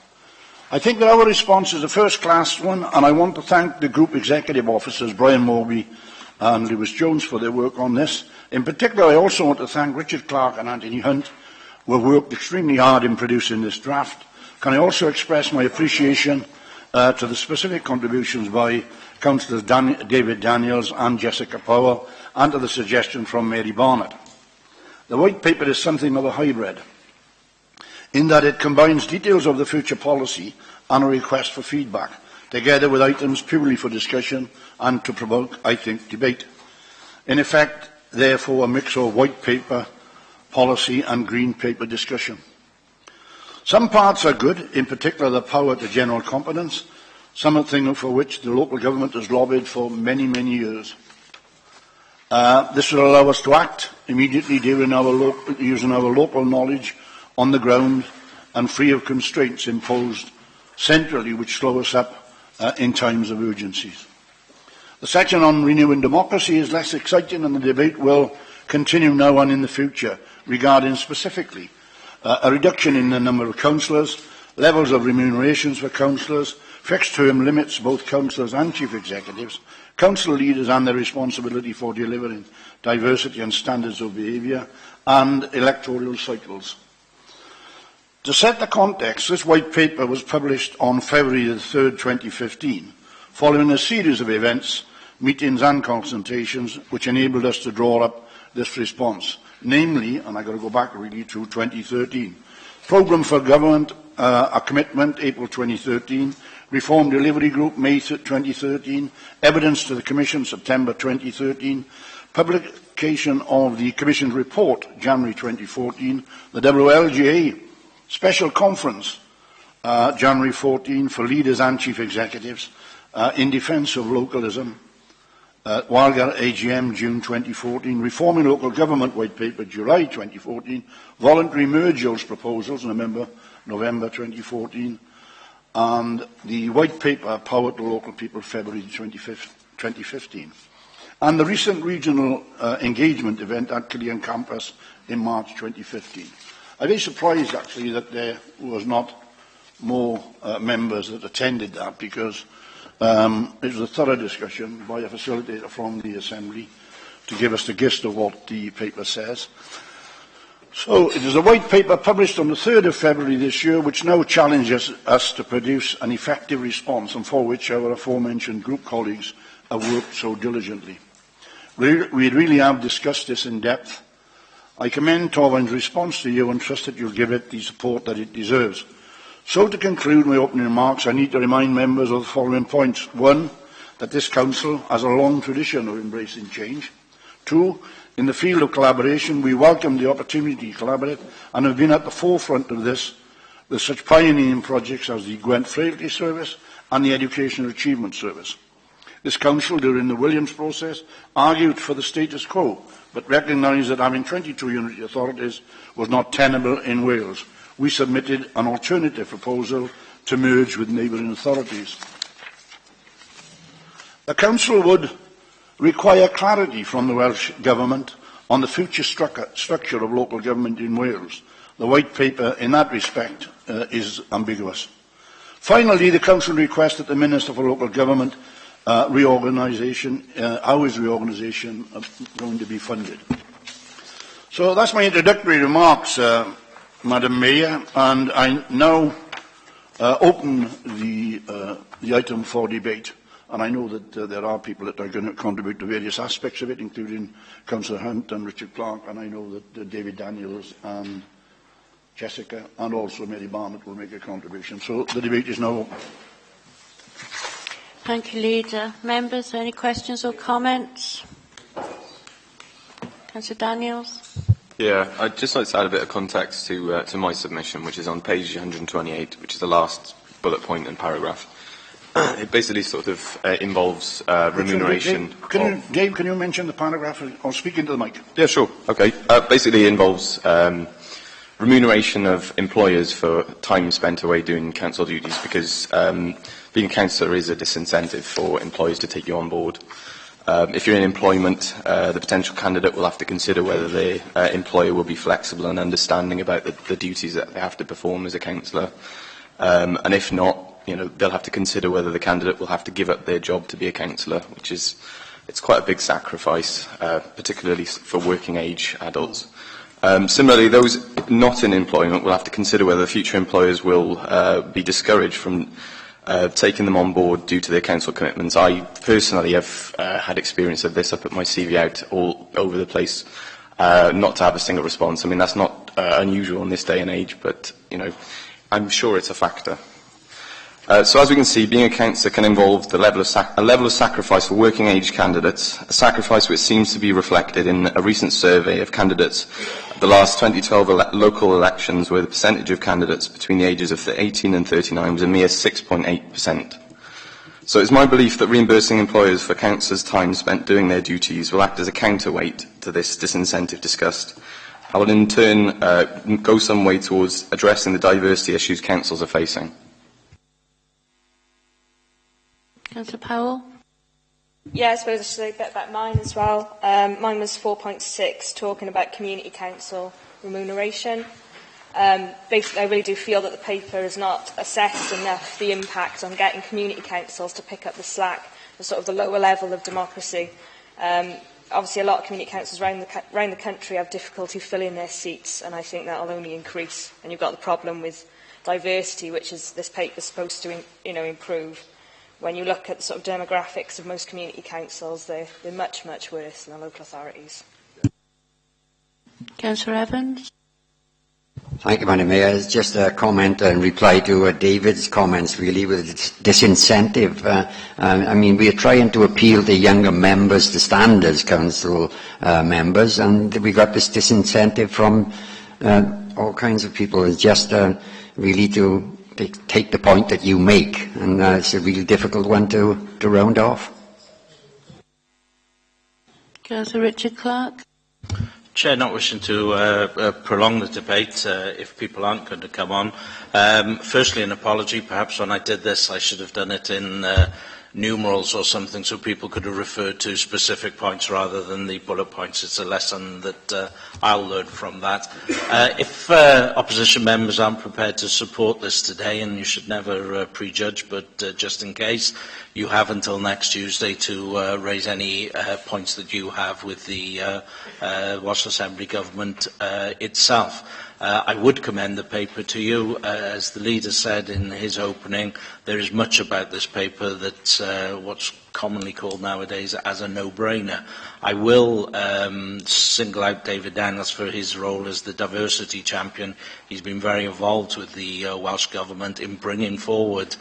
I think that our response is a first-class one, and I want to thank the Group Executive Officers, Brian Morby and Lewis Jones, for their work on this. In particular, I also want to thank Richard Clark and Anthony Hunt, who have worked extremely hard in producing this draft. Can I also express my appreciation to the specific contributions by Councillors David Daniels and Jessica Powell, and to the suggestion from Mary Barnett. The white paper is something of a hybrid, in that it combines details of the future policy and a request for feedback, together with items purely for discussion and to provoke, I think, debate. In effect, therefore, a mix of white paper, policy and green paper discussion. Some parts are good, in particular the power to general competence, something for which the local government has lobbied for many, many years. This will allow us to act immediately using our local knowledge on the ground and free of constraints imposed centrally which slow us up in times of urgencies. The section on renewing democracy is less exciting, and the debate will continue now and in the future regarding specifically a reduction in the number of councillors, levels of remunerations for councillors, Fixed term limits both councillors and chief executives, council leaders and their responsibility for delivering diversity and standards of behaviour, and electoral cycles. To set the context, this white paper was published on February the 3rd, 2015, following a series of events, meetings and consultations which enabled us to draw up this response, namely, and I've got to go back really to 2013, Programme for Government, a Commitment, April 2013, Reform Delivery Group, May 2013, Evidence to the Commission, September 2013, Publication of the Commission's Report, January 2014, the WLGA Special Conference, January 14, for leaders and chief executives, in defence of localism, Walgar AGM, June 2014, Reforming Local Government White Paper, July 2014, Voluntary Mergers Proposals, November 2014, and the White Paper, Power to Local People, February 2015, and the recent regional engagement event at Killian Campus in March 2015. I'm very surprised, actually, that there was not more members that attended that, because it was a thorough discussion by a facilitator from the Assembly to give us the gist of what the paper says. So it is a white paper published on the 3rd of February this year, which now challenges us to produce an effective response, and for which our aforementioned group colleagues have worked so diligently. We really have discussed this in depth. I commend Torvin's response to you and trust that you'll give it the support that it deserves. So to conclude my opening remarks, I need to remind members of the following points. 1, that this Council has a long tradition of embracing change. 2, in the field of collaboration, we welcome the opportunity to collaborate and have been at the forefront of this with such pioneering projects as the Gwent Frailty Service and the Educational Achievement Service. This Council, during the Williams process, argued for the status quo, but recognised that having 22 unity authorities was not tenable in Wales. We submitted an alternative proposal to merge with neighbouring authorities. The Council would require clarity from the Welsh Government on the future structure of local government in Wales. The White Paper, in that respect, is ambiguous. Finally, the Council requests that the Minister for Local Government reorganisation, how is reorganisation going to be funded? So that's my introductory remarks, Madam Mayor, and I now open the item for debate. And I know that there are people that are going to contribute to various aspects of it, including Councillor Hunt and Richard Clark, and I know that David Daniels and Jessica and also Mary Barnett will make a contribution. So the debate is now open. Thank you, Leader. Members, any questions or comments? Councillor Daniels? Yeah, I'd just like to add a bit of context to my submission, which is on page 128, which is the last bullet point and paragraph. It basically sort of involves remuneration. Dave, can you mention the paragraph or speak into the mic? Yeah, sure. Okay. Basically involves remuneration of employers for time spent away doing council duties, because being a councillor is a disincentive for employers to take you on board. If you're in employment, the potential candidate will have to consider whether the employer will be flexible and understanding about the duties that they have to perform as a councillor. And if not, they'll have to consider whether the candidate will have to give up their job to be a councillor, which is, it's quite a big sacrifice, particularly for working age adults. Similarly, those not in employment will have to consider whether future employers will be discouraged from taking them on board due to their council commitments. I personally have had experience of this. I put my CV out all over the place, not to have a single response. I mean, that's not unusual in this day and age, but, I'm sure it's a factor. So as we can see, being a councillor can involve a level of sacrifice for working age candidates, a sacrifice which seems to be reflected in a recent survey of candidates at the last 2012 local elections, where the percentage of candidates between the ages of 18 and 39 was a mere 6.8%. So it's my belief that reimbursing employers for councillors' time spent doing their duties will act as a counterweight to this disincentive discussed. I will in turn go some way towards addressing the diversity issues councils are facing. Councillor Powell? Yeah, I suppose I should say a bit about mine as well. Mine was 4.6, talking about community council remuneration. Basically, I really do feel that the paper has not assessed enough the impact on getting community councils to pick up the slack, the sort of the lower level of democracy. Obviously, a lot of community councils around the country have difficulty filling their seats, and I think that will only increase. And you've got the problem with diversity, which is this paper is supposed to, improve. When you look at the sort of demographics of most community councils, they're much, much worse than the local authorities. Councillor Evans. Thank you, Madam Mayor. It's just a comment in reply to David's comments, really, with disincentive. I mean, we are trying to appeal to younger members to stand as council members, and we got this disincentive from all kinds of people. It's just really to take the point that you make, and it's a really difficult one to round off. Councillor Richard Clark. Chair, not wishing to prolong the debate if people aren't going to come on. Firstly, an apology. Perhaps when I did this, I should have done it in numerals or something so people could have referred to specific points rather than the bullet points. It's a lesson that I'll learn from that. If opposition members aren't prepared to support this today, and you should never prejudge, but just in case, you have until next Tuesday to raise any points that you have with the Welsh Assembly Government itself. I would commend the paper to you. As the leader said in his opening, there is much about this paper that's what's commonly called nowadays as a no-brainer. I will single out David Daniels for his role as the diversity champion. He's been very involved with the Welsh Government in bringing forward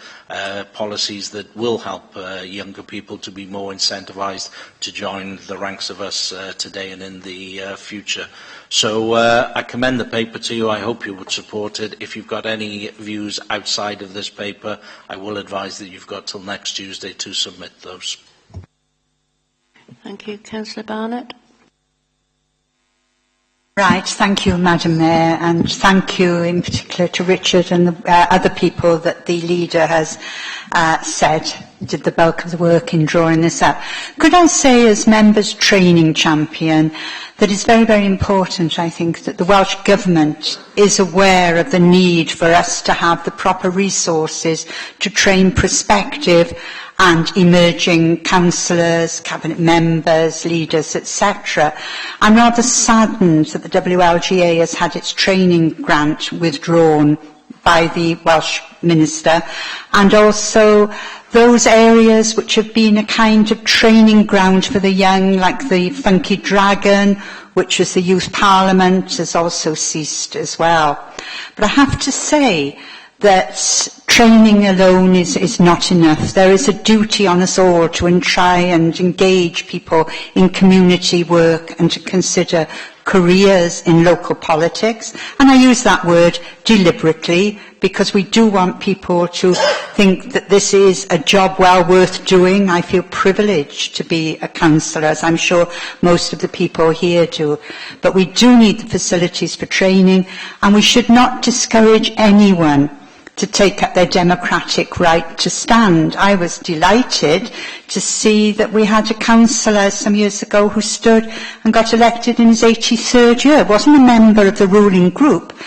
policies that will help younger people to be more incentivised to join the ranks of us today and in the future. So I commend the paper to you. I hope you would support it. If you've got any views outside of this paper, I will advise that you've got till next Tuesday to submit those. Thank you. Councillor Barnett. Right, thank you, Madam Mayor, and thank you in particular to Richard and the other people that the leader has said did the bulk of the work in drawing this up. Could I say, as Members Training Champion, that it's very, very important, I think, that the Welsh Government is aware of the need for us to have the proper resources to train prospective and emerging councillors, cabinet members, leaders, etc. I'm rather saddened that the WLGA has had its training grant withdrawn by the Welsh Minister, and also those areas which have been a kind of training ground for the young, like the Funky Dragon, which was the Youth Parliament, has also ceased as well. But I have to say that training alone is not enough. There is a duty on us all to try and engage people in community work and to consider careers in local politics. And I use that word deliberately because we do want people to think that this is a job well worth doing. I feel privileged to be a councillor, as I'm sure most of the people here do. But we do need the facilities for training, and we should not discourage anyone to take up their democratic right to stand. I was delighted to see that we had a councillor some years ago who stood and got elected in his 83rd year. Wasn't a member of the ruling group,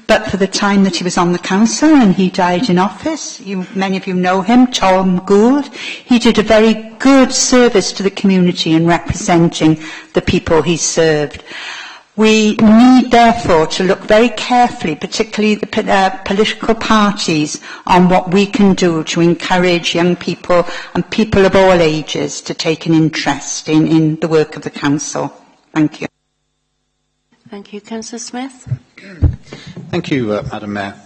but for the time that he was on the council, and he died in office. Many of you know him, Tom Gould. He did a very good service to the community in representing the people he served. We need, therefore, to look very carefully, particularly the political parties, on what we can do to encourage young people and people of all ages to take an interest in the work of the Council. Thank you. Thank you. Councillor Smith. Thank you, Madam Mayor.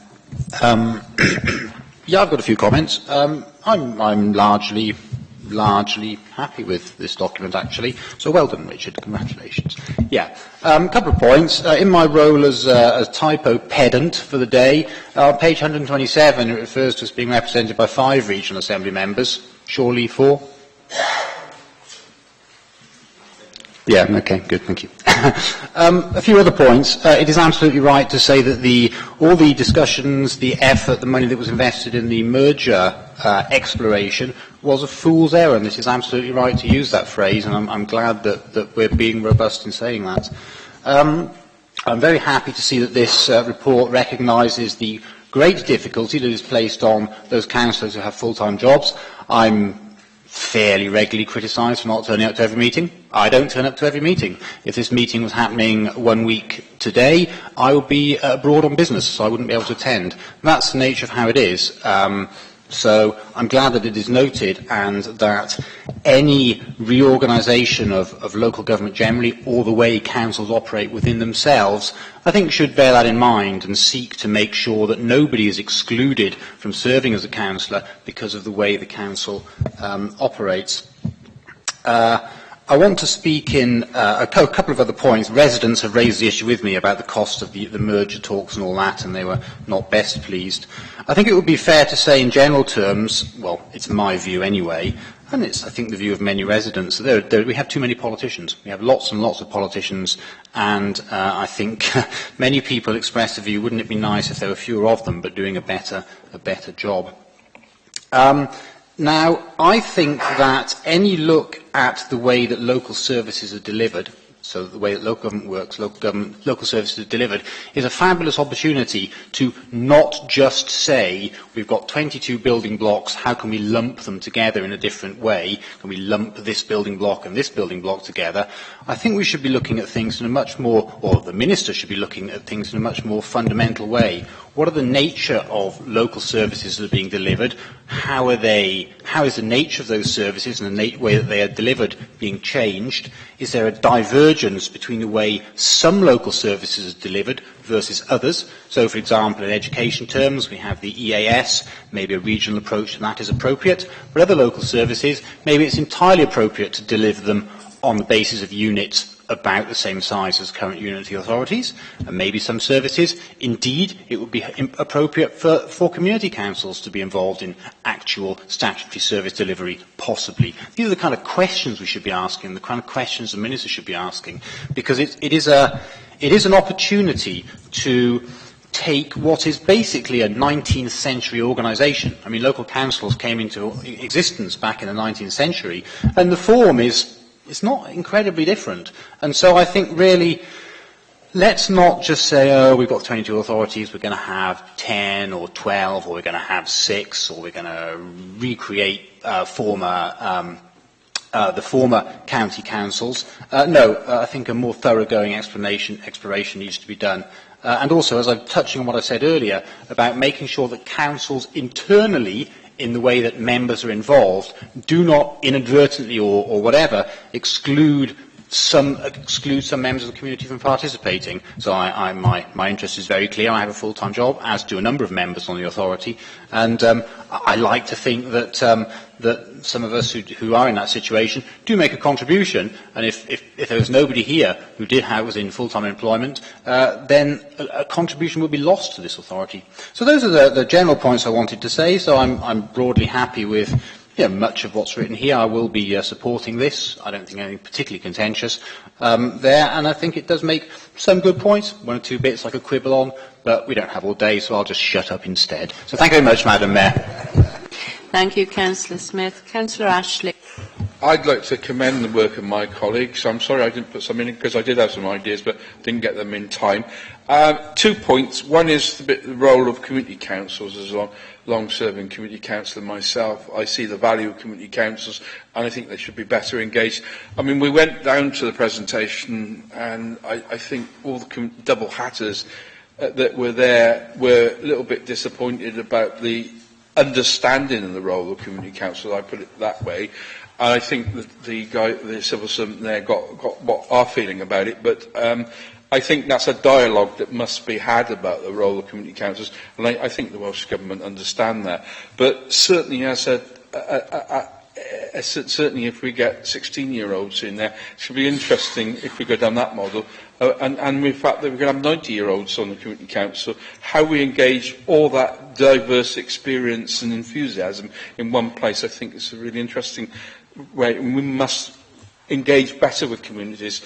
Yeah, I've got a few comments. I'm largely happy with this document, actually. So well done, Richard. Congratulations. Yeah. A couple of points. In my role as a typo pedant for the day, on page 127, it refers to us being represented by 5 regional assembly members. Surely 4? Yeah, okay, good, thank you. A few other points. It is absolutely right to say that all the discussions, the effort, the money that was invested in the merger exploration was a fool's errand. This is absolutely right to use that phrase, and I'm glad that we're being robust in saying that. I'm very happy to see that this report recognises the great difficulty that is placed on those councillors who have full-time jobs. I'm fairly regularly criticised for not turning up to every meeting. I don't turn up to every meeting. If this meeting was happening 1 week today, I would be abroad on business, so I wouldn't be able to attend. That's the nature of how it is. So I'm glad that it is noted, and that any reorganisation of local government generally, or the way councils operate within themselves, I think should bear that in mind and seek to make sure that nobody is excluded from serving as a councillor because of the way the council operates. I want to speak in a couple of other points. Residents have raised the issue with me about the cost of the merger talks and all that, and they were not best pleased. I think it would be fair to say in general terms, well, it's my view anyway, and it's, I think, the view of many residents, that we have too many politicians. We have lots and lots of politicians, and I think many people express the view, wouldn't it be nice if there were fewer of them, but doing a better job. Now, I think that any look at the way that local services are delivered, so the way that local government works, local services are delivered, is a fabulous opportunity to not just say, we've got 22 building blocks, how can we lump them together in a different way? Can we lump this building block and this building block together? I think we should be looking at things in a much more, or the Minister should be looking at things in a much more fundamental way. What are the nature of local services that are being delivered? How is the nature of those services and the way that they are delivered being changed? Is there a divergence between the way some local services are delivered versus others? So, for example, in education terms, we have the EAS, maybe a regional approach to that is appropriate, but other local services, maybe it's entirely appropriate to deliver them on the basis of units about the same size as current unity authorities, and maybe some services, indeed, it would be appropriate for community councils to be involved in actual statutory service delivery, possibly. These are the kind of questions we should be asking, the kind of questions the Minister should be asking, because it is an opportunity to take what is basically a 19th century organisation. I mean, local councils came into existence back in the 19th century, and the form is it's not incredibly different. And so I think really, let's not just say, oh, we've got 22 authorities, we're going to have 10 or 12, or we're going to have 6, or we're going to recreate the former county councils. I think a more thoroughgoing exploration needs to be done. And also, as I'm touching on what I said earlier, about making sure that councils internally, in the way that members are involved, do not inadvertently or whatever exclude some members of the community from participating. So my interest is very clear. I have a full-time job, as do a number of members on the authority, and I like to think that that some of us who are in that situation do make a contribution. And if there was nobody here who was in full-time employment, then a contribution would be lost to this authority. So those are the general points I wanted to say. So I'm broadly happy with much of what's written here. I will be supporting this. I don't think anything particularly contentious there, and I think it does make some good points. One or two bits I could quibble on, but we don't have all day, so I'll just shut up instead. So thank you very much, Madam Mayor. Thank you, Councillor Smith. Councillor Ashley. I'd like to commend the work of my colleagues. I'm sorry I didn't put some in because I did have some ideas, but didn't get them in time. 2 points. One is the role of community councils. As a long-serving community councillor myself, I see the value of community councils, and I think they should be better engaged. I mean, we went down to the presentation, and I think all the double hatters that were there were a little bit disappointed about the understanding of the role of community council. I put it that way. And I think that the civil servant there got what our feeling about it, but I think that's a dialogue that must be had about the role of community councils, and I think the Welsh Government understand that. But certainly, as certainly if we get 16-year-olds in there, it should be interesting if we go down that model. And the fact that we're going to have 90-year-olds on the community council, how we engage all that diverse experience and enthusiasm in one place, I think is a really interesting way. And we must engage better with communities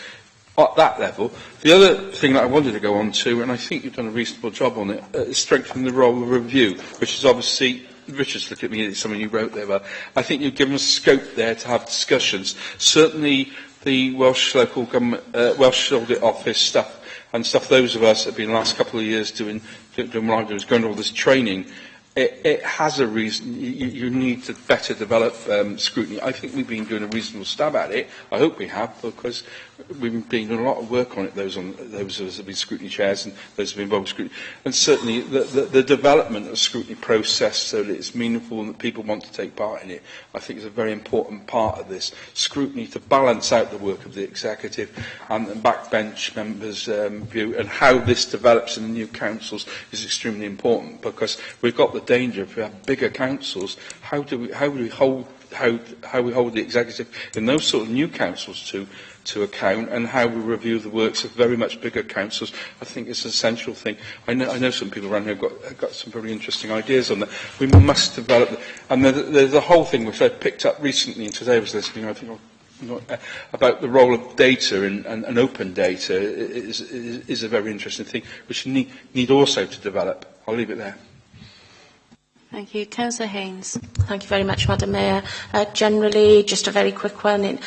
at that level. The other thing that I wanted to go on to, and I think you've done a reasonable job on it, is strengthening the role of review, which is obviously, Richard's looked at me, it's something you wrote there, but I think you've given us scope there to have discussions. Certainly the Welsh Local Government, Welsh Audit Office stuff and stuff those of us that have been the last couple of years doing what I'm doing, is going to all this training, it has a reason. You need to better develop scrutiny. I think we've been doing a reasonable stab at it. I hope we have, because we've been doing a lot of work on it, those of us who have been scrutiny chairs and those who have been involved in scrutiny. And certainly the development of the scrutiny process so that it's meaningful and that people want to take part in it, I think is a very important part of this. Scrutiny to balance out the work of the executive and the backbench members' view, and how this develops in the new councils is extremely important, because we've got the danger, if we have bigger councils, how we hold the executive in those sort of new councils to account, and how we review the works of very much bigger councils. I think it's an essential thing. I know some people around here have got some very interesting ideas on that. We must develop, and there's a whole thing which I picked up recently, and today I was listening, I think, about the role of data and open data is a very interesting thing, which we need also to develop. I'll leave it there. Thank you. Councillor Haynes. Thank you very much, Madam Mayor. Generally, just a very quick one.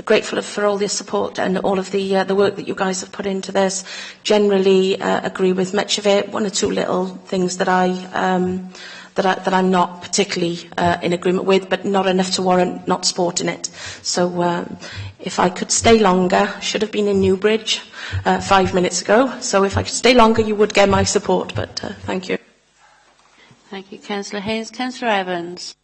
Grateful for all the support and all of the work that you guys have put into this. Generally, agree with much of it. One or two little things that I'm not particularly in agreement with, but not enough to warrant not supporting it. So, if I could stay longer, should have been in Newbridge 5 minutes ago. So, if I could stay longer, you would get my support. But thank you. Thank you, Councillor Haynes. Councillor Evans.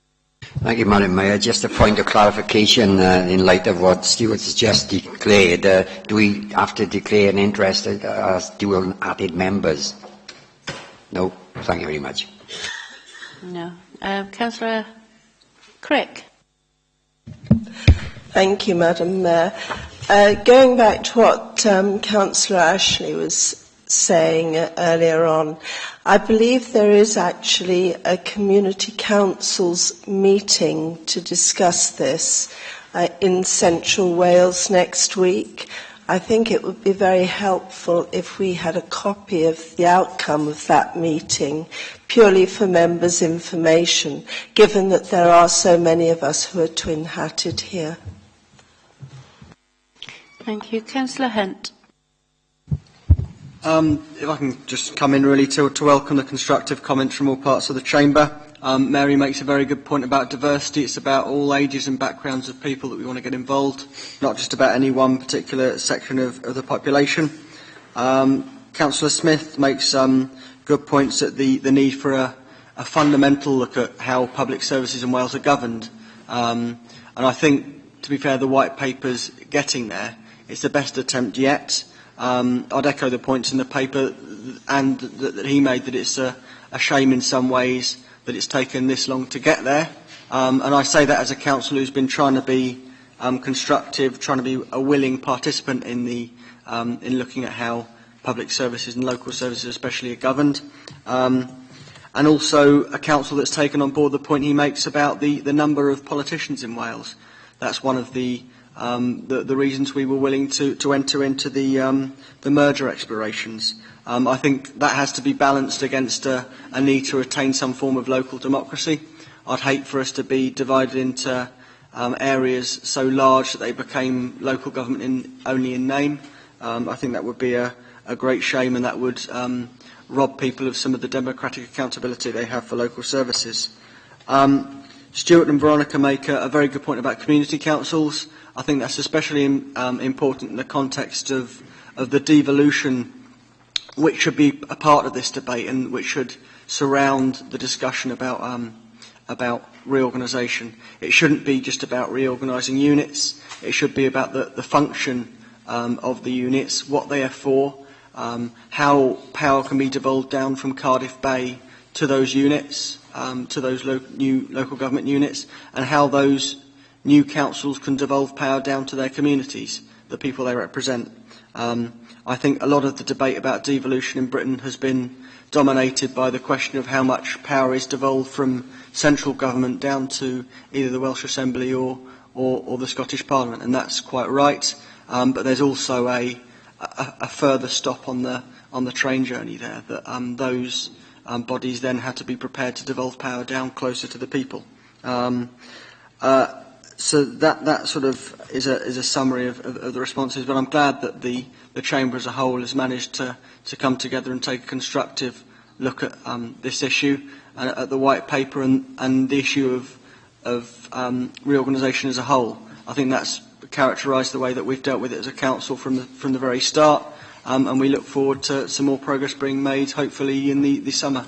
Thank you, Madam Mayor. Just a point of clarification in light of what Stuart has just declared. Do we have to declare an interest as dual added members? No. Thank you very much. No. Councillor Crick. Thank you, Madam Mayor. Going back to what Councillor Ashley was saying earlier on, I believe there is actually a community council's meeting to discuss this in Central Wales next week. I think it would be very helpful if we had a copy of the outcome of that meeting, purely for members' information, given that there are so many of us who are twin-hatted here. Thank you. Councillor Hunt. If I can just come in really to welcome the constructive comments from all parts of the Chamber. Mary makes a very good point about diversity. It's about all ages and backgrounds of people that we want to get involved, not just about any one particular section of the population. Councillor Smith makes good points at the need for a fundamental look at how public services in Wales are governed. And I think, to be fair, the White Paper's getting there. It's the best attempt yet. I'd echo the points in the paper and that he made, that it's a shame in some ways that it's taken this long to get there. And I say that as a councillor who's been trying to be constructive, trying to be a willing participant in in looking at how public services and local services especially are governed. And also a council that's taken on board the point he makes about the number of politicians in Wales. That's one of the reasons we were willing to enter into the merger explorations. I think that has to be balanced against a need to retain some form of local democracy. I'd hate for us to be divided into areas so large that they became local government only in name. I think that would be a great shame, and that would rob people of some of the democratic accountability they have for local services. Stuart and Veronica make a very good point about community councils. I think that's especially important in the context of the devolution, which should be a part of this debate and which should surround the discussion about reorganisation. It shouldn't be just about reorganising units. It should be about the function of the units, what they are for, how power can be devolved down from Cardiff Bay to those units, to those new local government units, and how those new councils can devolve power down to their communities, the people they represent. I think a lot of the debate about devolution in Britain has been dominated by the question of how much power is devolved from central government down to either the Welsh Assembly or the Scottish Parliament, and that's quite right. But there's also a further stop on the train journey there, that those bodies then had to be prepared to devolve power down closer to the people. So that sort of is a summary of the responses. But I'm glad that the the Chamber as a whole has managed to come together and take a constructive look at this issue, at the white paper and the issue of reorganisation as a whole. I think that's characterised the way that we've dealt with it as a council from the very start, and we look forward to some more progress being made, hopefully in the summer.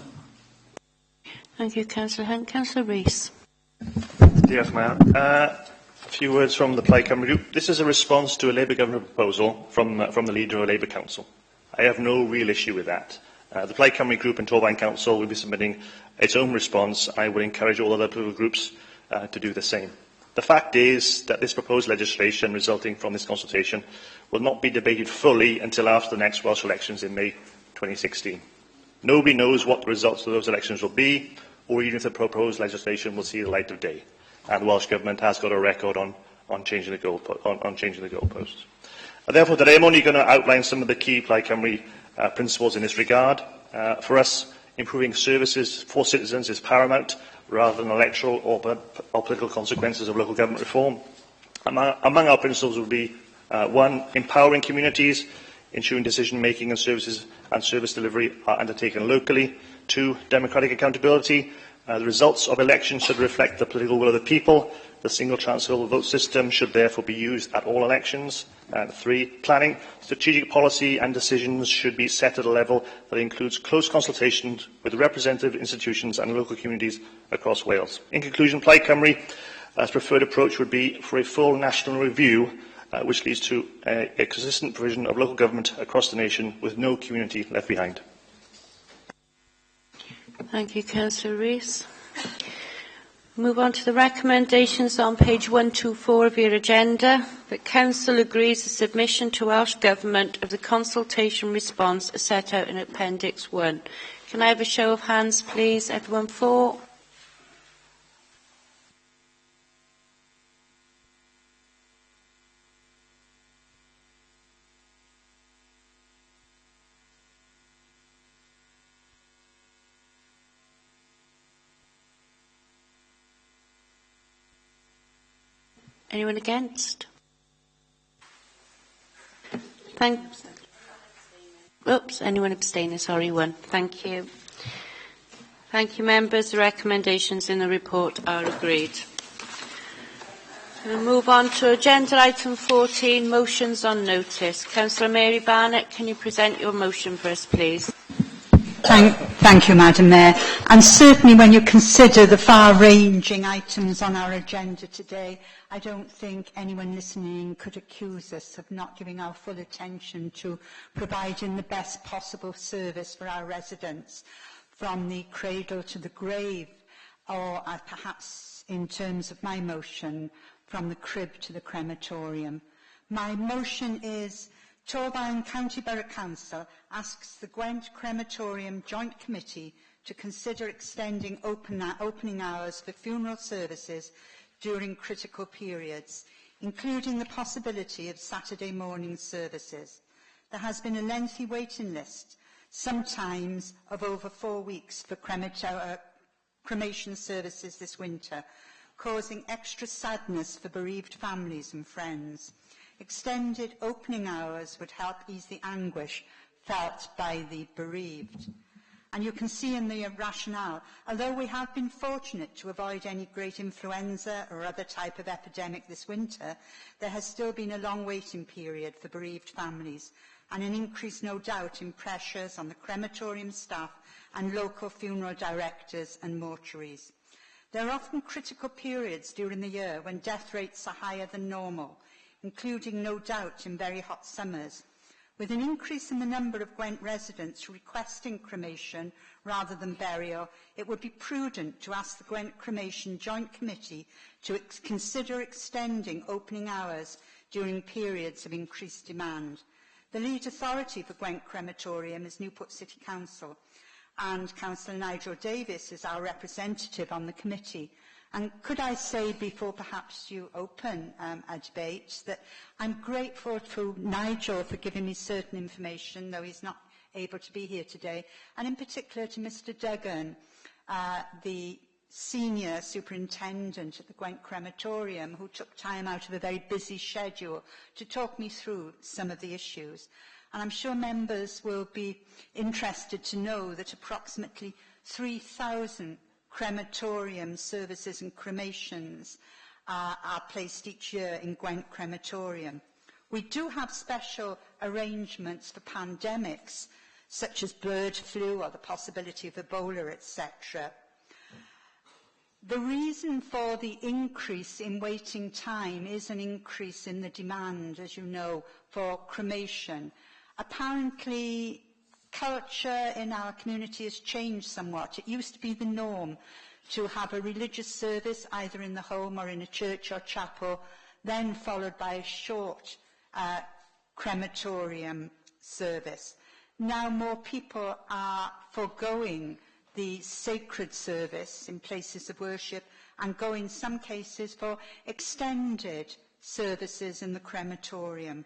Thank you, Councillor Hunt. Councillor Rees. Yes, Mayor. A few words from the Plaid Cymru Group. This is a response to a Labour Government proposal from the leader of a Labour Council. I have no real issue with that. The Plaid Cymru Group and Torfaen Council will be submitting its own response. I would encourage all other political groups to do the same. The fact is that this proposed legislation resulting from this consultation will not be debated fully until after the next Welsh elections in May 2016. Nobody knows what the results of those elections will be, or even if the proposed legislation will see the light of day. And the Welsh Government has got a record on changing the goalposts. Therefore, today I'm only going to outline some of the key Plaid Cymru principles in this regard. For us, improving services for citizens is paramount, rather than electoral or political consequences of local government reform. Among our principles would be 1. Empowering communities, ensuring decision-making and service delivery are undertaken locally. 2. Democratic accountability. The results of elections should reflect the political will of the people. The single transferable vote system should therefore be used at all elections. 3. Planning. Strategic policy and decisions should be set at a level that includes close consultations with representative institutions and local communities across Wales. In conclusion, Plaid Cymru's preferred approach would be for a full national review, which leads to a consistent provision of local government across the nation with no community left behind. Thank you, Councillor Rees. Move on to the recommendations on page 124 of your agenda. The Council agrees the submission to Welsh Government of the consultation response as set out in Appendix 1. Can I have a show of hands, please? Everyone for? Anyone against? Anyone abstaining? Sorry, one. Thank you. Thank you, members. The recommendations in the report are agreed. We'll move on to agenda item 14, motions on notice. Councillor Mary Barnett, can you present your motion for us, please? Thank you, Madam Mayor. And certainly when you consider the far-ranging items on our agenda today, I don't think anyone listening could accuse us of not giving our full attention to providing the best possible service for our residents, from the cradle to the grave, or perhaps in terms of my motion, from the crib to the crematorium. My motion is: Torfaen County Borough Council asks the Gwent Crematorium Joint Committee to consider extending opening hours for funeral services during critical periods, including the possibility of Saturday morning services. There has been a lengthy waiting list, sometimes of over 4 weeks, for cremation services this winter, causing extra sadness for bereaved families and friends. Extended opening hours would help ease the anguish felt by the bereaved. And you can see in the rationale, although we have been fortunate to avoid any great influenza or other type of epidemic this winter, there has still been a long waiting period for bereaved families, and an increase, no doubt, in pressures on the crematorium staff and local funeral directors and mortuaries. There are often critical periods during the year when death rates are higher than normal, including, no doubt, in very hot summers. With an increase in the number of Gwent residents requesting cremation rather than burial, it would be prudent to ask the Gwent Cremation Joint Committee to consider extending opening hours during periods of increased demand. The lead authority for Gwent Crematorium is Newport City Council, and Councillor Nigel Davis is our representative on the committee. And could I say, before perhaps you open a debate, that I'm grateful to Nigel for giving me certain information, though he's not able to be here today, and in particular to Mr Duggan, the Senior Superintendent at the Gwent Crematorium, who took time out of a very busy schedule to talk me through some of the issues. And I'm sure members will be interested to know that approximately 3,000 crematorium services and cremations are placed each year in Gwent Crematorium. We do have special arrangements for pandemics, such as bird flu or the possibility of Ebola, etc. The reason for the increase in waiting time is an increase in the demand, as you know, for cremation. Apparently, culture in our community has changed somewhat. It used to be the norm to have a religious service either in the home or in a church or chapel, then followed by a short crematorium service. Now more people are foregoing the sacred service in places of worship and go in some cases for extended services in the crematorium.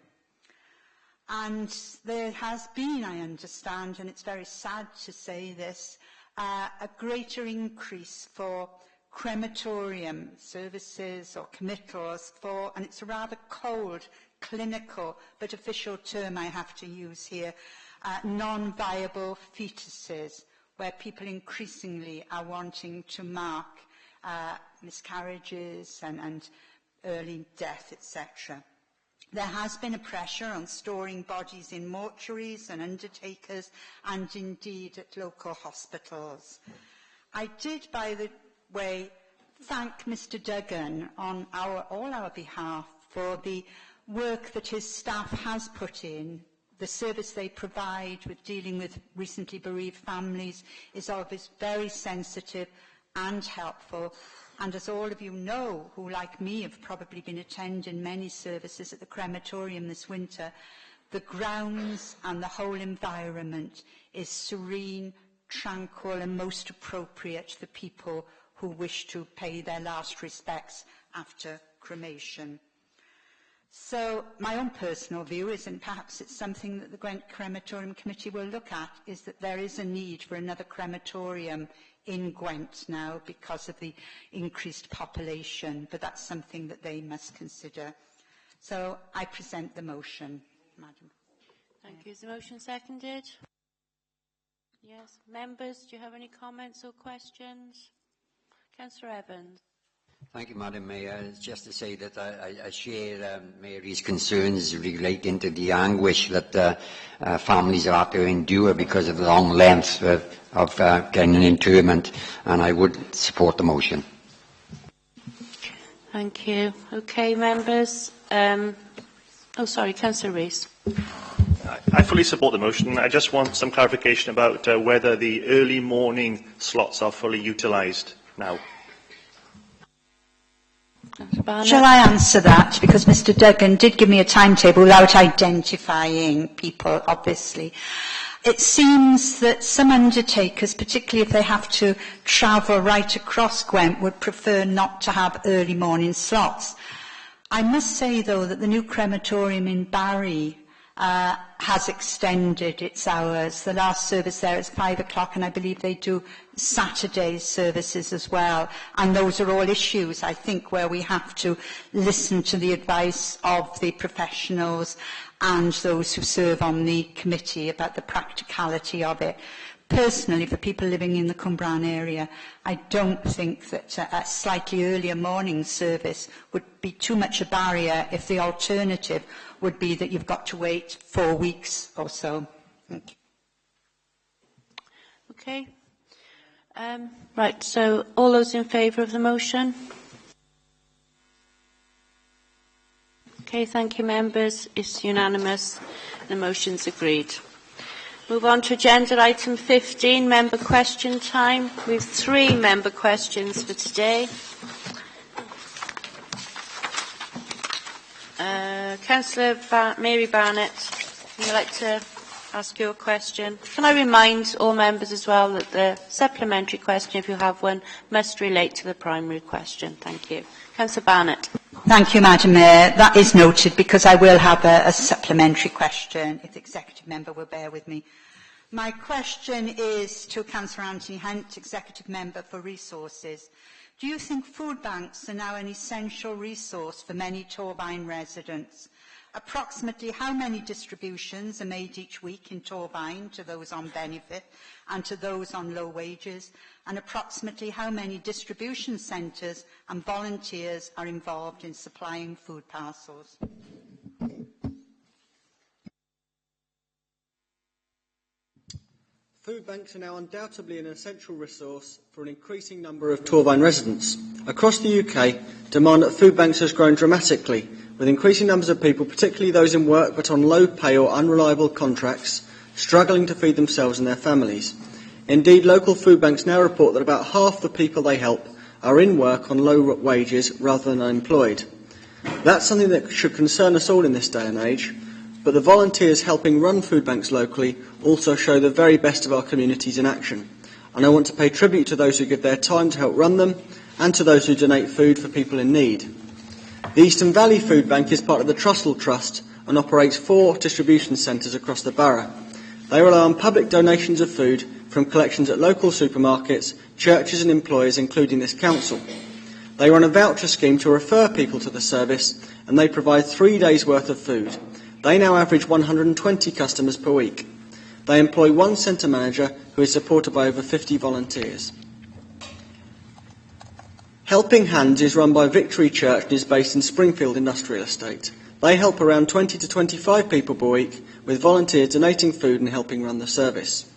And there has been, I understand, and it's very sad to say this, a greater increase for crematorium services or committals for, and it's a rather cold, clinical, but official term I have to use here, non-viable fetuses, where people increasingly are wanting to mark miscarriages and early death, etc. There has been a pressure on storing bodies in mortuaries and undertakers, and indeed at local hospitals. I did, by the way, thank Mr Duggan on all our behalf for the work that his staff has put in. The service they provide with dealing with recently bereaved families is always very sensitive and helpful. And as all of you know, who like me have probably been attending many services at the crematorium this winter, the grounds and the whole environment is serene, tranquil and most appropriate for people who wish to pay their last respects after cremation. So my own personal view is, and perhaps it's something that the Gwent Crematorium Committee will look at, is that there is a need for another crematorium in Gwent now because of the increased population, but that's something that they must consider. So I present the motion, Madam. Thank you. Is the motion seconded? Yes. Members, do you have any comments or questions? Councillor Evans. Thank you, Madam Mayor. Just to say that I share Mary's concerns relating to the anguish that families have to endure because of the long length of getting an interment, and I would support the motion. Thank you. Okay, members. Councillor Rees. I fully support the motion. I just want some clarification about whether the early morning slots are fully utilised now. Shall I answer that? Because Mr Duggan did give me a timetable without identifying people, obviously. It seems that some undertakers, particularly if they have to travel right across Gwent, would prefer not to have early morning slots. I must say, though, that the new crematorium in Barry has extended its hours. The last service there is 5 o'clock, and I believe they do Saturday services as well. And those are all issues, I think, where we have to listen to the advice of the professionals and those who serve on the committee about the practicality of it. Personally, for people living in the Cwmbran area, I don't think that a slightly earlier morning service would be too much a barrier if the alternative would be that you've got to wait 4 weeks or so. Thank you. Okay. Right, so all those in favour of the motion? Okay, thank you, members. It's unanimous. The motion's agreed. Move on to agenda item 15, member question time. We have 3 member questions for today. Councillor Mary Barnett, would you like to ask your question? Can I remind all members as well that the supplementary question, if you have one, must relate to the primary question. Thank you. Councillor Barnett. Thank you, Madam Mayor. That is noted because I will have a supplementary question, if the executive member will bear with me. My question is to Councillor Anthony Hunt, Executive Member for Resources. Do you think food banks are now an essential resource for many Torvine residents? Approximately how many distributions are made each week in Torvine to those on benefit and to those on low wages? And approximately how many distribution centres and volunteers are involved in supplying food parcels? Food banks are now undoubtedly an essential resource for an increasing number of Torvine residents. Across the UK, demand at food banks has grown dramatically, with increasing numbers of people, particularly those in work but on low pay or unreliable contracts, struggling to feed themselves and their families. Indeed, local food banks now report that about half the people they help are in work on low wages rather than unemployed. That's something that should concern us all in this day and age, but the volunteers helping run food banks locally also show the very best of our communities in action. And I want to pay tribute to those who give their time to help run them and to those who donate food for people in need. The Eastern Valley Food Bank is part of the Trussell Trust and operates 4 distribution centres across the borough. They rely on public donations of food from collections at local supermarkets, churches and employers, including this council. They run a voucher scheme to refer people to the service, and they provide 3 days' worth of food. They now average 120 customers per week. They employ 1 centre manager who is supported by over 50 volunteers. Helping Hands is run by Victory Church and is based in Springfield Industrial Estate. They help around 20 to 25 people per week, with volunteers donating food and helping run the service.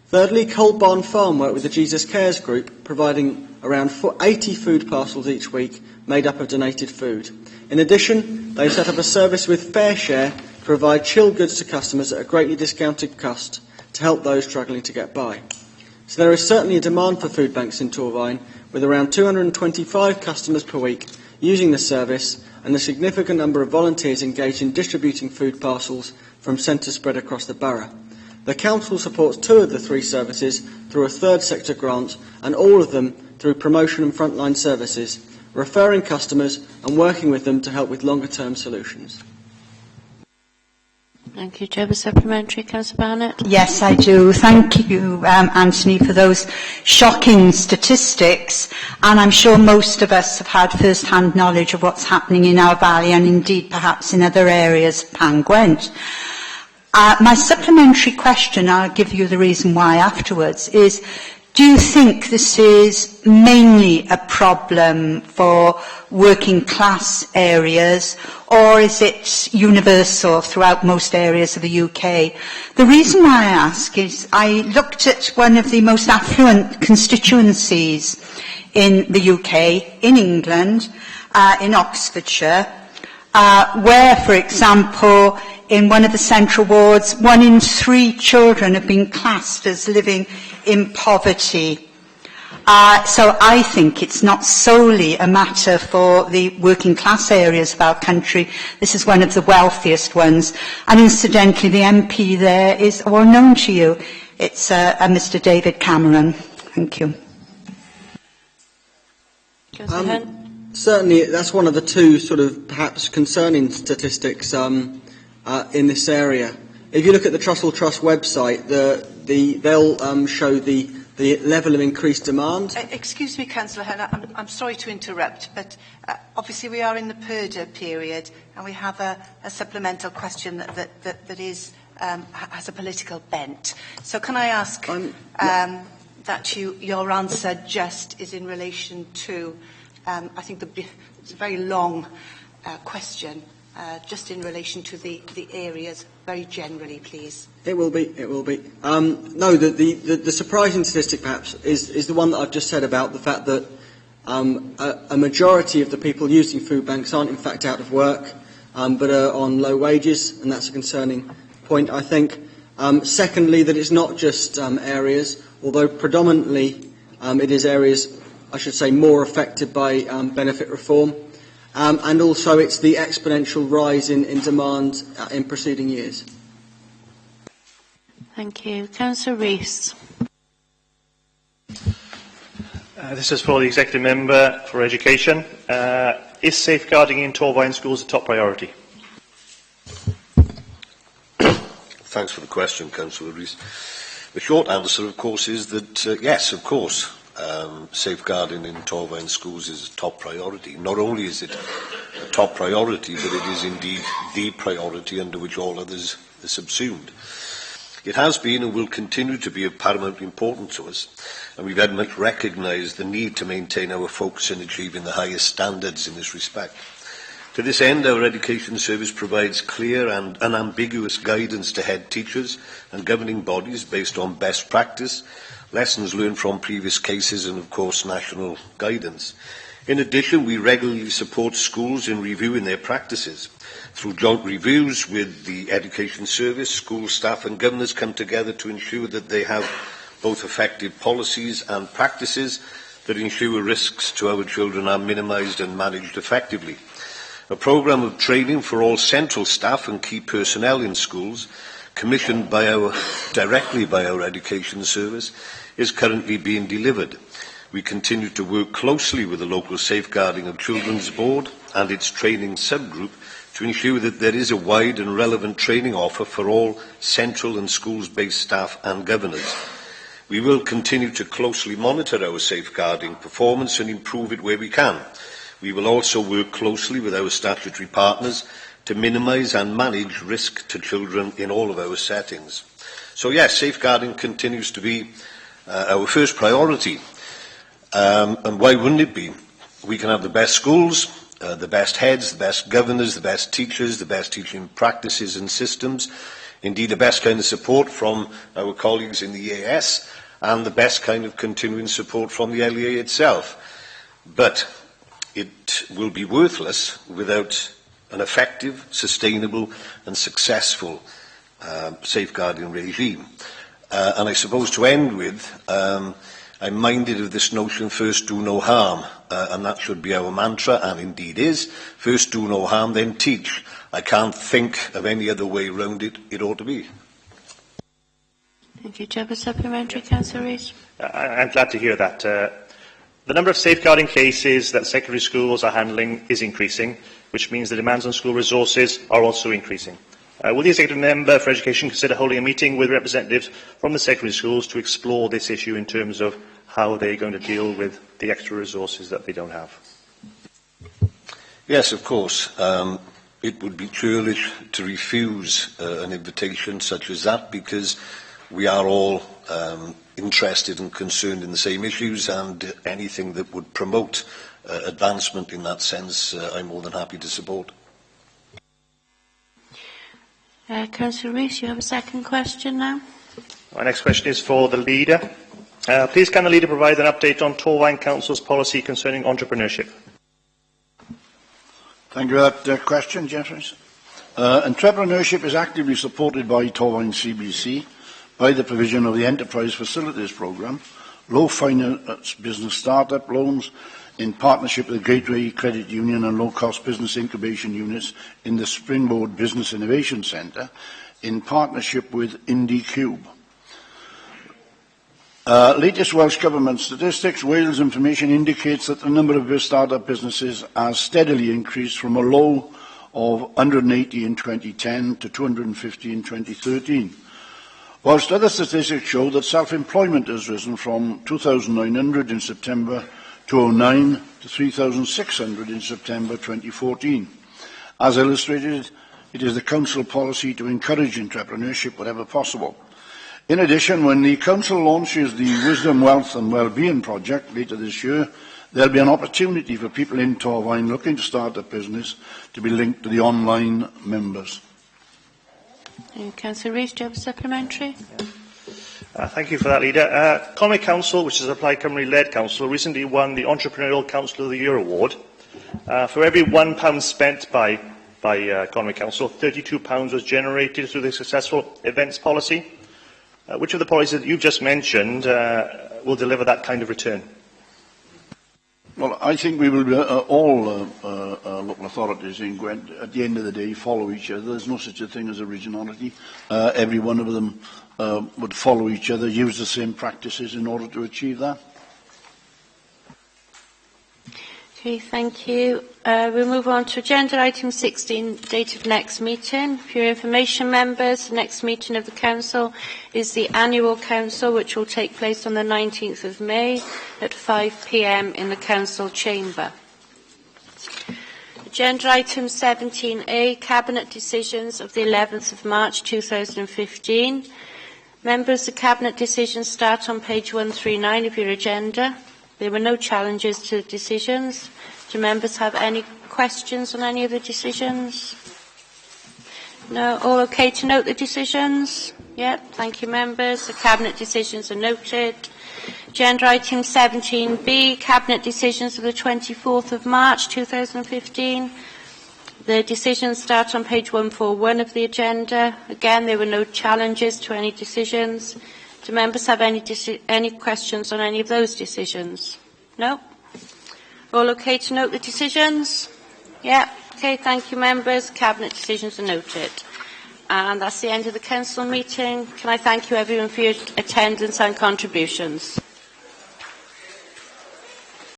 Thirdly, Cold Barn Farm work with the Jesus Cares group, providing around 80 food parcels each week made up of donated food. In addition, they've set up a service with Fair Share to provide chilled goods to customers at a greatly discounted cost to help those struggling to get by. So there is certainly a demand for food banks in Torvine, with around 225 customers per week using the service and a significant number of volunteers engaged in distributing food parcels from centres spread across the borough. The council supports 2 of the 3 services through a third sector grant, and all of them through promotion and frontline services, referring customers and working with them to help with longer term solutions. Thank you. Do you have a supplementary, Councillor Barnett? Yes, I do. Thank you, Anthony, for those shocking statistics. And I'm sure most of us have had first-hand knowledge of what's happening in our valley and indeed perhaps in other areas of Pan Gwent. My supplementary question, I'll give you the reason why afterwards, is do you think this is mainly a problem for working class areas, or is it universal throughout most areas of the UK? The reason why I ask is I looked at one of the most affluent constituencies in the UK, in England, in Oxfordshire, where, for example, in one of the central wards, 1 in 3 children have been classed as living in poverty. So I think it's not solely a matter for the working class areas of our country. This is one of the wealthiest ones. And incidentally, the MP there is well known to you. It's Mr. David Cameron. Thank you. Certainly, that's one of the 2 sort of perhaps concerning statistics in this area. If you look at the Trussell Trust website, they'll show the level of increased demand. Excuse me, Councillor Hearn, I'm sorry to interrupt, but obviously we are in the purdah period and we have a supplemental question that is, has a political bent. So can I ask that your answer just is in relation to, I think it's a very long question, just in relation to the areas, very generally, please. It will be. No, the surprising statistic, perhaps, is the one that I've just said about the fact that a majority of the people using food banks aren't, in fact, out of work, but are on low wages, and that's a concerning point, I think. Secondly, that it's not just areas, although predominantly it is areas, I should say, more affected by benefit reform. And also it's the exponential rise in demand in preceding years. Thank you. Councillor Rees. This is for the Executive Member for Education. Is safeguarding in Torvine schools a top priority? Thank thanks for the question, Councillor Rees. The short answer, of course, is that, yes, of course, safeguarding in Torfaen schools is a top priority. Not only is it a top priority, but it is indeed the priority under which all others are subsumed. It has been and will continue to be of paramount importance to us, and we very much recognise the need to maintain our focus in achieving the highest standards in this respect. To this end, our Education Service provides clear and unambiguous guidance to head teachers and governing bodies based on best practice, lessons learned from previous cases and, of course, national guidance. In addition, we regularly support schools in reviewing their practices. Through joint reviews with the Education Service, school staff and governors come together to ensure that they have both effective policies and practices that ensure risks to our children are minimised and managed effectively. A programme of training for all central staff and key personnel in schools, commissioned directly by our Education Service, is currently being delivered. We continue to work closely with the local Safeguarding of Children's Board and its training subgroup to ensure that there is a wide and relevant training offer for all central and schools-based staff and governors. We will continue to closely monitor our safeguarding performance and improve it where we can. We will also work closely with our statutory partners to minimise and manage risk to children in all of our settings. So yes, safeguarding continues to be our first priority. And why wouldn't it be? We can have the best schools, the best heads, the best governors, the best teachers, the best teaching practices and systems, indeed the best kind of support from our colleagues in the EAS, and the best kind of continuing support from the LEA itself. But it will be worthless without an effective, sustainable and successful safeguarding regime. And I suppose to end with, I'm minded of this notion, first do no harm, and that should be our mantra, and indeed is. First do no harm, then teach. I can't think of any other way around it. It ought to be. Thank you. Do you have a supplementary, Councillor Rees? I'm glad to hear that. The number of safeguarding cases that secondary schools are handling is increasing, which means the demands on school resources are also increasing. Will the Executive Member for Education consider holding a meeting with representatives from the secondary schools to explore this issue in terms of how they're going to deal with the extra resources that they don't have? Yes, of course. It would be churlish to refuse an invitation such as that, because we are all interested and concerned in the same issues, and anything that would promote advancement in that sense, I'm more than happy to support. Councillor Rees, you have a second question now? My next question is for the Leader. Please can the Leader provide an update on Torfaen Council's policy concerning entrepreneurship? Thank you for that question, Jeffries. Entrepreneurship is actively supported by Torfaen CBC by the provision of the Enterprise Facilities Programme, low finance business start-up loans in partnership with the Gateway Credit Union and low-cost business incubation units in the Springboard Business Innovation Centre in partnership with IndieCube. Latest Welsh Government statistics, Wales information indicates that the number of start-up businesses has steadily increased from a low of 180 in 2010 to 250 in 2013. Whilst other statistics show that self-employment has risen from 2,900 in September 2009 to 3,600 in September 2014. As illustrated, it is the Council policy to encourage entrepreneurship wherever possible. In addition, when the Council launches the Wisdom, Wealth and Wellbeing project later this year, there will be an opportunity for people in Torfaen looking to start a business to be linked to the online members. Councillor Rees, do you have a supplementary? Thank you for that, Leader. Conwy Council, which is a Plaid Cymru-led council, recently won the Entrepreneurial Council of the Year award. For every £1 spent by Conwy Council, £32 was generated through the successful events policy. Which of the policies that you just mentioned will deliver that kind of return? Well, I think we will all local authorities in Gwent, at the end of the day, follow each other. There's no such a thing as originality. Every one of them would follow each other, use the same practices in order to achieve that. Okay, thank you. We'll move on to agenda item 16, date of next meeting. For your information, members, the next meeting of the Council is the annual Council, which will take place on the 19th of May at 5 p.m. in the Council chamber. Agenda item 17A, Cabinet decisions of the 11th of March 2015. Members, the Cabinet decisions start on page 139 of your agenda. There were no challenges to the decisions. Do members have any questions on any of the decisions? No? All okay to note the decisions? Yep, thank you, members. The Cabinet decisions are noted. Agenda item 17B, Cabinet decisions of the 24th of March 2015. The decisions start on page 141 of the agenda. Again, there were no challenges to any decisions. Do members have any questions on any of those decisions? No? All okay to note the decisions? Yeah. Okay, thank you, members. Cabinet decisions are noted. And that's the end of the Council meeting. Can I thank you, everyone, for your attendance and contributions?